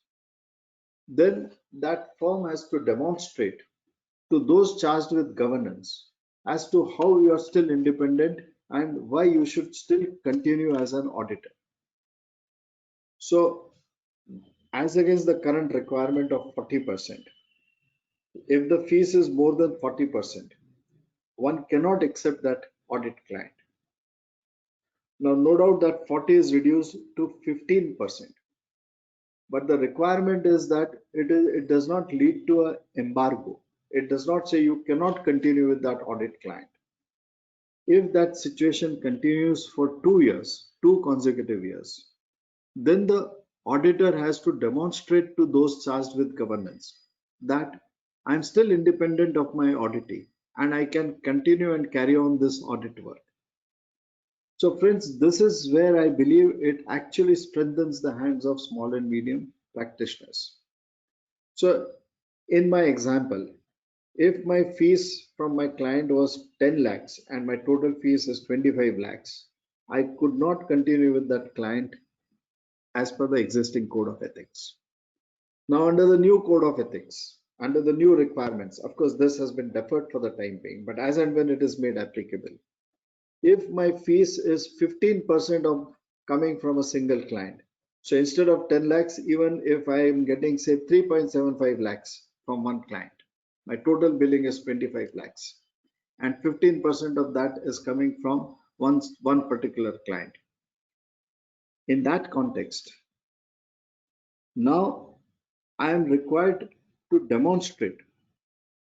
then that firm has to demonstrate to those charged with governance as to how you are still independent and why you should still continue as an auditor. So, as against the current requirement of 40%, if the fees is more than 40%, one cannot accept that audit client. Now, no doubt that 40 is reduced to 15%, but the requirement is that it does not lead to an embargo. It does not say you cannot continue with that audit client. If that situation continues for 2 years, 2 consecutive years, then the auditor has to demonstrate to those charged with governance that I'm still independent of my auditing and I can continue and carry on this audit work. So friends, this is where I believe it actually strengthens the hands of small and medium practitioners. So in my example, if my fees from my client was 10 lakhs and my total fees is 25 lakhs, I could not continue with that client as per the existing code of ethics. Now, under the new code of ethics, under the new requirements, of course, this has been deferred for the time being, but as and when it is made applicable, if my fees is 15% of coming from a single client, so instead of 10 lakhs, even if I am getting say 3.75 lakhs from one client, my total billing is 25 lakhs, and 15% of that is coming from one particular client. In that context, now I am required to demonstrate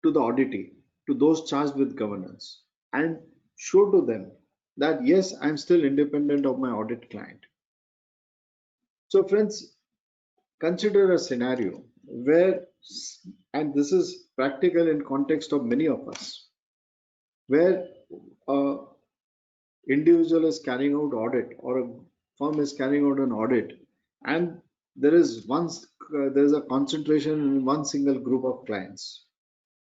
to the auditee, to those charged with governance, and show to them that yes, I'm still independent of my audit client. So friends, consider a scenario where, and this is practical in context of many of us, where a individual is carrying out audit or a firm is carrying out an audit, and there is a concentration in one single group of clients.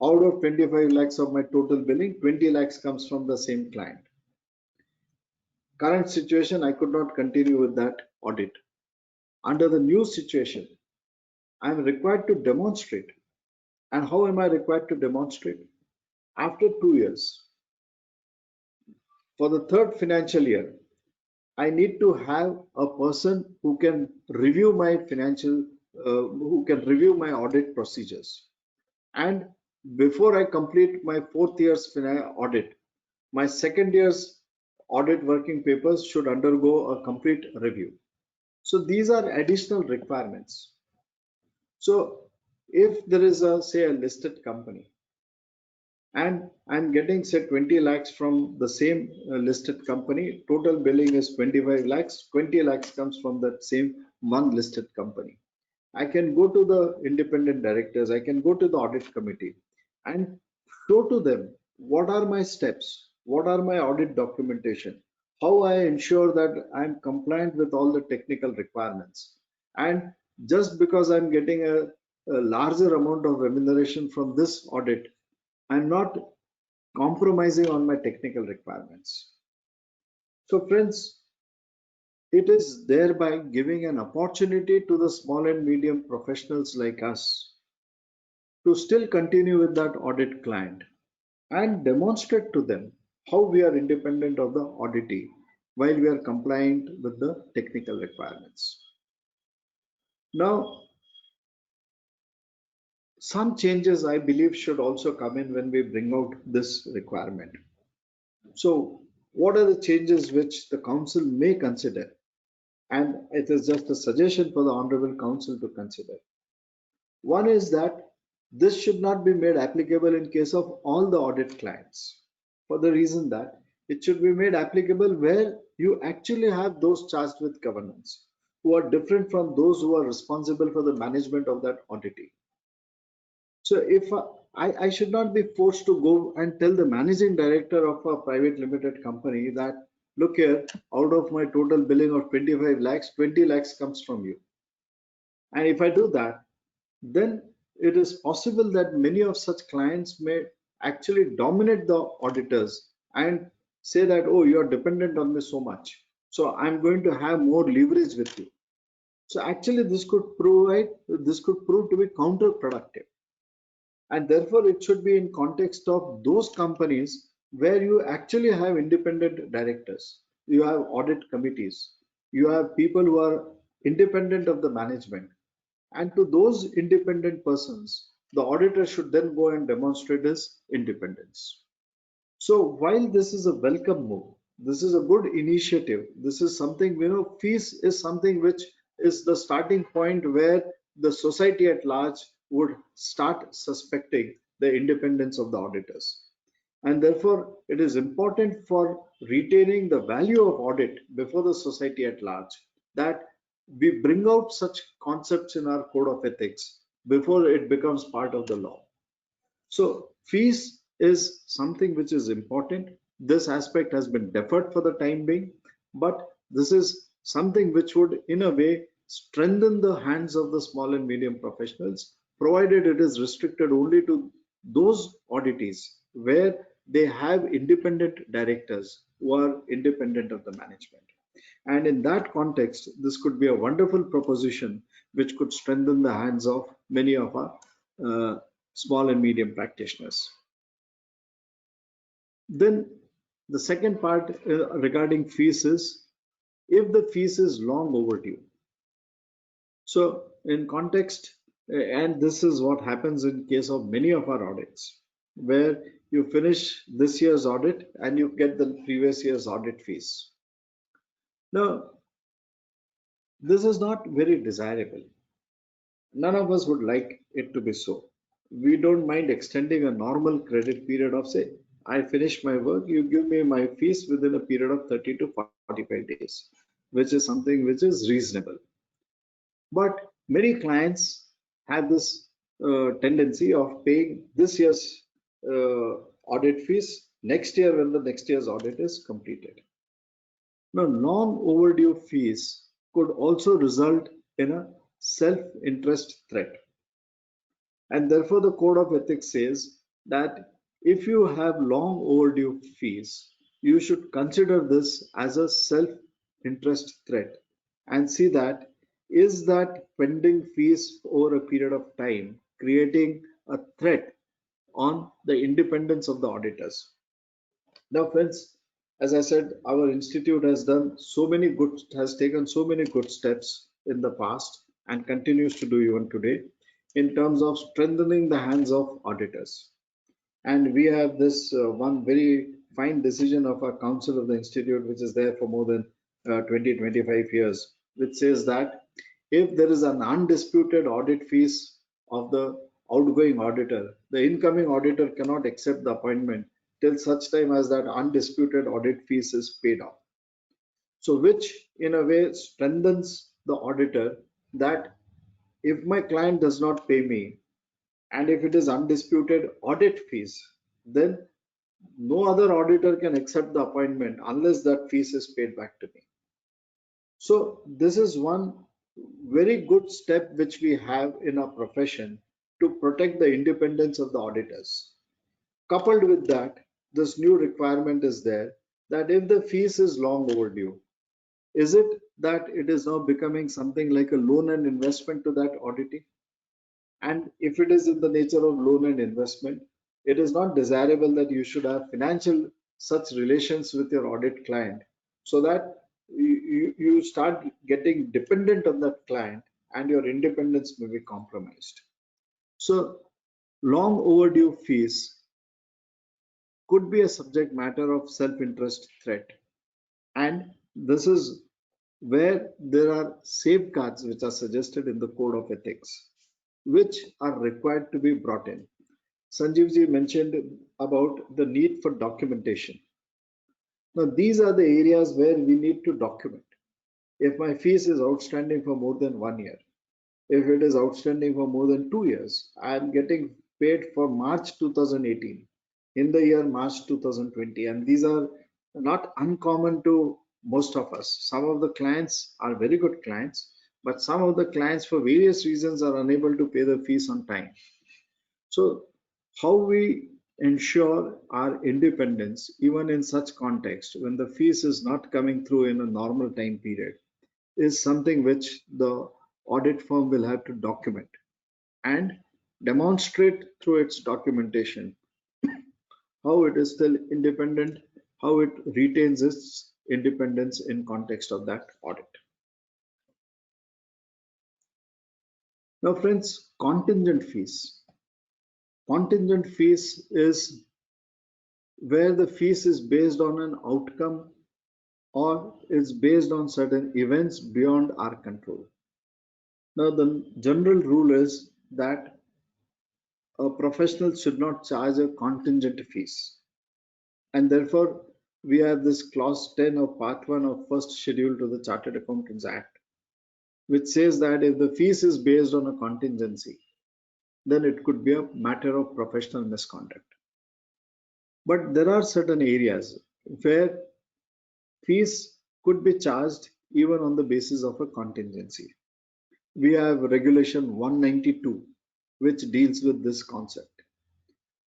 Out of 25 lakhs of my total billing, 20 lakhs comes from the same client. Current situation, I could not continue with that audit. Under the new situation, I am required to demonstrate. And how am I required to demonstrate? After 2 years, for the third financial year, I need to have a person who can review my who can review my audit procedures. And before I complete my 4th year's audit, my 2nd year's audit working papers should undergo a complete review. So these are additional requirements. So if there is say a listed company and I'm getting say 20 lakhs from the same listed company, total billing is 25 lakhs, 20 lakhs comes from that same one listed company. I can go to the independent directors, I can go to the audit committee and show to them what are my steps, what are my audit documentation, how I ensure that I'm compliant with all the technical requirements. And just because I'm getting a larger amount of remuneration from this audit, I'm not compromising on my technical requirements. So friends, it is thereby giving an opportunity to the small and medium professionals like us to still continue with that audit client and demonstrate to them how we are independent of the auditee while we are compliant with the technical requirements. Now, some changes I believe should also come in when we bring out this requirement. So, what are the changes which the council may consider? And it is just a suggestion for the Honorable Council to consider. One is that this should not be made applicable in case of all the audit clients, for the reason that It should be made applicable where you actually have those charged with governance, who are different from those who are responsible for the management of that auditing. So if I should not be forced to go and tell the managing director of a private limited company that, look here, out of my total billing of 25 lakhs, 20 lakhs comes from you. And if I do that, then it is possible that many of such clients may actually dominate the auditors and say that, oh, you're dependent on me so much, so I'm going to have more leverage with you. So actually this could prove to be counterproductive. And therefore it should be in context of those companies where you actually have independent directors, you have audit committees, you have people who are independent of the management, and to those independent persons the auditor should then go and demonstrate his independence. So while this is a welcome move, this is a good initiative, this is something, fees is something which is the starting point where the society at large would start suspecting the independence of the auditors. And therefore, it is important for retaining the value of audit before the society at large that we bring out such concepts in our code of ethics before it becomes part of the law. So fees is something which is important. This aspect has been deferred for the time being, but this is something which would in a way strengthen the hands of the small and medium professionals, provided it is restricted only to those auditees where they have independent directors who are independent of the management. And in that context, this could be a wonderful proposition which could strengthen the hands of many of our small and medium practitioners. Then the second part regarding fees is, if the fees is long overdue. So in context, and this is what happens in case of many of our audits, where you finish this year's audit and you get the previous year's audit fees. Now, this is not very desirable. None of us would like it to be so. We don't mind extending a normal credit period of, say, I finish my work, you give me my fees within a period of 30 to 45 days, which is something which is reasonable. But many clients have this tendency of paying this year's audit fees next year when the next year's audit is completed. Now, long overdue fees could also result in a self-interest threat. And therefore, the Code of Ethics says that if you have long overdue fees, you should consider this as a self-interest threat and see that, is that pending fees over a period of time creating a threat on the independence of the auditors. Now, friends, as I said, our institute has taken so many good steps in the past and continues to do even today in terms of strengthening the hands of auditors. And we have this one very fine decision of our council of the institute, which is there for more than 20-25 years, which says that if there is an undisputed audit fees of the outgoing auditor, the incoming auditor cannot accept the appointment till such time as that undisputed audit fees is paid off. So which in a way strengthens the auditor that if my client does not pay me, and if it is undisputed audit fees, then no other auditor can accept the appointment unless that fees is paid back to me. So this is one very good step which we have in our profession to protect the independence of the auditors. Coupled with that, this new requirement is there that if the fees is long overdue, is it that it is now becoming something like a loan and investment to that auditee? And if it is in the nature of loan and investment, it is not desirable that you should have financial such relations with your audit client so that you start getting dependent on that client and your independence may be compromised. So long overdue fees could be a subject matter of self-interest threat. And this is where there are safeguards which are suggested in the Code of Ethics, which are required to be brought in. Sanjiv ji mentioned about the need for documentation. Now, these are the areas where we need to document. If my fees is outstanding for more than 1 year, if it is outstanding for more than 2 years, I am getting paid for March 2018 in the year March 2020, and these are not uncommon to most of us. Some of the clients are very good clients, but some of the clients for various reasons are unable to pay the fees on time. So how we ensure our independence even in such context when the fees is not coming through in a normal time period is something which the audit firm will have to document and demonstrate through its documentation how it is still independent, how it retains its independence in context of that audit. Now friends, contingent fees. Contingent fees is where the fees is based on an outcome or is based on certain events beyond our control. Now the general rule is that a professional should not charge a contingent fees, and therefore we have this clause 10 of part 1 of first schedule to the Chartered Accountants Act, which says that if the fees is based on a contingency, then it could be a matter of professional misconduct. But there are certain areas where fees could be charged even on the basis of a contingency. We have regulation 192 which deals with this concept.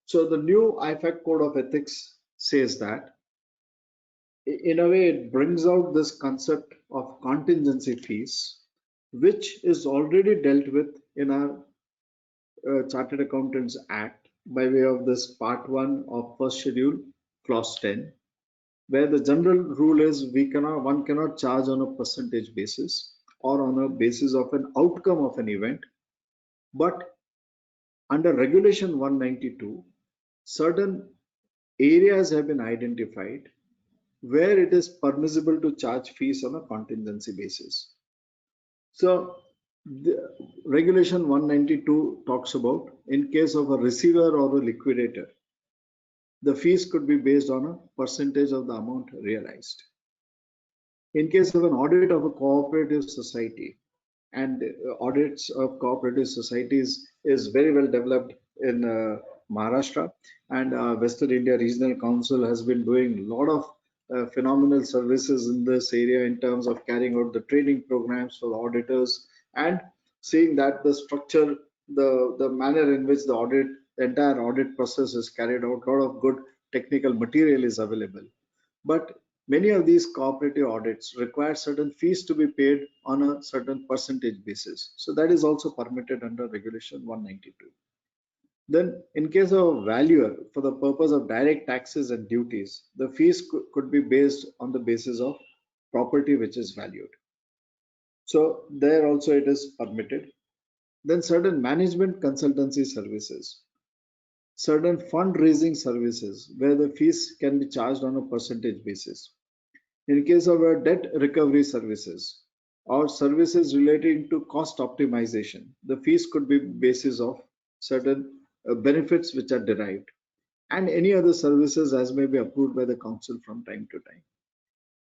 So the new IFAC code of ethics says that in a way it brings out this concept of contingency fees, which is already dealt with in our Chartered Accountants Act by way of this part 1 of first schedule clause 10, where the general rule is one cannot charge on a percentage basis or on a basis of an outcome of an event, but under regulation 192 certain areas have been identified where it is permissible to charge fees on a contingency basis. So the regulation 192 talks about in case of a receiver or a liquidator, the fees could be based on a percentage of the amount realized. In case of an audit of a cooperative society, and audits of cooperative societies is very well developed in Maharashtra, and Western India Regional Council has been doing a lot of phenomenal services in this area in terms of carrying out the training programs for the auditors and seeing that the structure, the manner in which the entire audit process is carried out, a lot of good technical material is available. But many of these cooperative audits require certain fees to be paid on a certain percentage basis. So that is also permitted under regulation 192. Then in case of a valuer, for the purpose of direct taxes and duties, the fees could be based on the basis of property which is valued. So there also it is permitted. Then certain management consultancy services, certain fundraising services where the fees can be charged on a percentage basis. In case of debt recovery services or services relating to cost optimization, the fees could be basis of certain benefits which are derived, and any other services as may be approved by the council from time to time.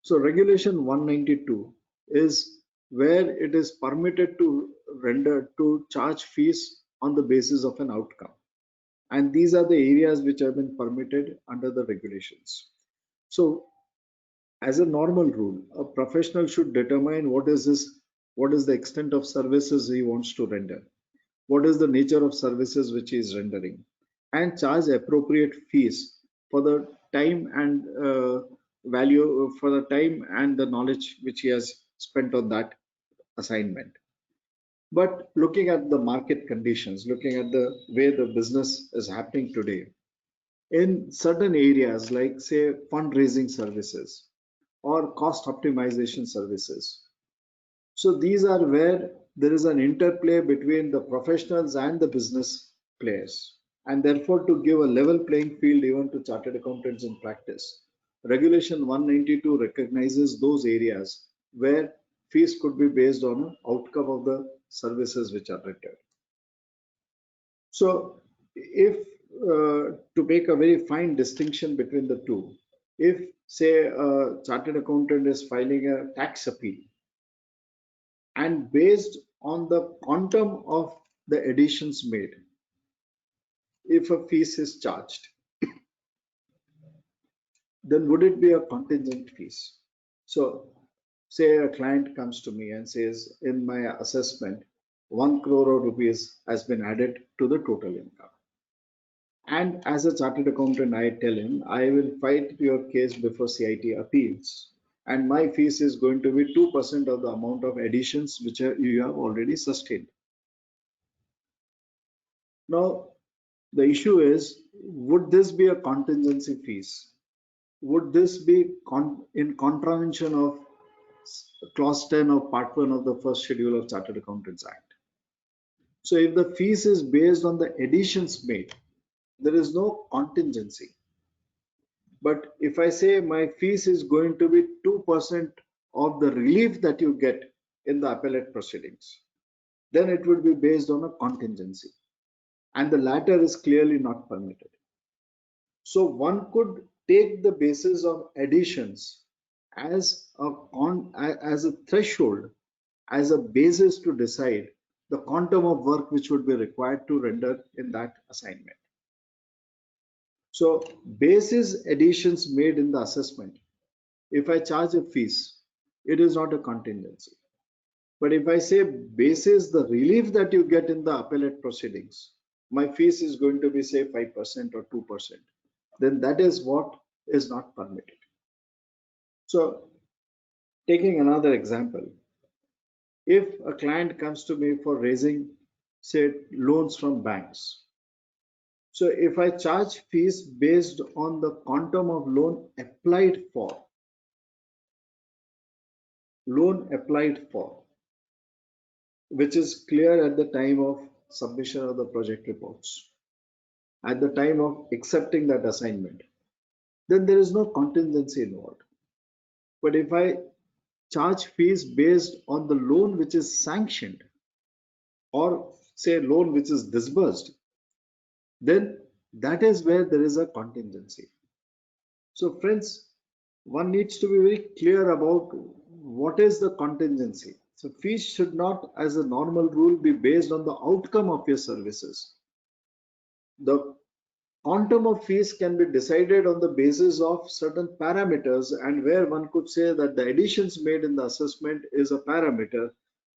So regulation 192 is where it is permitted to charge fees on the basis of an outcome. And these are the areas which have been permitted under the regulations. So as a normal rule, a professional should determine what is the extent of services he wants to render, what is the nature of services which he is rendering, and charge appropriate fees for the time and value, for the time and the knowledge which he has spent on that assignment. But looking at the market conditions, looking at the way the business is happening today, in certain areas like say fundraising services or cost optimization services. So these are where there is an interplay between the professionals and the business players, and therefore to give a level playing field even to chartered accountants in practice, regulation 192 recognizes those areas where fees could be based on an outcome of the services which are rendered. So if to make a very fine distinction between the two, if say a chartered accountant is filing a tax appeal, and based on the quantum of the additions made, if a fees is charged, then would it be a contingent fees? So say a client comes to me and says, in my assessment, 1 crore rupees has been added to the total income. And as a chartered accountant, I tell him, I will fight your case before CIT appeals. And my fees is going to be 2% of the amount of additions which you have already sustained. Now, the issue is, would this be a contingency fees? Would this be in contravention of clause 10 of part 1 of the first schedule of Chartered Accountants Act? So if the fees is based on the additions made, there is no contingency. But if I say my fees is going to be 2% of the relief that you get in the appellate proceedings, then it would be based on a contingency, and the latter is clearly not permitted. So one could take the basis of additions as a threshold, as a basis to decide the quantum of work which would be required to render in that assignment. So basis additions made in the assessment, if I charge a fees, it is not a contingency. But if I say basis the relief that you get in the appellate proceedings, my fees is going to be say 5% or 2%, then that is what is not permitted. So taking another example, if a client comes to me for raising say loans from banks, so if I charge fees based on the quantum of loan applied for, which is clear at the time of submission of the project reports, at the time of accepting that assignment, then there is no contingency involved. But if I charge fees based on the loan which is sanctioned, or say loan which is disbursed, then that is where there is a contingency. So friends, one needs to be very clear about what is the contingency. So fees should not, as a normal rule, be based on the outcome of your services. The quantum of fees can be decided on the basis of certain parameters, and where one could say that the additions made in the assessment is a parameter,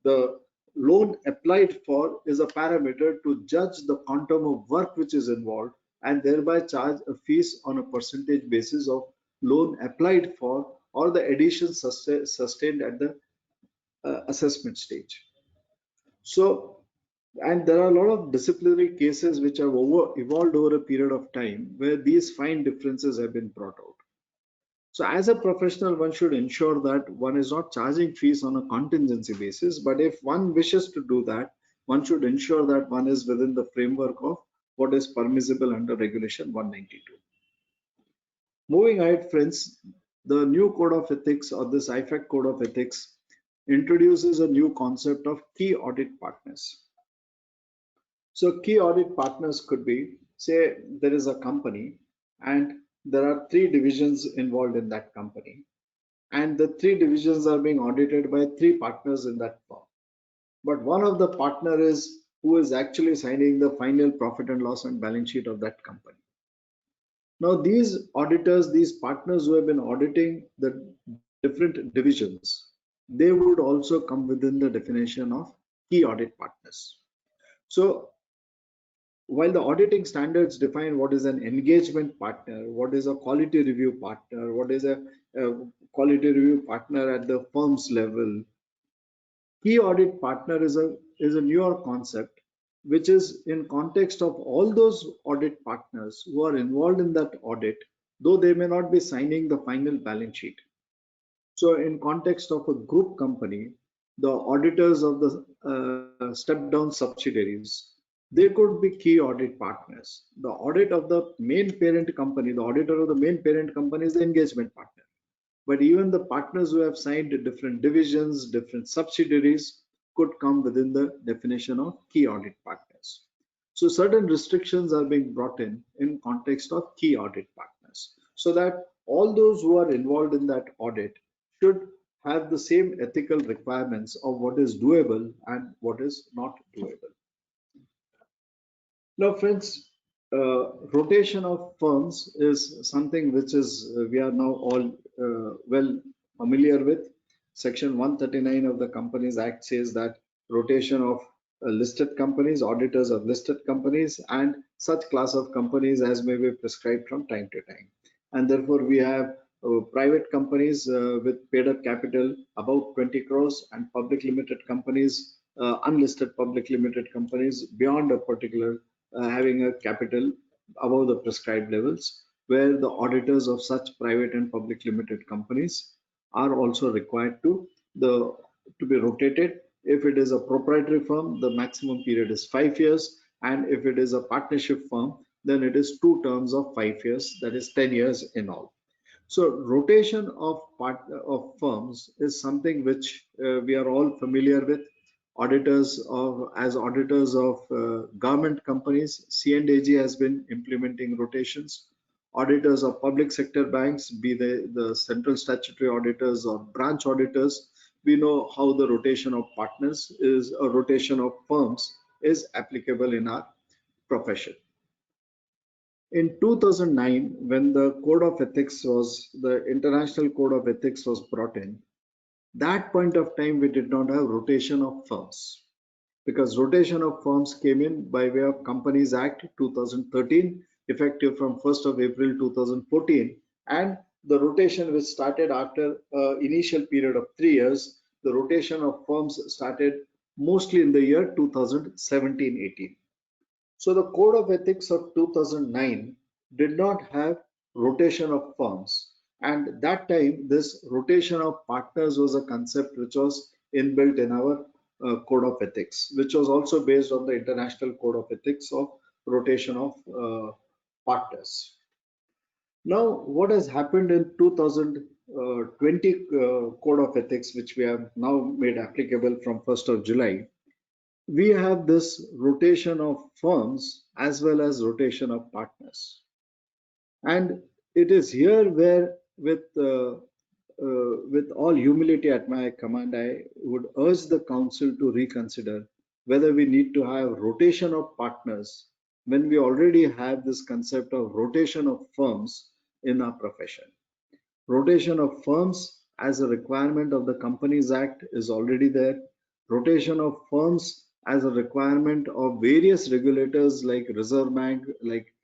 the loan applied for is a parameter to judge the quantum of work which is involved, and thereby charge a fees on a percentage basis of loan applied for or the additions sustained at the assessment stage. So, and there are a lot of disciplinary cases which have evolved over a period of time where these fine differences have been brought out. So as a professional, one should ensure that one is not charging fees on a contingency basis, but if one wishes to do that, one should ensure that one is within the framework of what is permissible under Regulation 192. Moving ahead, friends, the new Code of Ethics, or this IFAC Code of Ethics, introduces a new concept of key audit partners. So key audit partners could be, say there is a company and there are 3 divisions involved in that company, and the 3 divisions are being audited by 3 partners in that firm. But one of the partner is who is actually signing the final profit and loss and balance sheet of that company. Now these auditors, these partners who have been auditing the different divisions, they would also come within the definition of key audit partners. So while the auditing standards define what is an engagement partner, what is a quality review partner, what is a quality review partner at the firm's level, key audit partner is a newer concept, which is in context of all those audit partners who are involved in that audit, though they may not be signing the final balance sheet. So in context of a group company, the auditors of the step-down subsidiaries, they could be key audit partners. The audit of the main parent company, the auditor of the main parent company is the engagement partner. But even the partners who have signed different divisions, different subsidiaries could come within the definition of key audit partners. So certain restrictions are being brought in context of key audit partners, so that all those who are involved in that audit should have the same ethical requirements of what is doable and what is not doable. Now, friends, rotation of firms is something which is we are now all well familiar with. Section 139 of the Companies Act says that rotation of listed companies, auditors of listed companies, and such class of companies as may be prescribed from time to time. And therefore, we have private companies with paid up capital about 20 crores and public limited companies, unlisted public limited companies beyond a particular having a capital above the prescribed levels, where the auditors of such private and public limited companies are also required to be rotated. If it is a proprietary firm, the maximum period is 5 years, and if it is a partnership firm, then it is 2 terms of 5 years, that is 10 years in all. So rotation of firms is something which we are all familiar with. As auditors of government companies, C&AG has been implementing rotations. Auditors of public sector banks, be they the central statutory auditors or branch auditors, we know how the rotation of partners is, a rotation of firms is applicable in our profession. In 2009, when the International Code of Ethics was brought in, that point of time we did not have rotation of firms, because rotation of firms came in by way of Companies Act 2013, effective from 1st of April 2014, and the rotation which started after initial period of 3 years, the rotation of firms started mostly in the year 2017-18. So the Code of Ethics of 2009 did not have rotation of firms, and that time this rotation of partners was a concept which was inbuilt in our Code of Ethics, which was also based on the International Code of Ethics of rotation of partners. Now, what has happened in 2020 Code of Ethics, which we have now made applicable from 1st of July, we have this rotation of firms as well as rotation of partners. And it is here where, with all humility at my command, I would urge the council to reconsider whether we need to have rotation of partners when we already have this concept of rotation of firms in our profession. Rotation of firms as a requirement of the Companies Act is already there. Rotation of firms as a requirement of various regulators like Reserve Bank, like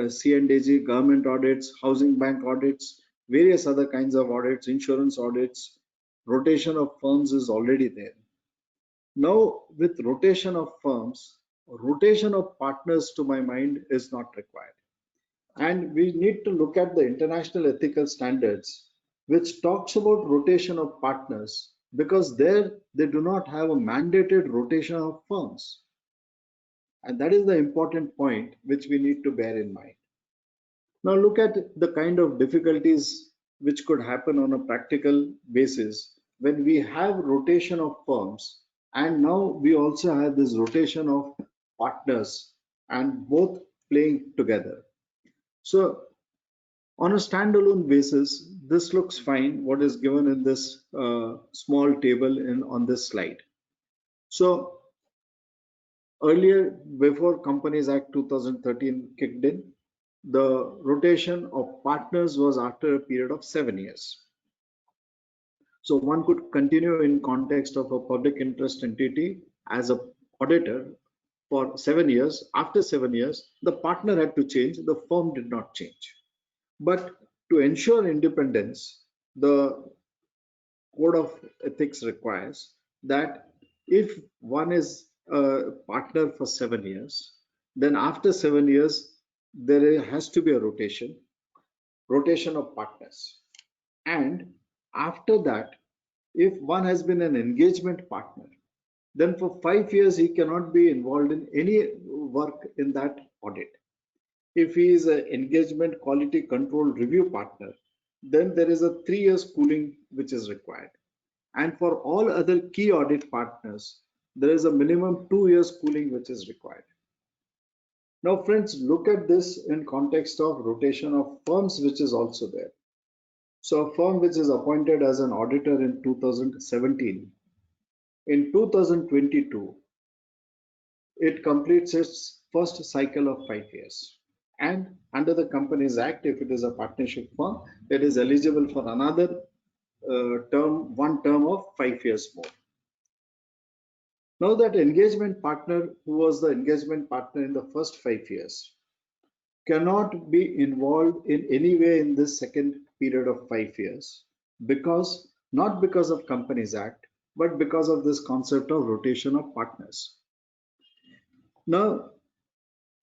C&AG, government audits, housing bank audits, various other kinds of audits, insurance audits. Rotation of firms is already there. Now, with rotation of firms, rotation of partners, to my mind, is not required. And we need to look at the international ethical standards, which talks about rotation of partners, because there they do not have a mandated rotation of firms. And that is the important point which we need to bear in mind. Now look at the kind of difficulties which could happen on a practical basis when we have rotation of firms, and now we also have this rotation of partners, and both playing together. So on a standalone basis, this looks fine, what is given in this small table on this slide. So earlier, before Companies Act 2013 kicked in, the rotation of partners was after a period of 7 years. So one could continue in context of a public interest entity as an auditor for 7 years. After 7 years, the partner had to change, the firm did not change. But to ensure independence, the Code of Ethics requires that if one is a partner for 7 years, then after 7 years, there has to be a rotation of partners. And after that, if one has been an engagement partner, then for 5 years, he cannot be involved in any work in that audit. If he is an engagement quality control review partner, then there is a 3 years cooling which is required. And for all other key audit partners, there is a minimum 2 years cooling which is required. Now, friends, look at this in context of rotation of firms, which is also there. So a firm which is appointed as an auditor in 2017, in 2022, it completes its first cycle of 5 years. And under the Companies Act, if it is a partnership firm, it is eligible for another one term of 5 years more. Now that engagement partner who was the engagement partner in the first 5 years cannot be involved in any way in this second period of 5 years, because not because of Companies Act, but because of this concept of rotation of partners. Now,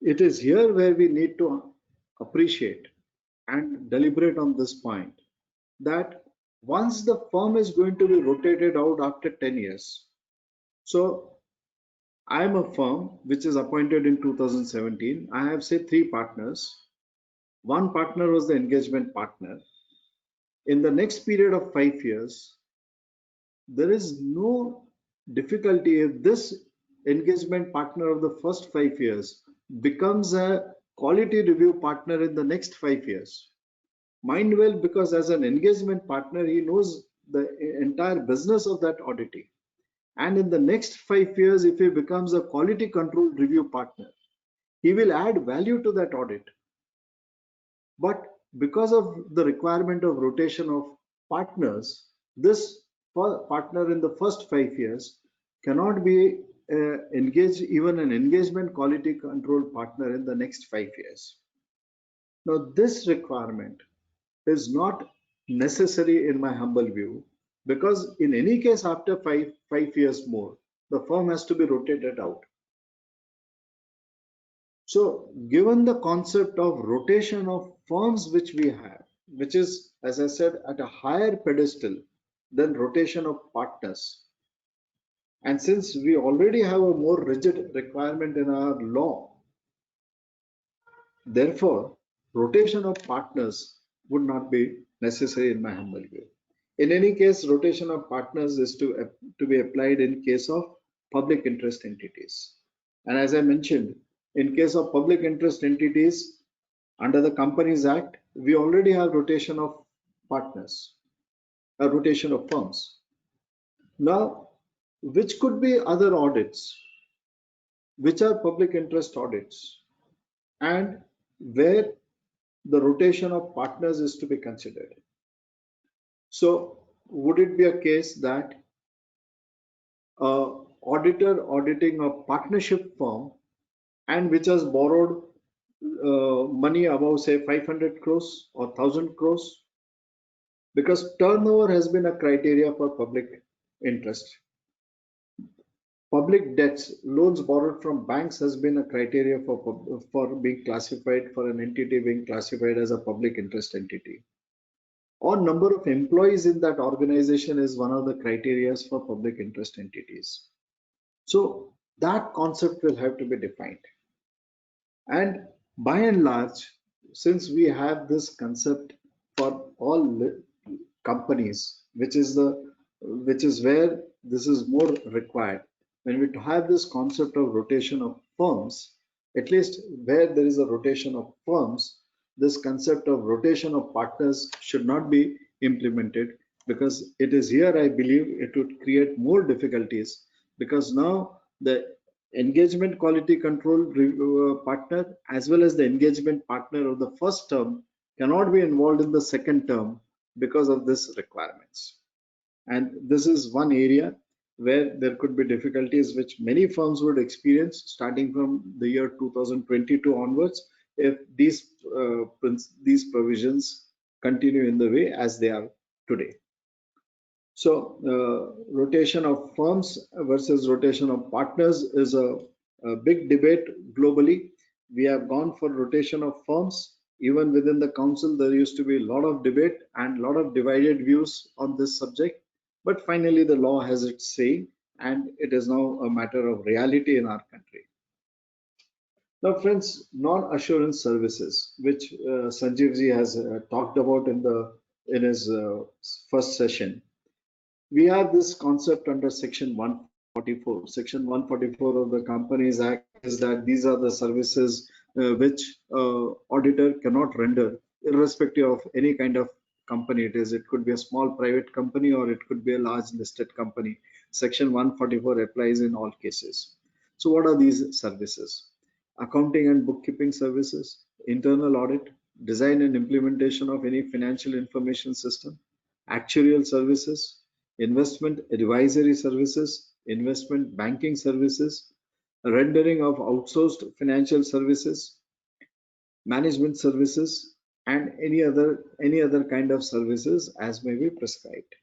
it is here where we need to appreciate and deliberate on this point, that once the firm is going to be rotated out after 10 years, so I am a firm which is appointed in 2017. I have, say, 3 partners. One partner was the engagement partner. In the next period of 5 years, there is no difficulty if this engagement partner of the first 5 years becomes a quality review partner in the next 5 years. Mind well, because as an engagement partner, he knows the entire business of that auditing. And in the next 5 years, if he becomes a quality control review partner, he will add value to that audit. But because of the requirement of rotation of partners, this partner in the first 5 years cannot be engaged, even an engagement quality control partner in the next 5 years. Now, this requirement is not necessary in my humble view, because in any case, after five years more, the firm has to be rotated out. So given the concept of rotation of firms which we have, which is, as I said, at a higher pedestal than rotation of partners, and since we already have a more rigid requirement in our law, therefore rotation of partners would not be necessary in my humble view. In any case, rotation of partners is to be applied in case of public interest entities. And as I mentioned, in case of public interest entities, under the Companies Act, we already have rotation of partners, a rotation of firms. Now, which could be other audits, which are public interest audits, and where the rotation of partners is to be considered. So would it be a case that auditor auditing a partnership firm and which has borrowed money above, say, 500 crores or 1000 crores, because turnover has been a criteria for public interest. Public debts, loans borrowed from banks, has been a criteria for being classified, for an entity being classified as a public interest entity. Or number of employees in that organization is one of the criteria for public interest entities. So that concept will have to be defined. And by and large, since we have this concept for all companies, which is where this is more required, when we have this concept of rotation of firms, at least where there is a rotation of firms, this concept of rotation of partners should not be implemented, because it is here I believe it would create more difficulties, because now the engagement quality control partner as well as the engagement partner of the first term cannot be involved in the second term because of these requirements. And this is one area where there could be difficulties which many firms would experience starting from the year 2022 onwards, if these provisions continue in the way as they are today. So rotation of firms versus rotation of partners is a big debate globally. We have gone for rotation of firms. Even within the council, there used to be a lot of debate and a lot of divided views on this subject. But finally, the law has its say, and it is now a matter of reality in our country. Now, friends, non-assurance services, which Sanjiv ji has talked about in his first session. We have this concept under Section 144. Section 144 of the Companies Act is that these are the services which auditor cannot render irrespective of any kind of company it is. It could be a small private company or it could be a large listed company. Section 144 applies in all cases. So what are these services? Accounting and bookkeeping services, internal audit, design and implementation of any financial information system, actuarial services, investment advisory services, investment banking services, rendering of outsourced financial services, management services, and any other kind of services as may be prescribed.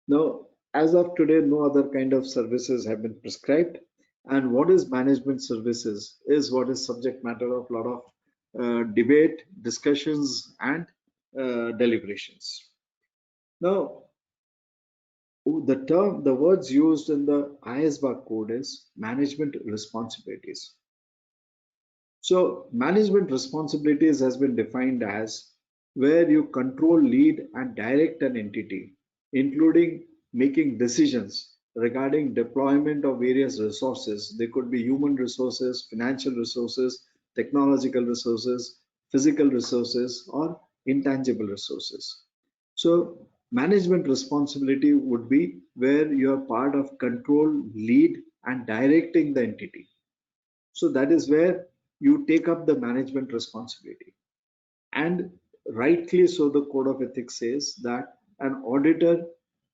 Now, as of today, no other kind of services have been prescribed. And what is management services is what is subject matter of a lot of debate, discussions, and deliberations. Now, the words used in the IESBA code is management responsibilities. So management responsibilities has been defined as where you control, lead, and direct an entity, including making decisions regarding deployment of various resources. They could be human resources, financial resources, technological resources, physical resources, or intangible resources. So management responsibility would be where you are part of control, lead, and directing the entity. So that is where you take up the management responsibility. And rightly so, the Code of Ethics says that an auditor,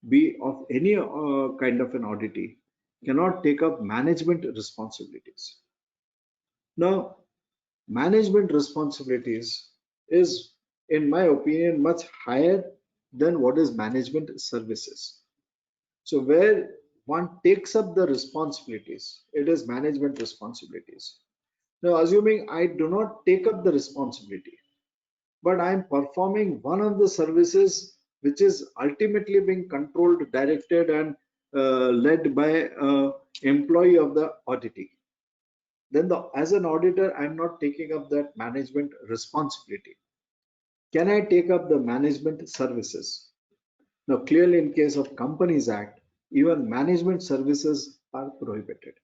be of any kind of an auditee, cannot take up management responsibilities. Now, management responsibilities is, in my opinion, much higher than what is management services. So where one takes up the responsibilities, it is management responsibilities. Now, assuming I do not take up the responsibility, but I am performing one of the services which is ultimately being controlled, directed, and led by an employee of the auditee, then as an auditor, I'm not taking up that management responsibility. Can I take up the management services? Now, clearly, in case of Companies Act, even management services are prohibited.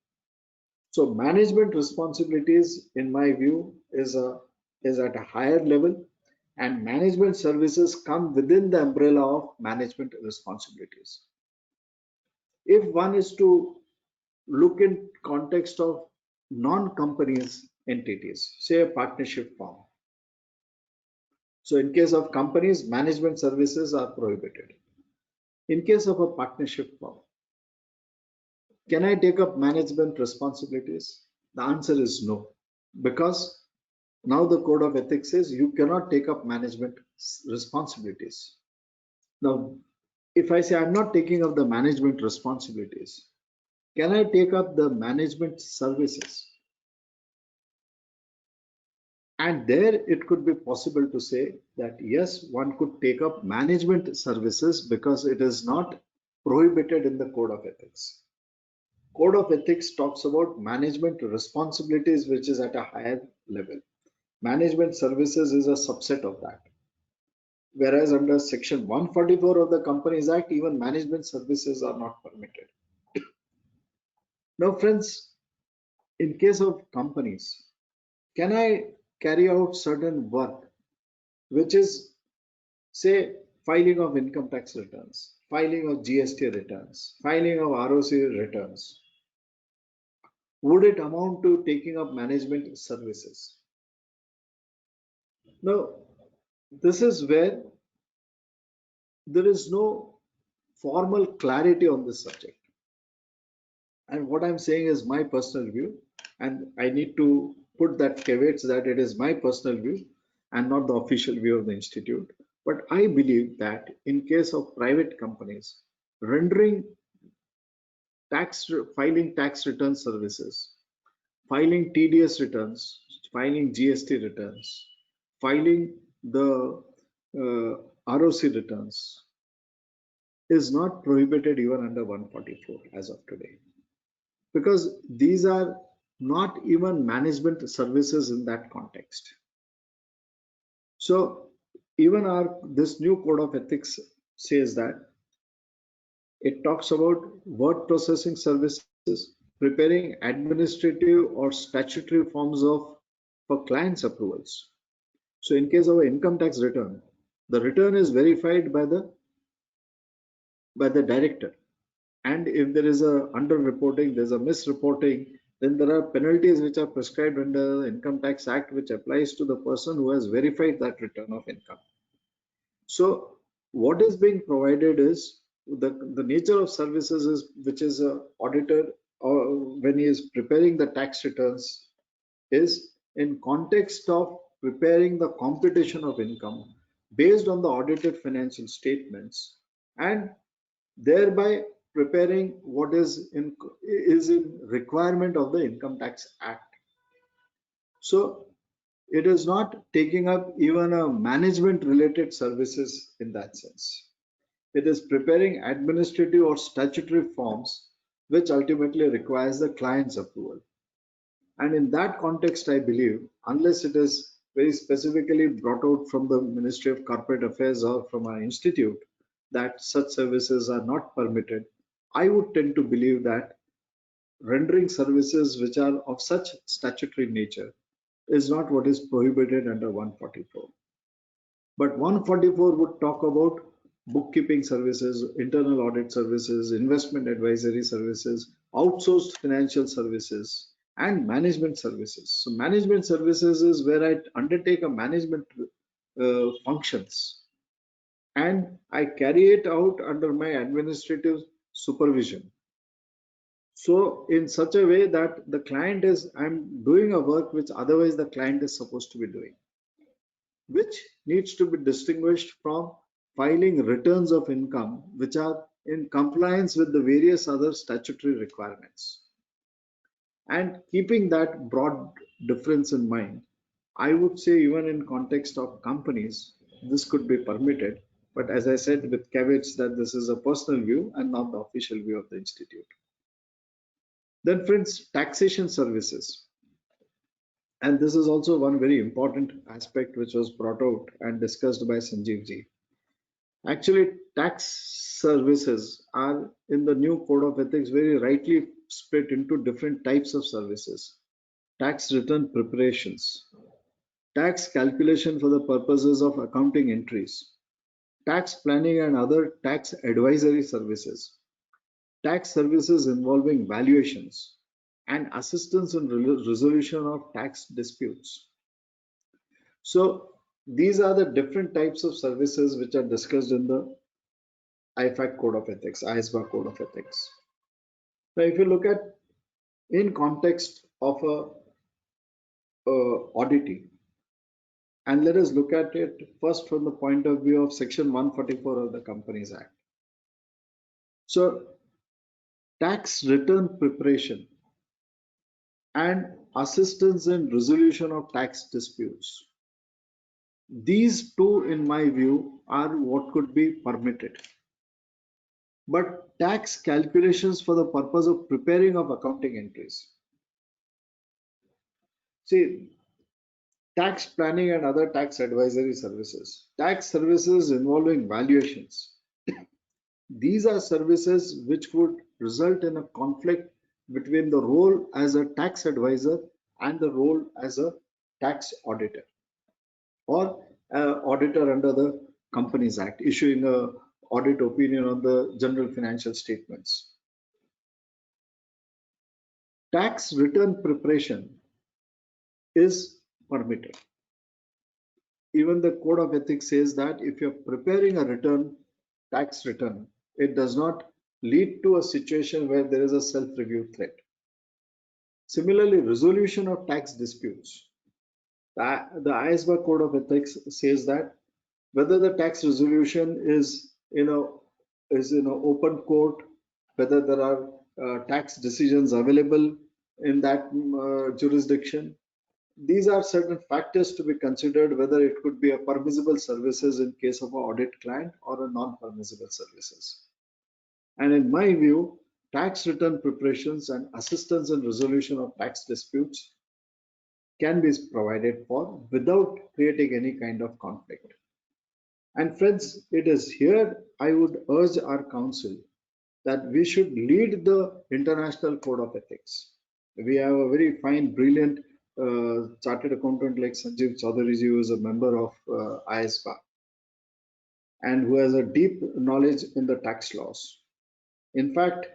So management responsibilities, in my view, is at a higher level, and management services come within the umbrella of management responsibilities. If one is to look in context of non-companies entities, say a partnership firm. So in case of companies, management services are prohibited. In case of a partnership firm, can I take up management responsibilities? The answer is no, because now the Code of Ethics says you cannot take up management responsibilities. Now, if I say I'm not taking up the management responsibilities, can I take up the management services? And there it could be possible to say that yes, one could take up management services because it is not prohibited in the Code of Ethics. Code of Ethics talks about management responsibilities, which is at a higher level. Management services is a subset of that. Whereas under Section 144 of the Companies Act, even management services are not permitted. Now, friends, in case of companies, can I carry out certain work, which is, say, filing of income tax returns, filing of GST returns, filing of ROC returns? Would it amount to taking up management services? Now, this is where there is no formal clarity on this subject. And what I'm saying is my personal view, and I need to put that caveats that it is my personal view and not the official view of the institute. But I believe that in case of private companies, rendering filing tax return services, filing TDS returns, filing GST returns, filing the ROC returns is not prohibited even under 144 as of today, because these are not even management services in that context. So even this new Code of Ethics says that it talks about word processing services, preparing administrative or statutory forms for clients approvals. So in case of an income tax return, the return is verified by the director. And if there is a under-reporting, there's a misreporting, then there are penalties which are prescribed under the Income Tax Act, which applies to the person who has verified that return of income. So what is being provided is the nature of services is, which is a auditor or when he is preparing the tax returns, is in context of preparing the computation of income based on the audited financial statements, and thereby preparing what is in requirement of the Income Tax Act. So it is not taking up even a management related services in that sense. It is preparing administrative or statutory forms which ultimately requires the client's approval. And in that context, I believe, unless it is very specifically brought out from the Ministry of Corporate Affairs or from our institute that such services are not permitted, I would tend to believe that rendering services which are of such statutory nature is not what is prohibited under 144. But 144 would talk about bookkeeping services, internal audit services, investment advisory services, outsourced financial services, and management services. So management services is where I undertake a management functions and I carry it out under my administrative supervision. So in such a way that the client is, I'm doing a work which otherwise the client is supposed to be doing, which needs to be distinguished from filing returns of income, which are in compliance with the various other statutory requirements. And keeping that broad difference in mind, I would say even in context of companies, this could be permitted. But as I said, with caveats that this is a personal view and not the official view of the institute. Then friends, taxation services. And this is also one very important aspect which was brought out and discussed by Sanjiv ji. Actually, tax services are in the new Code of Ethics very rightly split into different types of services. Tax return preparations, tax calculation for the purposes of accounting entries, tax planning and other tax advisory services, tax services involving valuations, and assistance in resolution of tax disputes. So these are the different types of services which are discussed in the IFAC Code of Ethics, IESBA Code of Ethics. Now, if you look at in context of auditing, and let us look at it first from the point of view of Section 144 of the Companies Act. So tax return preparation and assistance in resolution of tax disputes. These two, in my view, are what could be permitted. But tax calculations for the purpose of preparing of accounting entries. See, tax planning and other tax advisory services, tax services involving valuations. These are services which would result in a conflict between the role as a tax advisor and the role as a tax auditor or auditor under the Companies Act, issuing a audit opinion on the general financial statements. Tax return preparation is permitted. Even the Code of Ethics says that if you're preparing a return, tax return, it does not lead to a situation where there is a self-review threat. Similarly, resolution of tax disputes. The IESBA Code of Ethics says that whether the tax resolution is in an open court, whether there are tax decisions available in that jurisdiction, these are certain factors to be considered whether it could be a permissible services in case of an audit client or a non-permissible services. And in my view, tax return preparations and assistance in resolution of tax disputes can be provided for without creating any kind of conflict. And friends, it is here I would urge our council that we should lead the International Code of Ethics. We have a very fine, brilliant chartered accountant like Sanjiv Chaudhary ji, who is a member of IESBA. and who has a deep knowledge in the tax laws. In fact,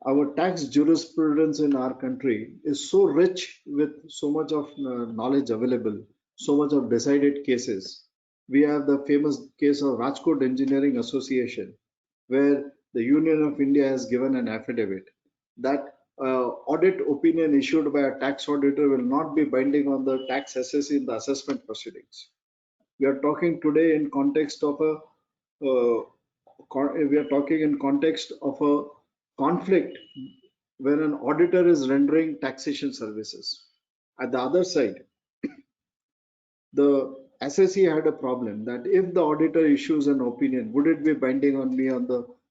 our tax jurisprudence in our country is so rich with so much of knowledge available, so much of decided cases. We have the famous case of Rajkot Engineering Association, where the Union of India has given an affidavit that audit opinion issued by a tax auditor will not be binding on the tax assessee in the assessment proceedings. We are talking today in context of a we are talking in context of a conflict when an auditor is rendering taxation services. At the other side, the assessee had a problem that if the auditor issues an opinion, would it be binding on me on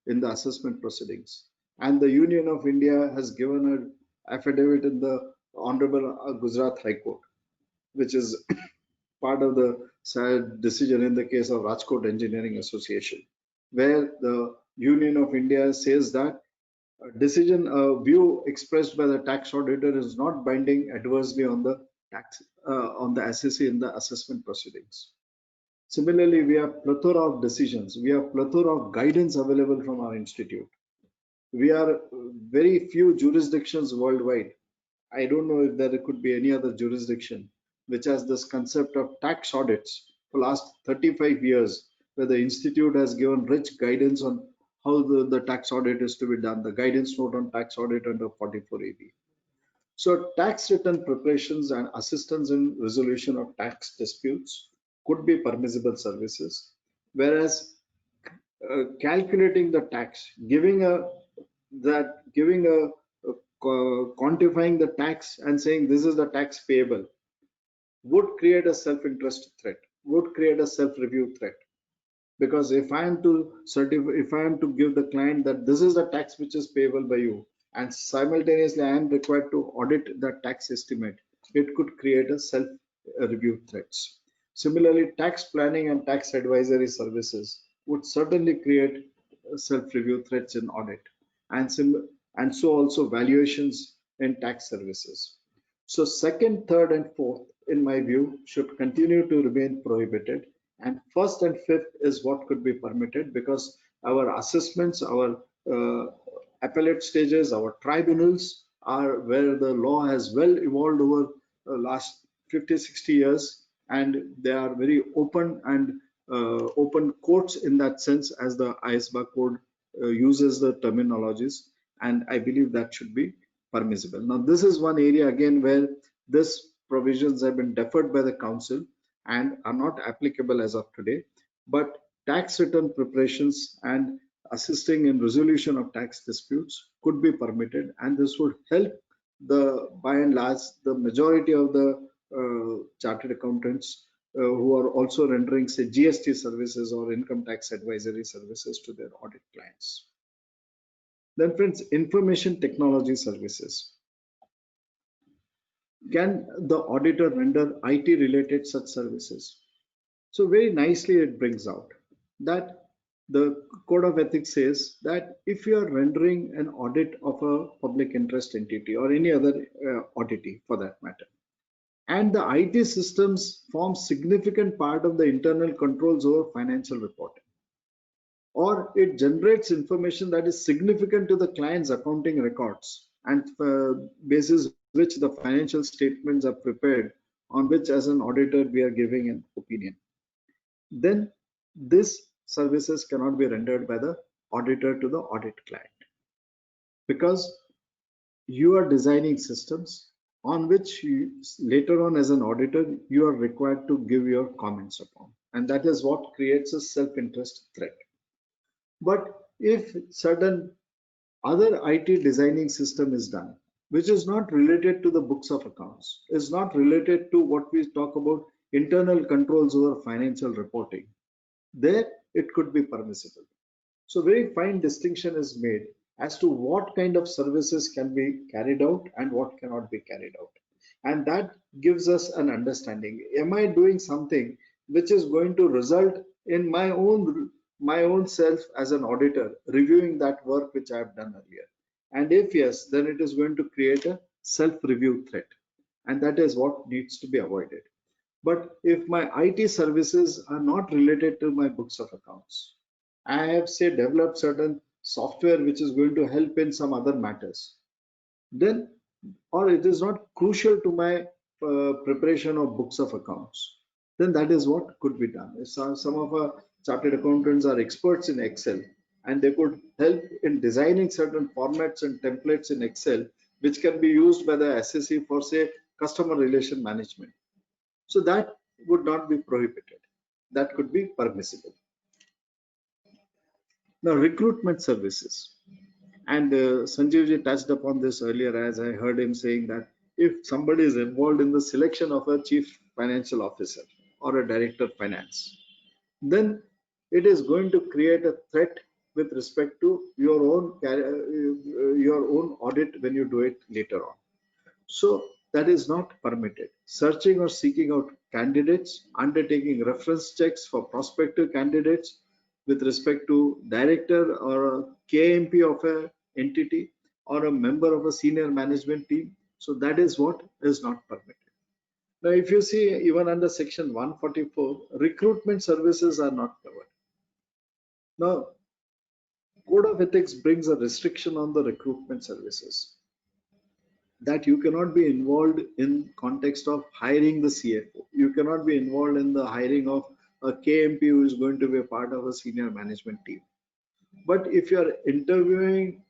in the assessment proceedings? And the Union of India has given an affidavit in the Honorable Gujarat High Court, which is part of the decision in the case of Rajkot Engineering Association, where the Union of India says that a decision, a view expressed by the tax auditor is not binding adversely on the tax on the assessee in the assessment proceedings. Similarly, we have plethora of decisions, we have plethora of guidance available from our institute. We are very few jurisdictions worldwide. I don't know if there could be any other jurisdiction which has this concept of tax audits for last 35 years, where the institute has given rich guidance on how the tax audit is to be done, the guidance note on tax audit under 44 AB. So tax return preparations and assistance in resolution of tax disputes could be permissible services, whereas calculating the tax, giving a quantifying the tax and saying this is the tax payable would create a self-interest threat, would create a self-review threat. Because if I am to give the client that this is the tax which is payable by you, and simultaneously I am required to audit that tax estimate, it could create a self-review threats. Similarly, tax planning and tax advisory services would certainly create self-review threats in audit, and so also valuations in tax services. So second, third, and fourth, in my view, should continue to remain prohibited, and first and fifth is what could be permitted, because our assessments, our appellate stages, our tribunals are where the law has well evolved over the last 50-60 years, and they are very open and open courts in that sense, as the IESBA code uses the terminologies, and I believe that should be permissible. Now, this is one area again where this provisions have been deferred by the council and are not applicable as of today, but tax return preparations and assisting in resolution of tax disputes could be permitted, and this would help the, by and large, the majority of the chartered accountants who are also rendering, say, GST services or income tax advisory services to their audit clients. Then friends, information technology services. Can the auditor render IT related such services? So very nicely it brings out that the Code of Ethics says that if you are rendering an audit of a public interest entity or any other auditee for that matter, and the IT systems form significant part of the internal controls over financial reporting, or it generates information that is significant to the client's accounting records and basis which the financial statements are prepared, on which as an auditor we are giving an opinion, then this services cannot be rendered by the auditor to the audit client, because you are designing systems on which you, later on as an auditor, you are required to give your comments upon, and that is what creates a self-interest threat. But if certain other IT designing system is done, which is not related to the books of accounts, is not related to what we talk about internal controls over financial reporting, there it could be permissible. So very fine distinction is made as to what kind of services can be carried out and what cannot be carried out. And that gives us an understanding. Am I doing something which is going to result in my own self as an auditor reviewing that work which I have done earlier? And if yes, then it is going to create a self-review threat. And that is what needs to be avoided. But if my IT services are not related to my books of accounts, I have say developed certain software which is going to help in some other matters, then, or it is not crucial to my preparation of books of accounts, then that is what could be done. Some of our chartered accountants are experts in Excel, and they could help in designing certain formats and templates in Excel which can be used by the SSE for say customer relation management. So that would not be prohibited, that could be permissible. Now, recruitment services. And Sanjiv touched upon this earlier, as I heard him saying that if somebody is involved in the selection of a chief financial officer or a director of finance, then it is going to create a threat with respect to your own audit when you do it later on. So that is not permitted. Searching or seeking out candidates, undertaking reference checks for prospective candidates with respect to director or a KMP of a entity or a member of a senior management team. So that is what is not permitted. Now, if you see even under section 144, recruitment services are not covered. Now, Code of Ethics brings a restriction on the recruitment services, that you cannot be involved in context of hiring the CFO. You cannot be involved in the hiring of a KMP who is going to be a part of a senior management team. But if you are interviewing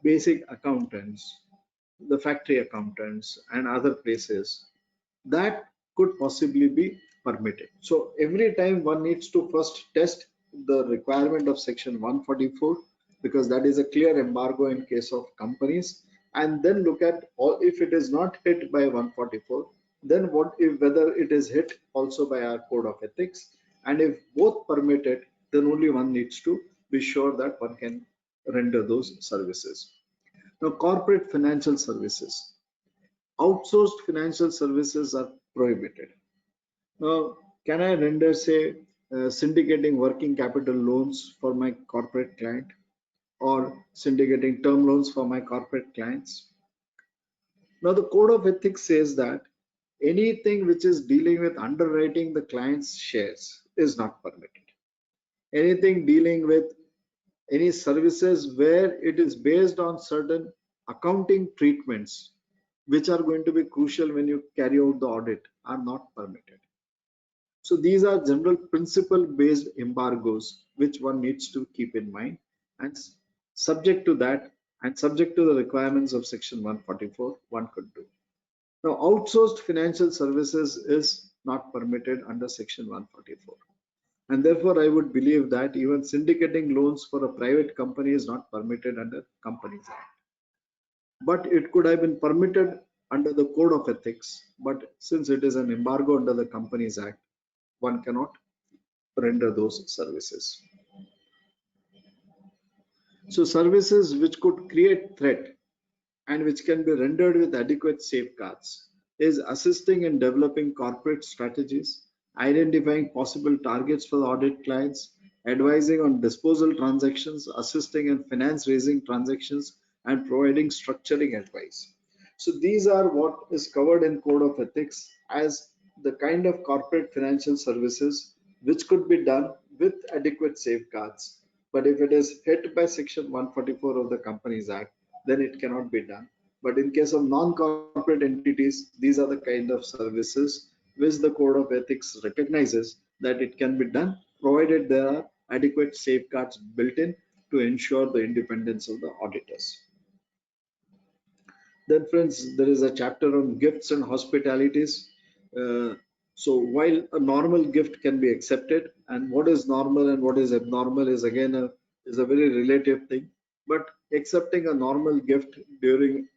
basic accountants, the factory accountants and other places, that could possibly be permitted. So every time one needs to first test the requirement of section 144, because that is a clear embargo in case of companies, and then look at all, if it is not hit by 144, then what if whether it is hit also by our code of ethics, and if both permitted, then only one needs to be sure that one can render those services. Now, corporate financial services. Outsourced financial services are prohibited. Now, can I render, say, syndicating working capital loans for my corporate client, or syndicating term loans for my corporate clients? Now, the Code of Ethics says that anything which is dealing with underwriting the client's shares is not permitted. Anything dealing with any services where it is based on certain accounting treatments which are going to be crucial when you carry out the audit are not permitted. So these are general principle based embargoes which one needs to keep in mind, and subject to that and subject to the requirements of section 144, one could do. Now, outsourced financial services is not permitted under section 144. And therefore, I would believe that even syndicating loans for a private company is not permitted under Companies Act. But it could have been permitted under the Code of Ethics. But since it is an embargo under the Companies Act, one cannot render those services. So services which could create threat and which can be rendered with adequate safeguards is assisting in developing corporate strategies, identifying possible targets for the audit clients, advising on disposal transactions, assisting in finance raising transactions, and providing structuring advice. So these are what is covered in Code of Ethics as the kind of corporate financial services which could be done with adequate safeguards. But if it is hit by section 144 of the Companies Act, then it cannot be done. But in case of non-corporate entities, these are the kind of services which the Code of Ethics recognizes that it can be done, provided there are adequate safeguards built in to ensure the independence of the auditors. Then, friends, there is a chapter on gifts and hospitalities. So while a normal gift can be accepted, and what is normal and what is abnormal is again a very relative thing. But accepting a normal gift during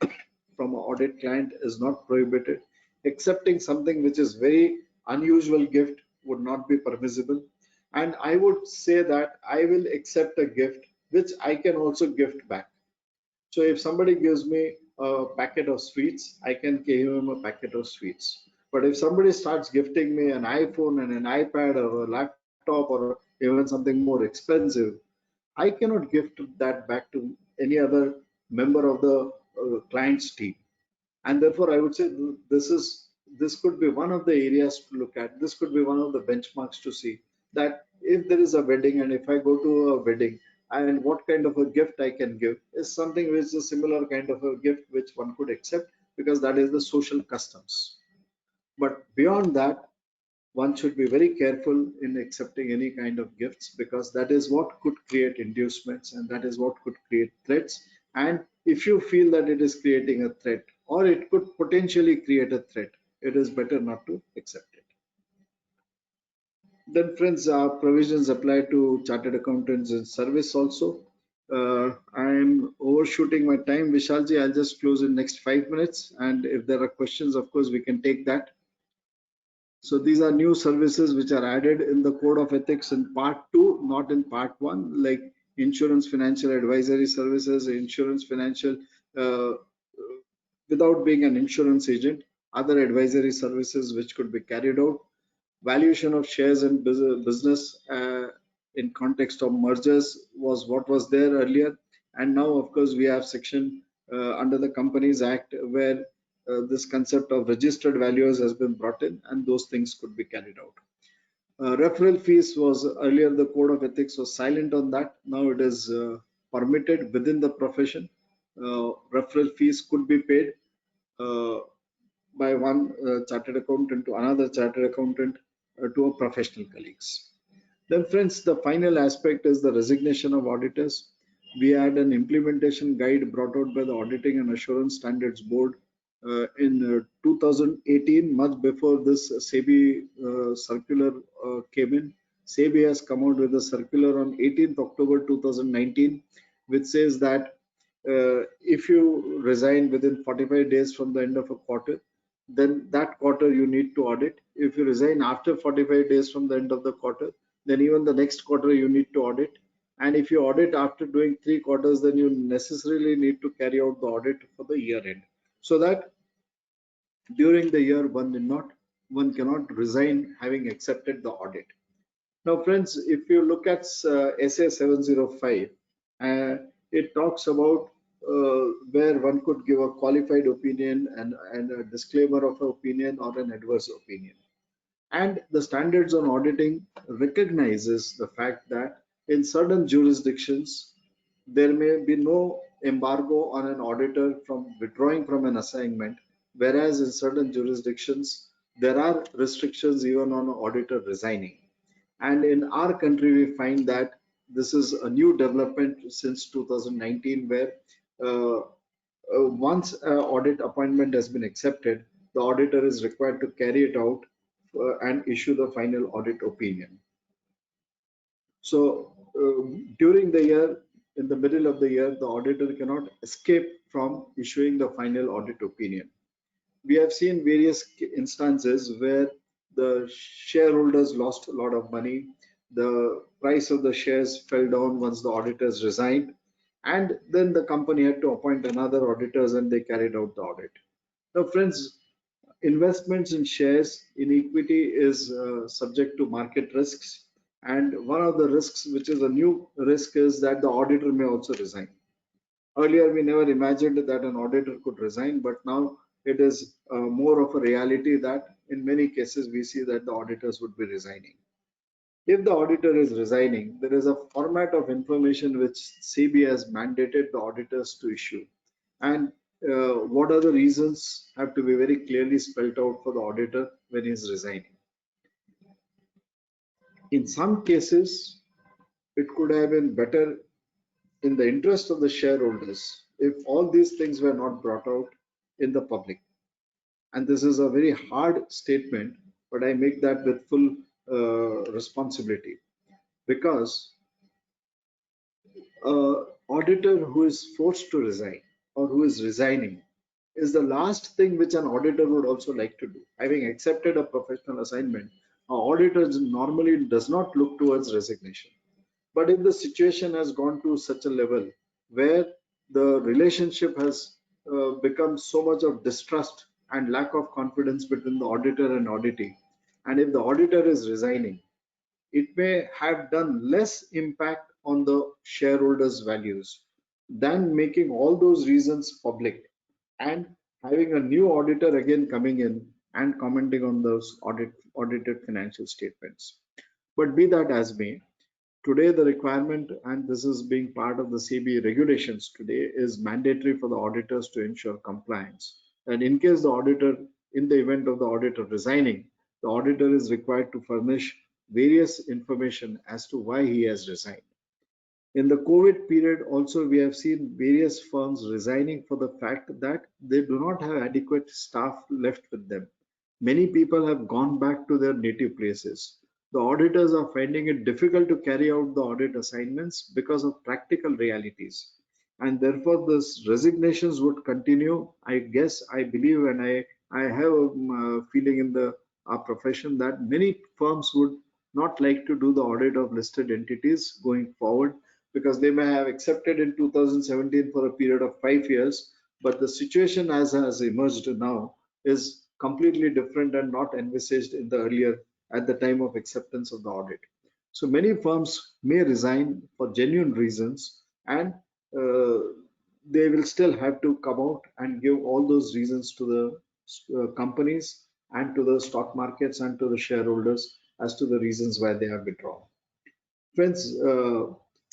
from an audit client is not prohibited. Accepting something which is very unusual gift would not be permissible. And I would say that I will accept a gift which I can also gift back. So if somebody gives me a packet of sweets, I can give him a packet of sweets. But if somebody starts gifting me an iPhone and an iPad or a laptop or even something more expensive, I cannot gift that back to any other member of the client's team. And therefore, I would say this could be one of the areas to look at. This could be one of the benchmarks to see that if there is a wedding and if I go to a wedding, and what kind of a gift I can give is something which is a similar kind of a gift which one could accept, because that is the social customs. But beyond that, one should be very careful in accepting any kind of gifts, because that is what could create inducements and that is what could create threats. And if you feel that it is creating a threat or it could potentially create a threat, it is better not to accept it. Then friends, provisions apply to chartered accountants in service also. I am overshooting my time, Vishalji. I'll just close in next 5 minutes, and if there are questions, of course we can take that. So these are new services which are added in the Code of Ethics in Part 2, not in Part 1, like insurance financial advisory services, insurance financial, without being an insurance agent, other advisory services which could be carried out, valuation of shares in business in context of mergers was what was there earlier. And now, of course, we have section under the Companies Act where this concept of registered valuers has been brought in, and those things could be carried out. Referral fees was earlier, the Code of Ethics was silent on that. Now it is permitted within the profession. Referral fees could be paid by one chartered accountant to another chartered accountant to a professional colleagues. Then friends, the final aspect is the resignation of auditors. We had an implementation guide brought out by the Auditing and Assurance Standards Board in 2018, much before this SEBI circular came in. SEBI has come out with a circular on 18th October 2019, which says that if you resign within 45 days from the end of a quarter, then that quarter you need to audit. If you resign after 45 days from the end of the quarter, then even the next quarter you need to audit. And if you audit after doing 3 quarters, then you necessarily need to carry out the audit for the year end, so that during the year one cannot resign having accepted the audit. Now friends, if you look at SA 705, it talks about where one could give a qualified opinion and a disclaimer of an opinion or an adverse opinion. And the standards on auditing recognizes the fact that in certain jurisdictions, there may be no embargo on an auditor from withdrawing from an assignment, whereas in certain jurisdictions, there are restrictions even on an auditor resigning. And in our country, we find that this is a new development since 2019, where once an audit appointment has been accepted, the auditor is required to carry it out and issue the final audit opinion. So during the year, in the middle of the year, the auditor cannot escape from issuing the final audit opinion. We have seen various instances where the shareholders lost a lot of money. The price of the shares fell down once the auditors resigned, and then the company had to appoint another auditors and they carried out the audit. Now friends, investments in shares in equity is subject to market risks, and one of the risks, which is a new risk, is that the auditor may also resign. Earlier we never imagined that an auditor could resign, but now it is more of a reality that in many cases we see that the auditors would be resigning. If the auditor is resigning, there is a format of information which SEBI has mandated the auditors to issue, and what are the reasons have to be very clearly spelled out for the auditor when he is resigning. In some cases, it could have been better in the interest of the shareholders if all these things were not brought out in the public. And this is a very hard statement, but I make that with full responsibility, because an auditor who is forced to resign or who is resigning is the last thing which an auditor would also like to do. Having accepted a professional assignment, an auditor normally does not look towards resignation. But if the situation has gone to such a level where the relationship has become so much of distrust and lack of confidence between the auditor and auditee, and if the auditor is resigning, it may have done less impact on the shareholders' values than making all those reasons public and having a new auditor again coming in and commenting on those audited financial statements. But be that as may, today the requirement, and this is being part of the SEBI regulations today, is mandatory for the auditors to ensure compliance. And in case the auditor, in the event of the auditor resigning, the auditor is required to furnish various information as to why he has resigned. In the COVID period also, we have seen various firms resigning for the fact that they do not have adequate staff left with them. Many people have gone back to their native places. The auditors are finding it difficult to carry out the audit assignments because of practical realities. And therefore, this resignations would continue. I guess, I believe, and I have a feeling in our profession that many firms would not like to do the audit of listed entities going forward, because they may have accepted in 2017 for a period of 5 years, but the situation as has emerged now is completely different and not envisaged in the earlier, at the time of acceptance of the audit. So many firms may resign for genuine reasons, and they will still have to come out and give all those reasons to the companies and to the stock markets and to the shareholders as to the reasons why they have withdrawn. Friends,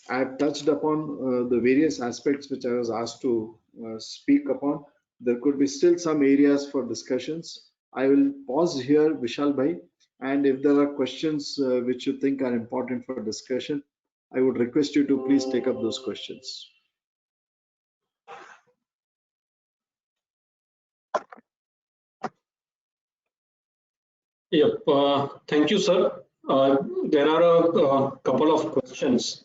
I have touched upon the various aspects which I was asked to speak upon. There could be still some areas for discussions. I will pause here, Vishal Bhai, and if there are questions which you think are important for discussion, I would request you to please take up those questions. Yep. Thank you, sir. There are a couple of questions.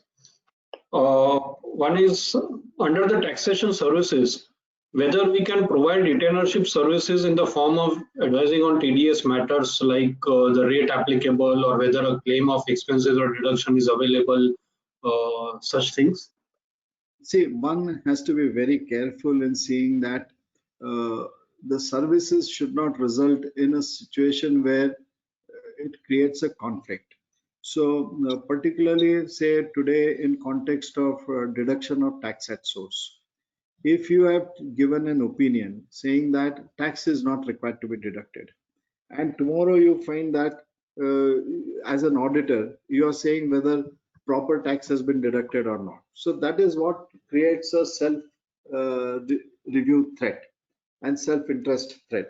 One is under the taxation services, whether we can provide retainership services in the form of advising on TDS matters like the rate applicable, or whether a claim of expenses or deduction is available, such things. See, one has to be very careful in seeing that the services should not result in a situation where it creates a conflict. So particularly say today in context of deduction of tax at source, if you have given an opinion saying that tax is not required to be deducted, and tomorrow you find that as an auditor you are saying whether proper tax has been deducted or not. So that is what creates a self review threat and self-interest threat.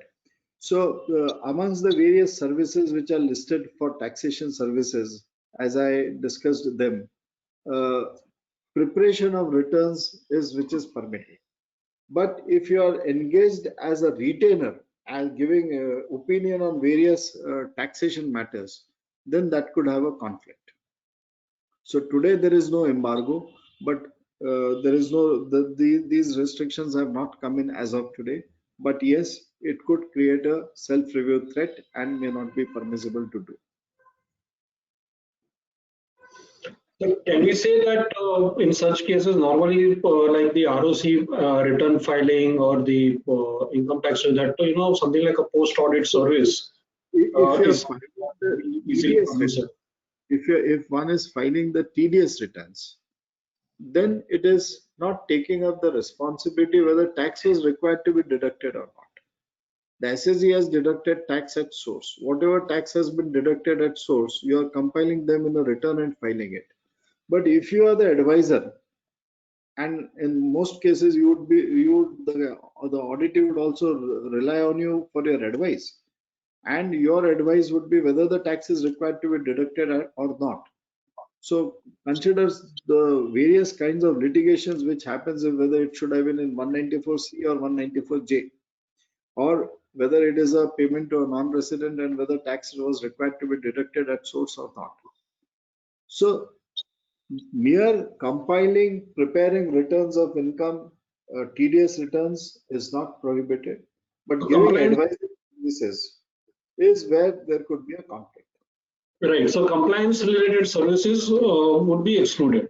So amongst the various services which are listed for taxation services, as I discussed them, preparation of returns is which is permitted. But if you are engaged as a retainer and giving opinion on various taxation matters, then that could have a conflict. So today there is no embargo, but there is no these restrictions have not come in as of today. But yes, it could create a self-review threat and may not be permissible to do. So can we say that in such cases, normally like the ROC return filing or the income tax, that something like a post-audit service is easily permissible. If one is filing the TDS returns, then it is not taking up the responsibility whether tax is required to be deducted or not. The SSE has deducted tax at source. Whatever tax has been deducted at source, you are compiling them in a return and filing it. But if you are the advisor, and in most cases the auditor would also rely on you for your advice, and your advice would be whether the tax is required to be deducted or not. So consider the various kinds of litigations which happens, whether it should have been in 194C or 194J, or whether it is a payment to a non-resident and whether tax was required to be deducted at source or not. So mere compiling, preparing returns of income, TDS returns is not prohibited, but giving advice services is where there could be a conflict. Right. So compliance related services would be excluded.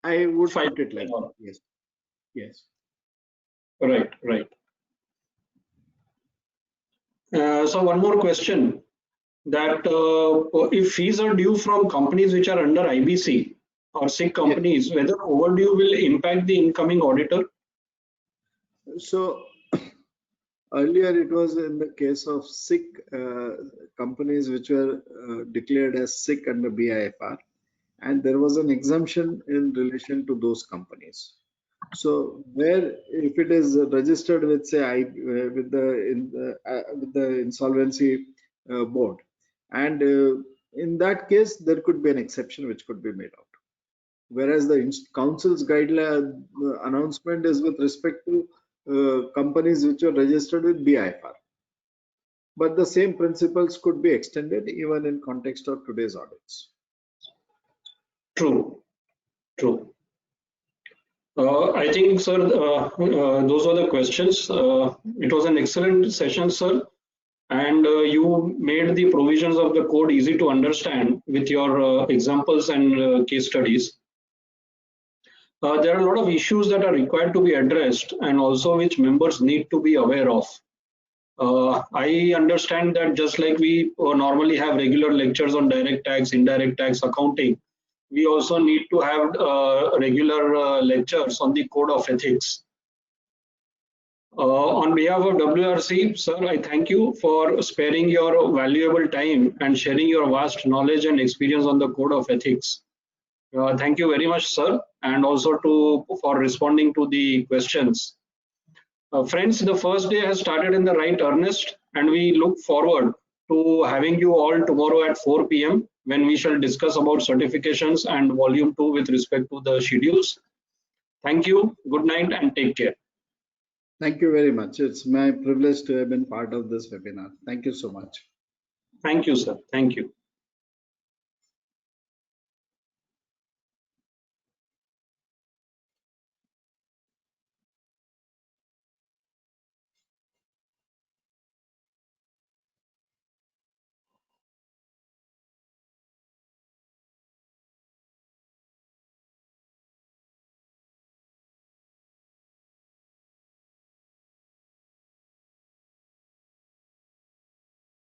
I would put it like that. Yes. Yes. Right. Right. So one more question, that if fees are due from companies which are under IBC or SIC companies, whether overdue will impact the incoming auditor? So Earlier, it was in the case of SIC companies which were declared as SIC under BIFR, and there was an exemption in relation to those companies. So, where if it is registered with, say, with the insolvency board, and in that case, there could be an exception which could be made out. Whereas the council's guideline announcement is with respect to companies which are registered with BIFR. But the same principles could be extended even in context of today's audits. True, true. I think, sir, those were the questions. It was an excellent session, sir. And you made the provisions of the code easy to understand with your examples and case studies. There are a lot of issues that are required to be addressed and also which members need to be aware of. I understand that just like we normally have regular lectures on direct tax, indirect tax, accounting, we also need to have regular lectures on the code of ethics. On behalf of WRC, sir, I thank you for sparing your valuable time and sharing your vast knowledge and experience on the code of ethics. Thank you very much, sir, and also for responding to the questions. Friends, the first day has started in the right earnest, and we look forward to having you all tomorrow at 4 p.m. when we shall discuss about certifications and volume 2 with respect to the schedules. Thank you, good night, and take care. Thank you very much. It's my privilege to have been part of this webinar. Thank you so much. Thank you, sir. Thank you.